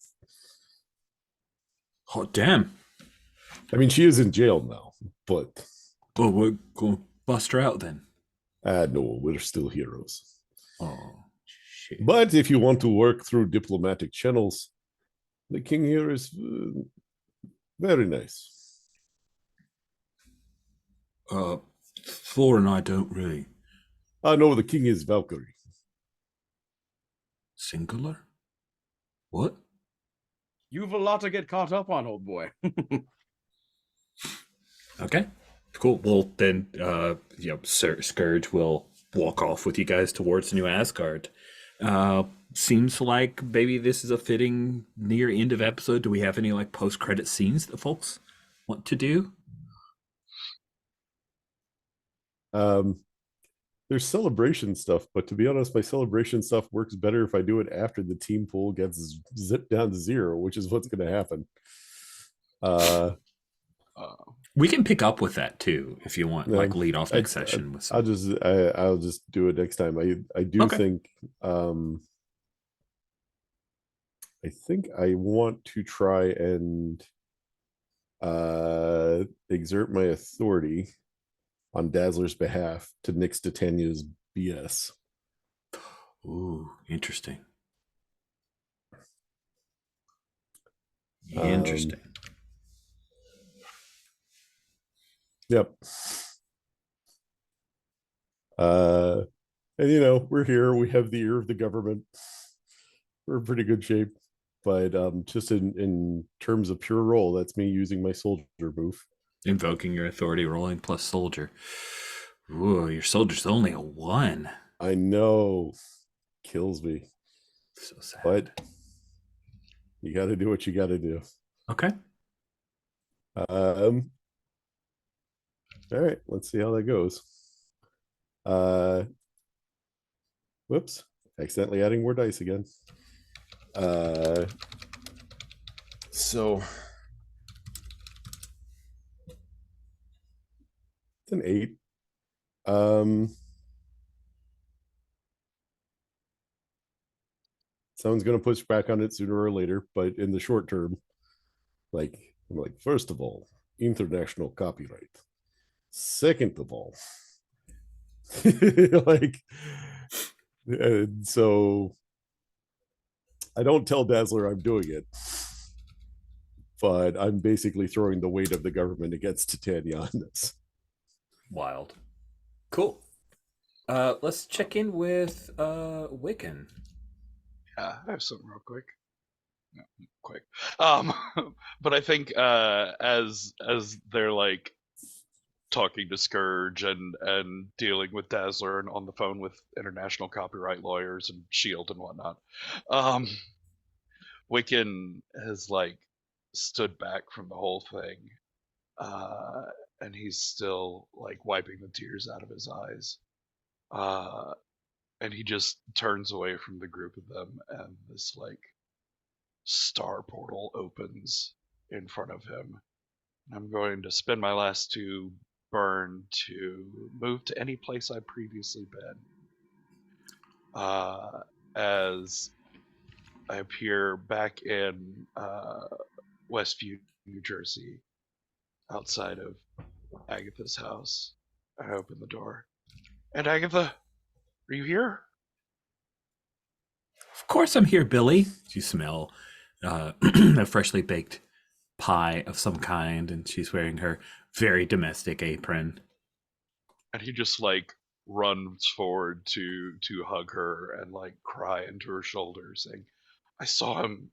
Hot damn. I mean, she is in jail now, but Oh, we're going to bust her out then. no, we're still heroes. Oh, shit. But if you want to work through diplomatic channels, the king here is very nice. Thor and I don't really. No, the king is Valkyrie. Singular? What? You've a lot to get caught up on, old boy. Okay. Cool. Well, then, Sir Scourge will walk off with you guys towards New Asgard. Seems like maybe this is a fitting near end of episode. Do we have any like post-credit scenes that folks want to do? There's celebration stuff, but to be honest, my celebration stuff works better if I do it after the team pool gets zipped down to 0, which is what's going to happen. We can pick up with that too if you want, No, like lead off next session with some. I'll just do it next time. I do Okay. think I think I want to try and exert my authority on Dazzler's behalf to nix Titania's BS. Ooh, interesting. Um, Interesting. Yep. And we're here. We have the ear of the government. We're in pretty good shape. But just in terms of pure roll, that's me using my soldier move. Invoking your authority, rolling plus soldier. Ooh, your soldier's only a 1. I know. Kills me. So sad. But you got to do what you got to do. Okay. All right, let's see how that goes. Whoops, accidentally adding more dice again. So it's an 8. Someone's gonna push back on it sooner or later, but in the short term, I'm like, first of all, international copyright. Second of all, so I don't tell Dazzler I'm doing it, but I'm basically throwing the weight of the government against Titania on this. Wild. Cool. Let's check in with Wiccan. Yeah, I have something real quick. No, quick. But I think as they're like talking to Scourge and dealing with Dazzler and on the phone with international copyright lawyers and Shield and whatnot. Wiccan has like stood back from the whole thing, and he's still like wiping the tears out of his eyes. And he just turns away from the group of them, and this like star portal opens in front of him. I'm going to spend my last 2 burn to move to any place I've previously been. As I appear back in Westview, New Jersey, outside of Agatha's house. I open the door. And Agatha, are you here? Of course I'm here, Billy. You smell a freshly baked pie of some kind, and she's wearing her very domestic apron. And he just like runs forward to hug her and like cry into her shoulder, saying, I saw him.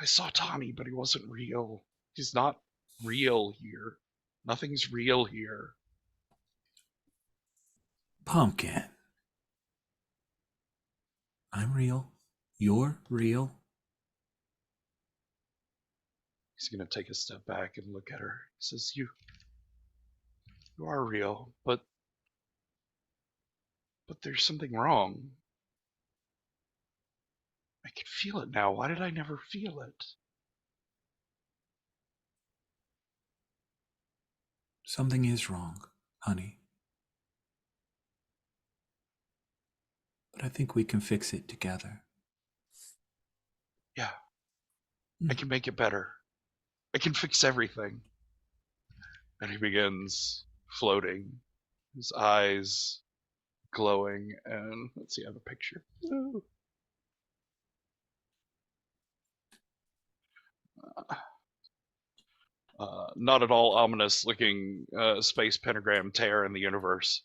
I saw Tommy, but he wasn't real. He's not real here. Nothing's real here. Pumpkin. I'm real. You're real. He's gonna take a step back and look at her. He says, You are real, but there's something wrong. I can feel it now. Why did I never feel it? Something is wrong, honey. But I think we can fix it together. Yeah. I can make it better. I can fix everything. And he begins floating, his eyes glowing, and let's see, I have a picture. Not at all ominous looking space pentagram tear in the universe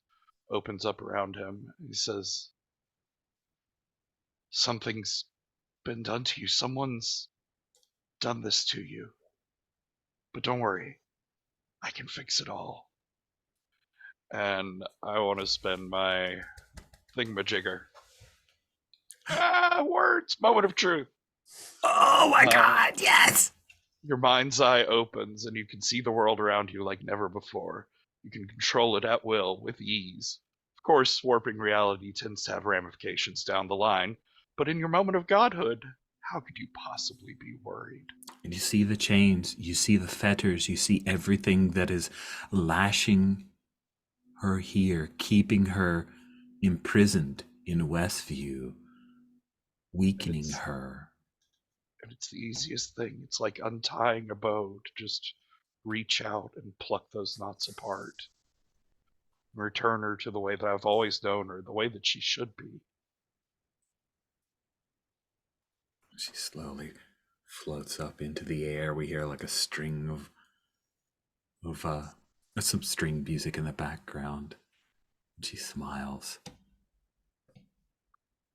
opens up around him. He says, Something's been done to you. Someone's done this to you. But don't worry. I can fix it all. And I want to spend my thingamajigger. Words! Moment of truth. Oh my God, yes! Your mind's eye opens and you can see the world around you like never before. You can control it at will with ease. Of course, warping reality tends to have ramifications down the line, but in your moment of godhood, how could you possibly be worried? And you see the chains, you see the fetters, you see everything that is lashing her here, keeping her imprisoned in Westview, weakening her. And it's the easiest thing. It's like untying a bow to just reach out and pluck those knots apart. And return her to the way that I've always known her, the way that she should be. She slowly floats up into the air. We hear like a string of some string music in the background. And she smiles.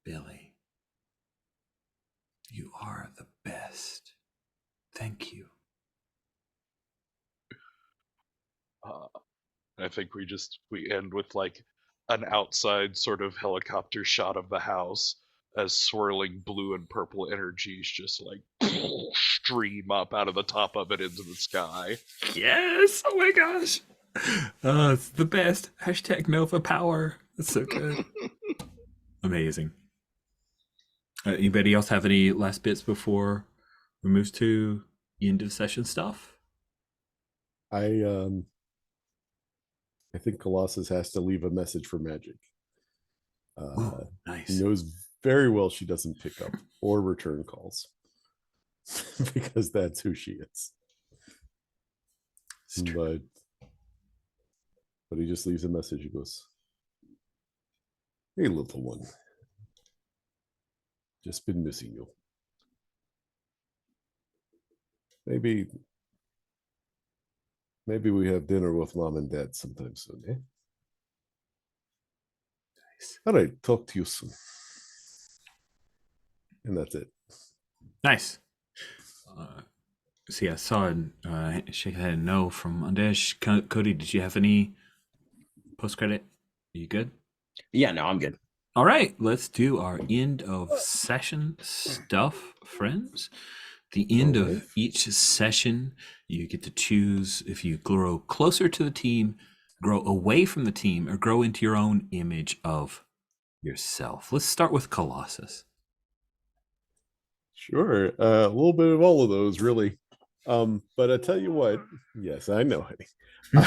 Billy, you are the best. Thank you. I think we end with like an outside sort of helicopter shot of the house as swirling blue and purple energies just like stream up out of the top of it into the sky. Yes! Oh my gosh! It's the best. Hashtag Nova Power. That's so good. Amazing. Anybody else have any last bits before we move to the end of session stuff? I think Colossus has to leave a message for Magic. Nice. He knows very well she doesn't pick up or return calls because that's who she is. But he just leaves a message. He goes, "Hey, little one, just been missing you. Maybe we have dinner with mom and dad sometime soon, eh? Nice. All right, talk to you soon." And that's it. Nice. See, I saw shake a head no from Undesh. Cody, did you have any post credit? Are you good? Yeah, no, I'm good. All right, let's do our end of session stuff, friends. The end All right. of each session, you get to choose if you grow closer to the team, grow away from the team, or grow into your own image of yourself. Let's start with Colossus. Sure. A little bit of all of those, really. But I tell you what, yes, I know, honey.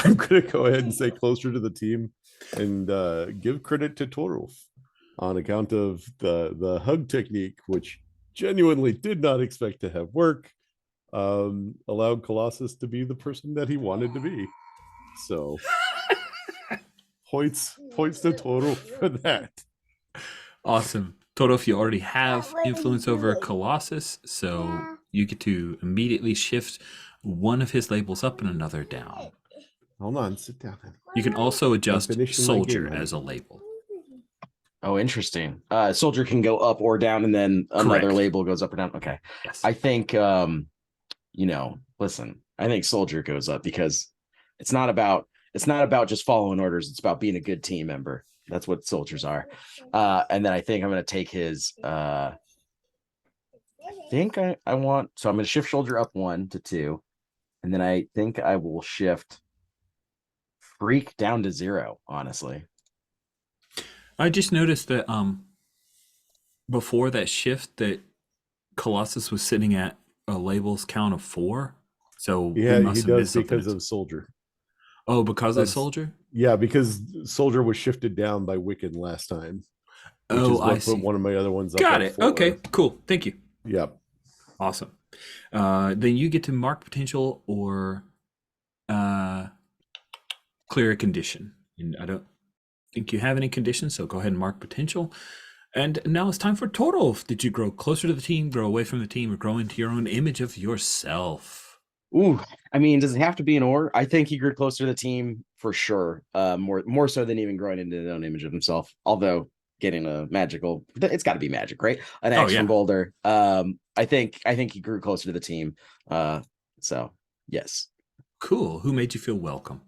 I'm gonna go ahead and say closer to the team and give credit to Torulf on account of the hug technique, which genuinely did not expect to have work. Allowed Colossus to be the person that he wanted to be. So points to Torulf for that. Awesome. Toto, if you already have influence over Colossus, so you get to immediately shift one of his labels up and another down. Hold on, sit down, honey. You can also adjust finishing my soldier game, honey. as a label. Oh, interesting. Soldier can go up or down, and then another Correct. label goes up or down. Okay. Yes. I think listen, I think Soldier goes up because it's not about just following orders, it's about being a good team member. That's what soldiers are. And then I think I'm gonna take his I think I want, so I'm gonna shift Soldier up 1 to 2, and then I think I will shift Freak down to 0, honestly. I just noticed that before that shift that Colossus was sitting at a labels count of 4. So we Yeah, must he have does missed something. because of Soldier. Oh, because of That's- soldier? Yeah, because Soldier was shifted down by Wiccan last time. Which Oh, is what I put see. one of my other ones up Got at it. 4. Okay, cool. Thank you. Yep. Awesome. Then you get to mark potential or clear a condition. And I don't think you have any conditions, so go ahead and mark potential. And now it's time for total. Did you grow closer to the team, grow away from the team, or grow into your own image of yourself? Ooh, I mean, does it have to be an or? I think he grew closer to the team for sure. More so than even growing into his own image of himself. Although getting a magical, it's got to be magic, right? An Oh, X yeah. from Boulder. I think he grew closer to the team. So yes. Cool. Who made you feel welcome?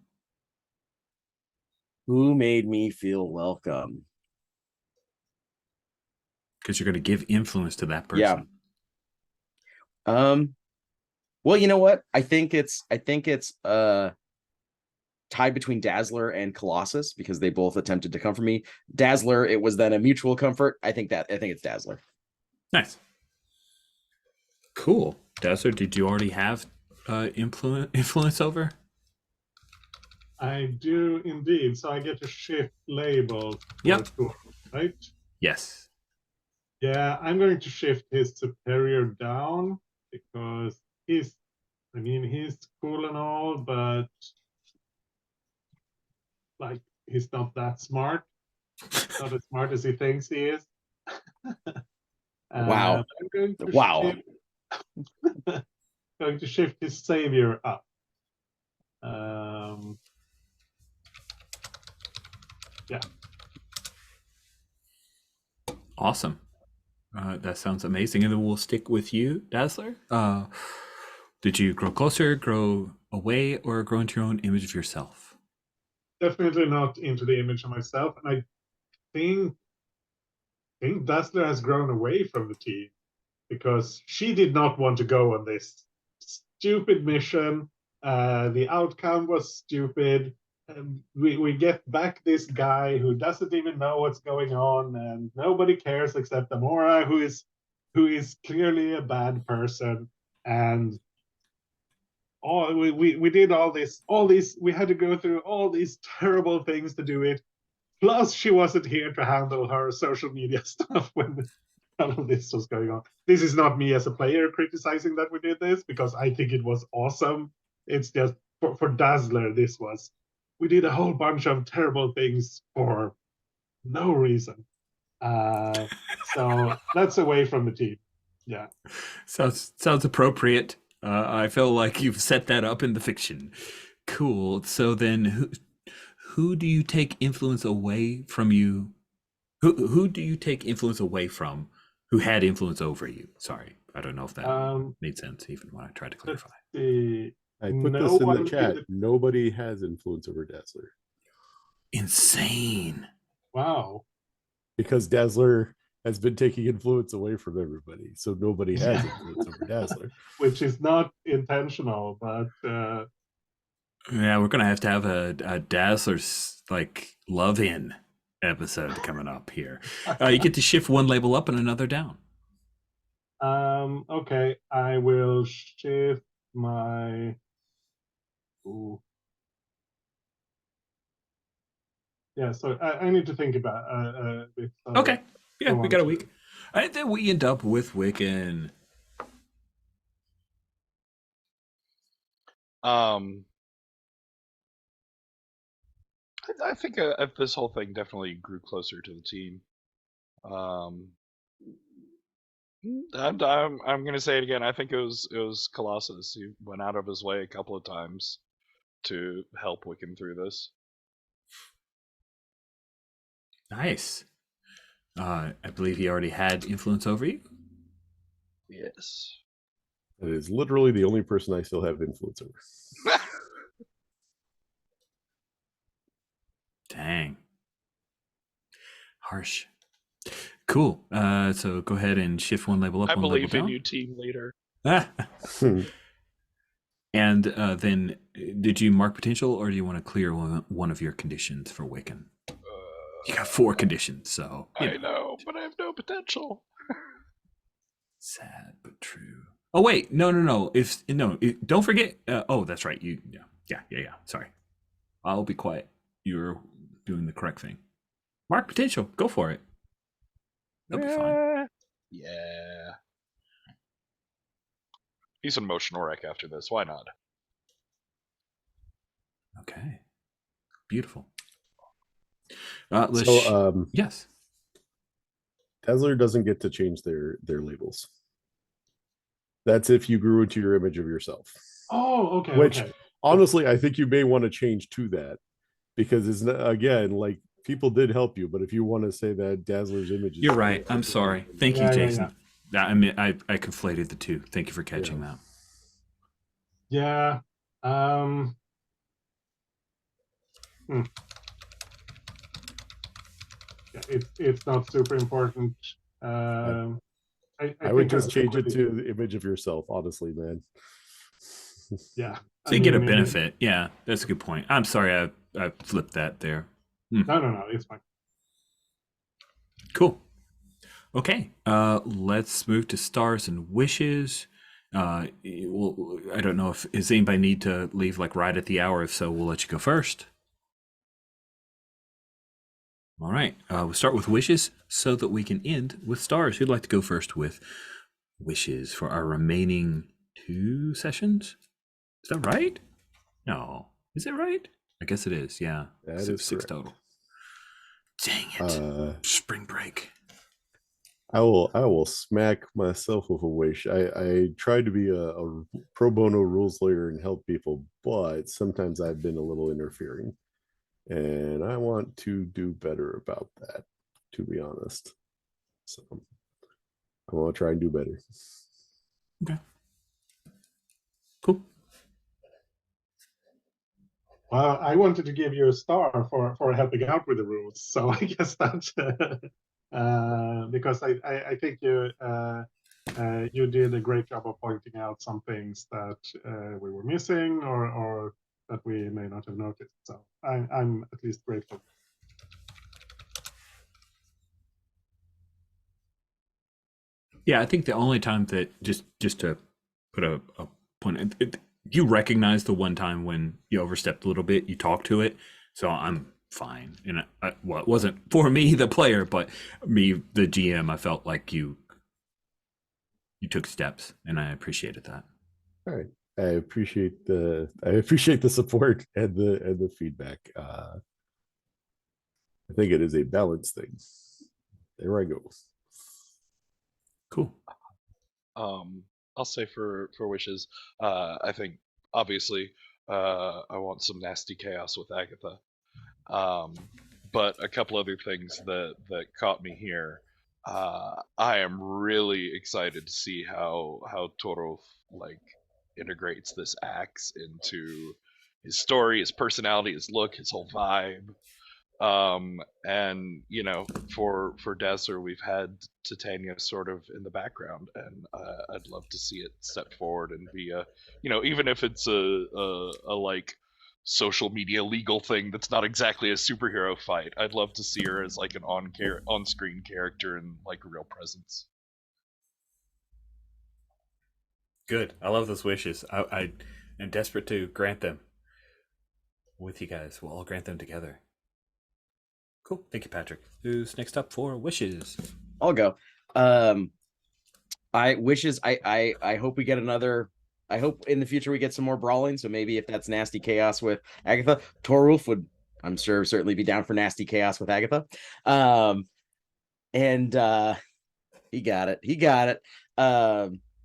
Who made me feel welcome? Because you're going to give influence to that person. Yeah. Well, you know what? I think it's tied between Dazzler and Colossus because they both attempted to comfort me. Dazzler, it was then a mutual comfort. I think it's Dazzler. Nice. Cool. Dazzler, did you already have influence over? I do indeed. So I get to shift labels. Yep. Right? Yes. Yeah, I'm going to shift his superior down because he's cool and all, but like he's not that smart. Not as smart as he thinks he is. Wow. I'm going to Wow. going to shift his savior up. Yeah. Awesome. That sounds amazing. And then we'll stick with you, Dazzler. Did you grow closer, grow away, or grow into your own image of yourself? Definitely not into the image of myself. And I think Dazzler has grown away from the team because she did not want to go on this stupid mission. The outcome was stupid. We get back this guy who doesn't even know what's going on, and nobody cares except Amora, who is clearly a bad person. And we did all these. We had to go through all these terrible things to do it. Plus, she wasn't here to handle her social media stuff when all of this was going on. This is not me as a player criticizing that we did this because I think it was awesome. It's just for Dazzler, we did a whole bunch of terrible things for no reason. So that's away from the team. Yeah. Sounds appropriate. I feel like you've set that up in the fiction. Cool. So then who do you take influence away from you? Who do you take influence away from who had influence over you? Sorry, I don't know if that made sense even when I tried to clarify. I put No this in the one chat. in the- Nobody has influence over Dazzler Insane. Wow. because Dazzler has been taking influence away from everybody, so nobody has Yeah. influence over Dazzler. Which is not intentional, but Yeah, we're gonna have a Dazzler's like love-in episode coming up here. You get to shift one label up and another down. okay, I will shift my. Ooh. Yeah, so I need to think about it. Okay. Yeah, I we want got a to- week. And then we end up with Wiccan. I think this whole thing definitely grew closer to the team. I'm gonna say it again. I think it was Colossus. He went out of his way a couple of times to help Wiccan through this. Nice. I believe he already had influence over you. Yes. That is literally the only person I still have influence over. Dang. Harsh. Cool. So go ahead and shift one label up, I one label believe in down. you, team leader. And then, did you mark potential, or do you want to clear one of your conditions for Wiccan? You got 4 conditions, so I know, but I have no potential. Sad but true. Oh wait, no. Don't forget. Oh, that's right. Yeah. Sorry, I'll be quiet. You're doing the correct thing. Mark potential. Go for it. That'll be fine. Yeah. He's an emotional wreck after this. Why not? Okay. Beautiful. Yes. Dazzler doesn't get to change their labels. That's if you grew into your image of yourself. Oh, okay. Which okay. honestly, I think you may want to change to that because it's not, again, like people did help you, but if you want to say that Dazzler's image is You're right. I'm sorry. Thank you, Yeah, yeah, Jason. I mean, I conflated the two. Thank you for catching that. Yeah. Yeah, it's not super important. I would just change it to the image of yourself, honestly, man. Yeah. So you get a benefit. Yeah, that's a good point. I'm sorry I flipped that there. No, it's fine. Cool. Okay, let's move to stars and wishes. Well, I don't know if does anybody need to leave like right at the hour. If so, we'll let you go first. All right, we'll start with wishes so that we can end with stars. Who'd like to go first with wishes for our remaining 2 sessions? Is that right? No, is it right? I guess it is. Yeah, That so is 6 correct. total. Dang it! Spring break. I will smack myself with a wish. I tried to be a pro bono rules lawyer and help people, but sometimes I've been a little interfering, and I want to do better about that, to be honest. So I want to try and do better. Okay. Cool. Well, I wanted to give you a star for helping out with the rules, so I guess that's because I think you did a great job of pointing out some things that we were missing or that we may not have noticed. So I'm at least grateful. Yeah, I think the only time that just to put a point, you recognize the one time when you overstepped a little bit, you talked to it, so I'm fine. And well, it wasn't for me, the player, but me, the GM. I felt like you took steps, and I appreciated that. All right, I appreciate the support and the feedback. I think it is a balance thing. There I go. Cool. I'll say for wishes, I think obviously I want some nasty chaos with Agatha. But a couple other things that caught me here. I am really excited to see how Toro like integrates this axe into his story, his personality, his look, his whole vibe. And you know, for Dazzler, we've had Titania sort of in the background, and I'd love to see it step forward and be a, you know, even if it's a like social media legal thing that's not exactly a superhero fight. I'd love to see her as like an on screen character and like a real presence. Good. I love those wishes. I am desperate to grant them with you guys. We'll all grant them together. Cool. Thank you, Patrick. Who's next up for wishes? I'll go. I wishes. I hope we get another. I hope in the future we get some more brawling. So maybe if that's nasty chaos with Agatha, Torulf would, I'm sure, certainly be down for nasty chaos with Agatha. And he got it. He got it.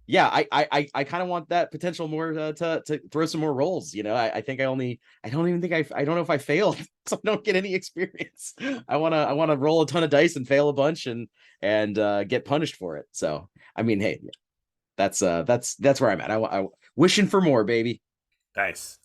Yeah, I kind of want that potential more to throw some more rolls. You know, I think I don't even think I don't know if I failed, so I don't get any experience. I wanna roll a ton of dice and fail a bunch and get punished for it. So I mean, hey, that's where I'm at. I wishing for more, baby. Nice.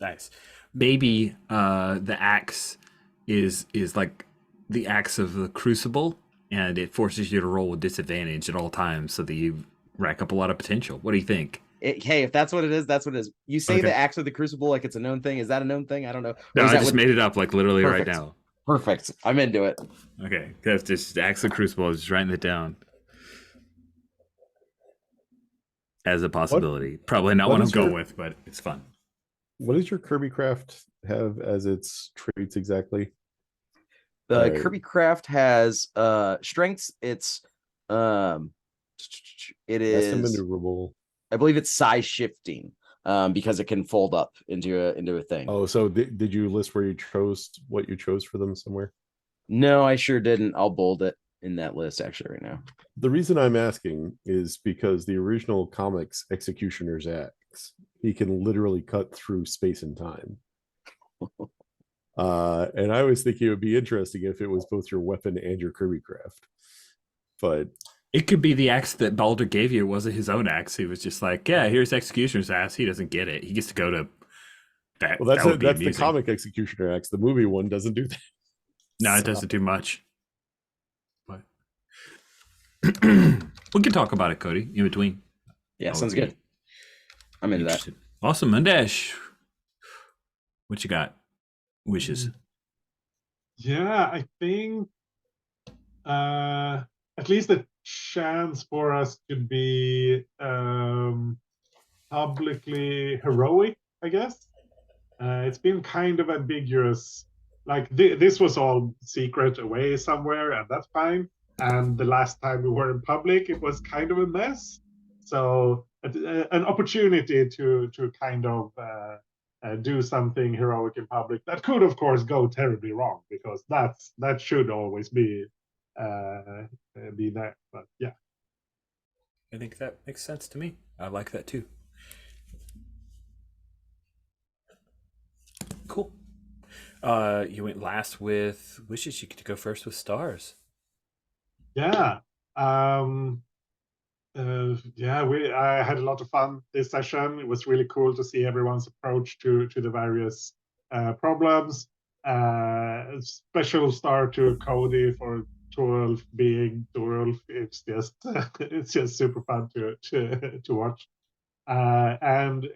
Maybe the axe is like the axe of the crucible, and it forces you to roll with disadvantage at all times so that you rack up a lot of potential. What do you think? Hey, if that's what it is, that's what it is. You say Okay. the axe of the crucible like it's a known thing. Is that a known thing? I don't know. No, Or is I that just what- made it up like literally Perfect. right now. Perfect. I'm into it. Okay, that's just axe of the crucible. I was just writing it down as a possibility. Probably not what what I'm is your- going with, but it's fun. What does your Kirby Craft have as its traits exactly? The Right. Kirby Craft has strengths. It's it That's a is maneuverable. I believe it's size shifting because it can fold up into a thing. Oh, so did you list where you chose what you chose for them somewhere? No, I sure didn't. I'll bold it in that list actually right now. The reason I'm asking is because the original comics Executioner's Axe, he can literally cut through space and time. And I was thinking it would be interesting if it was both your weapon and your Kirby Craft. But It could be the axe that Baldur gave you. It wasn't his own axe. He was just like, yeah, here's Executioner's axe. He doesn't get it. He gets to go to that. well, that would be that's the amusing. comic Executioner Axe. The movie one doesn't do that. No, it So- doesn't do much. But we can talk about it, Cody, in between. Yeah, I would sounds be good. I'm into that. interested. Awesome, Mandesh. What you got? Wishes. Yeah, I think at least a chance for us to be publicly heroic, I guess. It's been kind of ambiguous. Like this was all secret away somewhere, and that's fine. And the last time we were in public, it was kind of a mess. So an opportunity to kind of do something heroic in public that could, of course, go terribly wrong, because that should always be there. But yeah. I think that makes sense to me. I like that too. Cool. You went last with wishes. You get to go first with stars. Yeah. I had a lot of fun this session. It was really cool to see everyone's approach to the various problems. Special star to Cody for Torulf being Torulf. It's just super fun to watch. And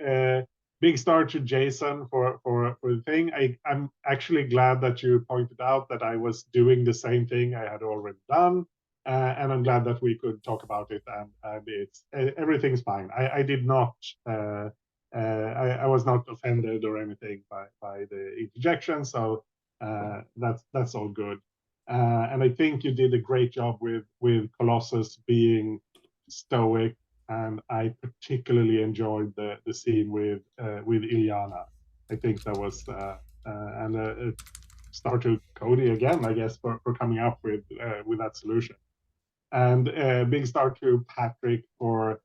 big star to Jason for the thing. I'm actually glad that you pointed out that I was doing the same thing I had already done. And I'm glad that we could talk about it, and it's everything's fine. I did not, I was not offended or anything by the interjection, so that's all good. And I think you did a great job with Colossus being stoic, and I particularly enjoyed the scene with Ilyana. I think that was and star to Cody again, I guess, for coming up with that solution. And big star to Patrick for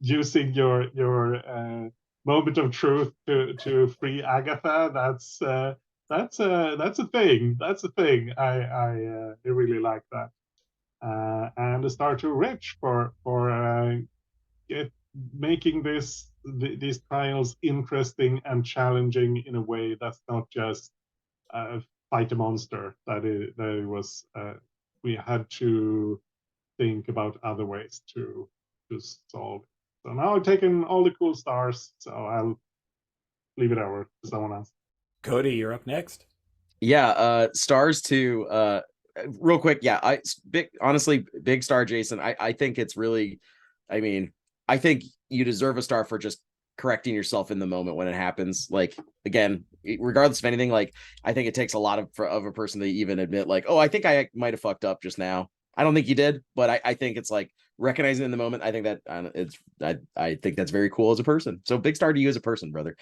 using your moment of truth to free Agatha. That's a thing. That's a thing. I really like that. and a star to Rich for making these trials interesting and challenging in a way that's not just fight a monster. That it was we had to think about other ways to solve. So now I've taken all the cool stars, so I'll leave it over to someone else. Cody, you're up next. Yeah, stars to real quick. Yeah, honestly, big star, Jason. I think it's really, I mean, I think you deserve a star for just correcting yourself in the moment when it happens. Like, again, regardless of anything, like, I think it takes a lot of a person to even admit, like, oh, I think I might have fucked up just now. I don't think you did, but I think it's like recognizing in the moment. I think that I think that's very cool as a person. So big star to you as a person, brother.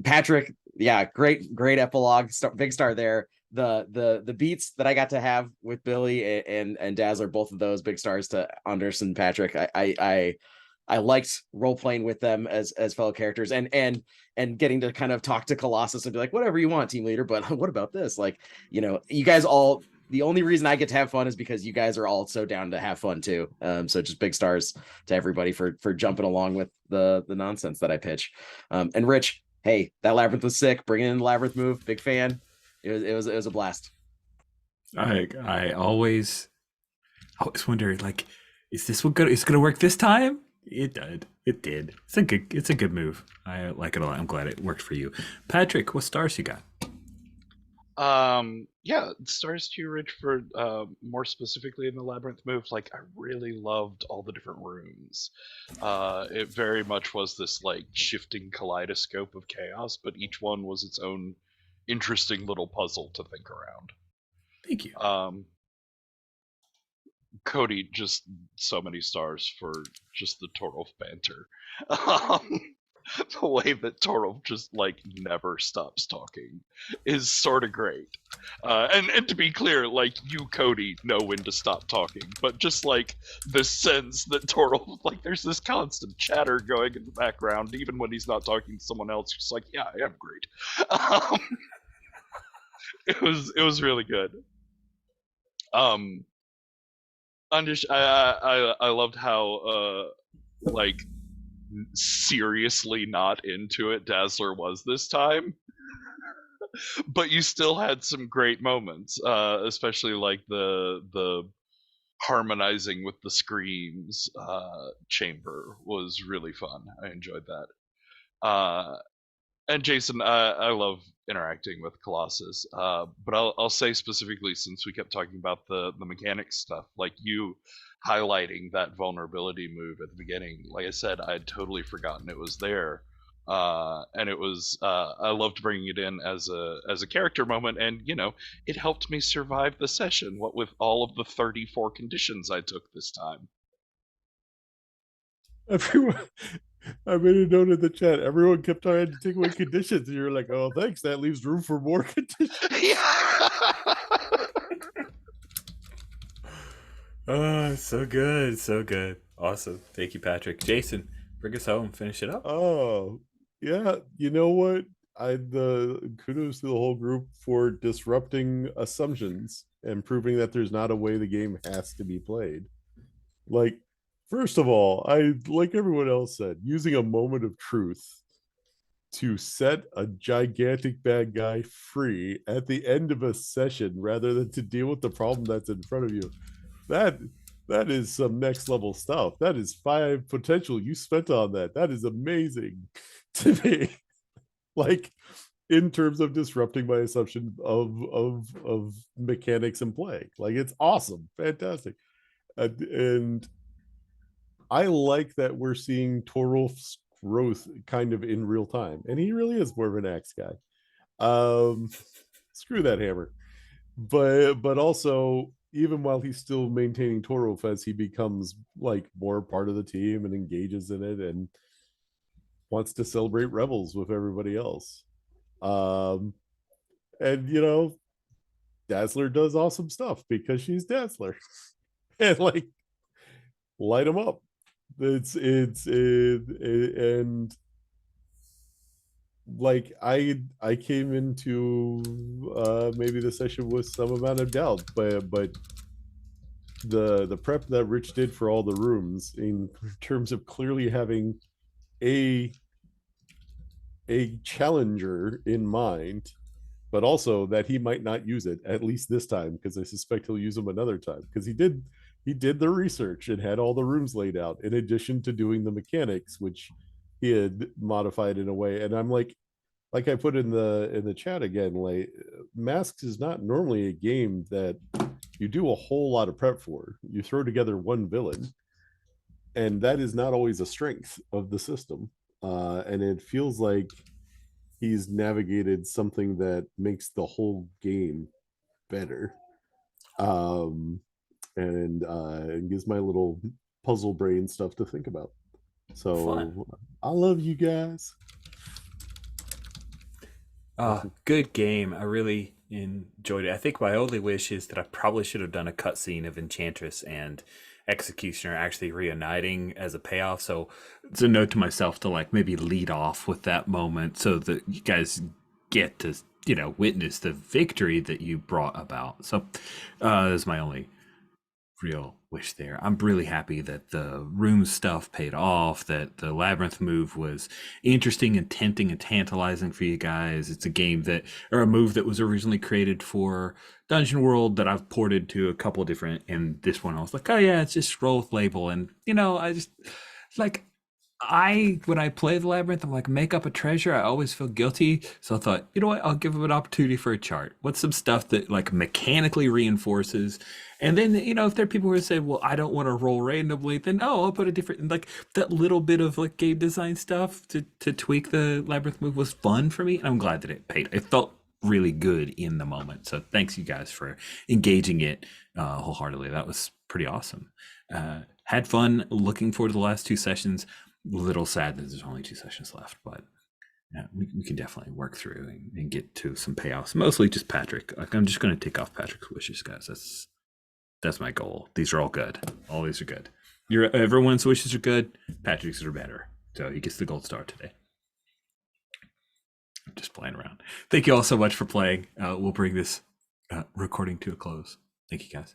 Patrick, yeah, great epilogue. Big star there. The beats that I got to have with Billy and Dazzler, both of those big stars to Anders and Patrick. I liked role playing with them as fellow characters and getting to kind of talk to Colossus and be like, whatever you want, team leader, but what about this? Like, you know, you guys all. The only reason I get to have fun is because you guys are all so down to have fun too. So just big stars to everybody for jumping along with the nonsense that I pitch. And Rich, hey, that labyrinth was sick. Bringing in the labyrinth move, big fan. It was a blast. I always wonder, like, is this what is gonna work this time? It did. It did. It's a good move. I like it a lot. I'm glad it worked for you, Patrick. What stars you got? Yeah, stars to you, Rich, for more specifically in the labyrinth move. Like, I really loved all the different rooms. It very much was this like shifting kaleidoscope of chaos, but each one was its own interesting little puzzle to think around. Thank you. Cody, just so many stars for just the Torolf banter. The way that Torolf just like never stops talking is sort of great. And to be clear, like, you, Cody, know when to stop talking, but just like the sense that Torolf, like, there's this constant chatter going in the background, even when he's not talking to someone else. Just like, yeah, I am great. It was really good. I loved how like seriously not into it Dazzler was this time, but you still had some great moments, especially like the harmonizing with the screams chamber was really fun. I enjoyed that. And Jason, I love interacting with Colossus, but I'll say specifically, since we kept talking about the mechanics stuff, like you highlighting that vulnerability move at the beginning. Like I said, I had totally forgotten it was there, and it was I loved bringing it in as a character moment, and you know, it helped me survive the session. What with all of the 34 conditions I took this time. Everyone, I made a note in the chat. Everyone kept trying to take away conditions, and you're like, "Oh, thanks. That leaves room for more conditions." Oh, so good, so good, awesome. Thank you, Patrick. Jason, bring us home. Finish it up. Oh, yeah. You know what? The kudos to the whole group for disrupting assumptions and proving that there's not a way the game has to be played. Like, first of all, I, like everyone else said, using a moment of truth to set a gigantic bad guy free at the end of a session rather than to deal with the problem that's in front of you. That is some next level stuff. That is 5 potential you spent on that. That is amazing to me. Like, in terms of disrupting my assumption of mechanics and play. Like, it's awesome, fantastic. And I like that we're seeing Torolf's growth kind of in real time, and he really is more of an axe guy. Screw that hammer. But also, even while he's still maintaining Torolf, as he becomes like more part of the team and engages in it and wants to celebrate Rebels with everybody else. And you know, Dazzler does awesome stuff because she's Dazzler. And like, light him up. And like I came into maybe the session with some amount of doubt, but the prep that Rich did for all the rooms in terms of clearly having a challenger in mind, but also that he might not use it at least this time, because I suspect he'll use them another time, because he did the research and had all the rooms laid out in addition to doing the mechanics, which he had modified in a way. And I'm like I put in the chat again, like Masks is not normally a game that you do a whole lot of prep for. You throw together one villain, and that is not always a strength of the system. And it feels like he's navigated something that makes the whole game better. And gives my little puzzle brain stuff to think about. So Fun. I love you guys. Good game. I really enjoyed it. I think my only wish is that I probably should have done a cutscene of Enchantress and Executioner actually reuniting as a payoff. So it's a note to myself to like maybe lead off with that moment so that you guys get to, witness the victory that you brought about. So that's my only real wish there. I'm really happy that the room stuff paid off, that the labyrinth move was interesting and tempting and tantalizing for you guys. It's a game that, or a move that was originally created for Dungeon World that I've ported to a couple different, and this one I was like, oh yeah, it's just scroll with label. And I just like, when I play the labyrinth, I'm like, make up a treasure. I always feel guilty. So I thought, you know what? I'll give them an opportunity for a chart. What's some stuff that like mechanically reinforces? And then, if there are people who say, well, I don't want to roll randomly, then, I'll put a different, like that little bit of like game design stuff to tweak the labyrinth move was fun for me. And I'm glad that it paid. It felt really good in the moment. So thanks you guys for engaging it wholeheartedly. That was pretty awesome. Had fun. Looking forward to the last two sessions. Little sad that there's only two sessions left, but yeah, we can definitely work through and get to some payoffs. Mostly just Patrick. Like I'm just going to take off Patrick's wishes, guys. That's my goal. These are all good. All these are good. Everyone's wishes are good. Patrick's are better, so he gets the gold star today. I'm just playing around. Thank you all so much for playing. We'll bring this recording to a close. Thank you, guys.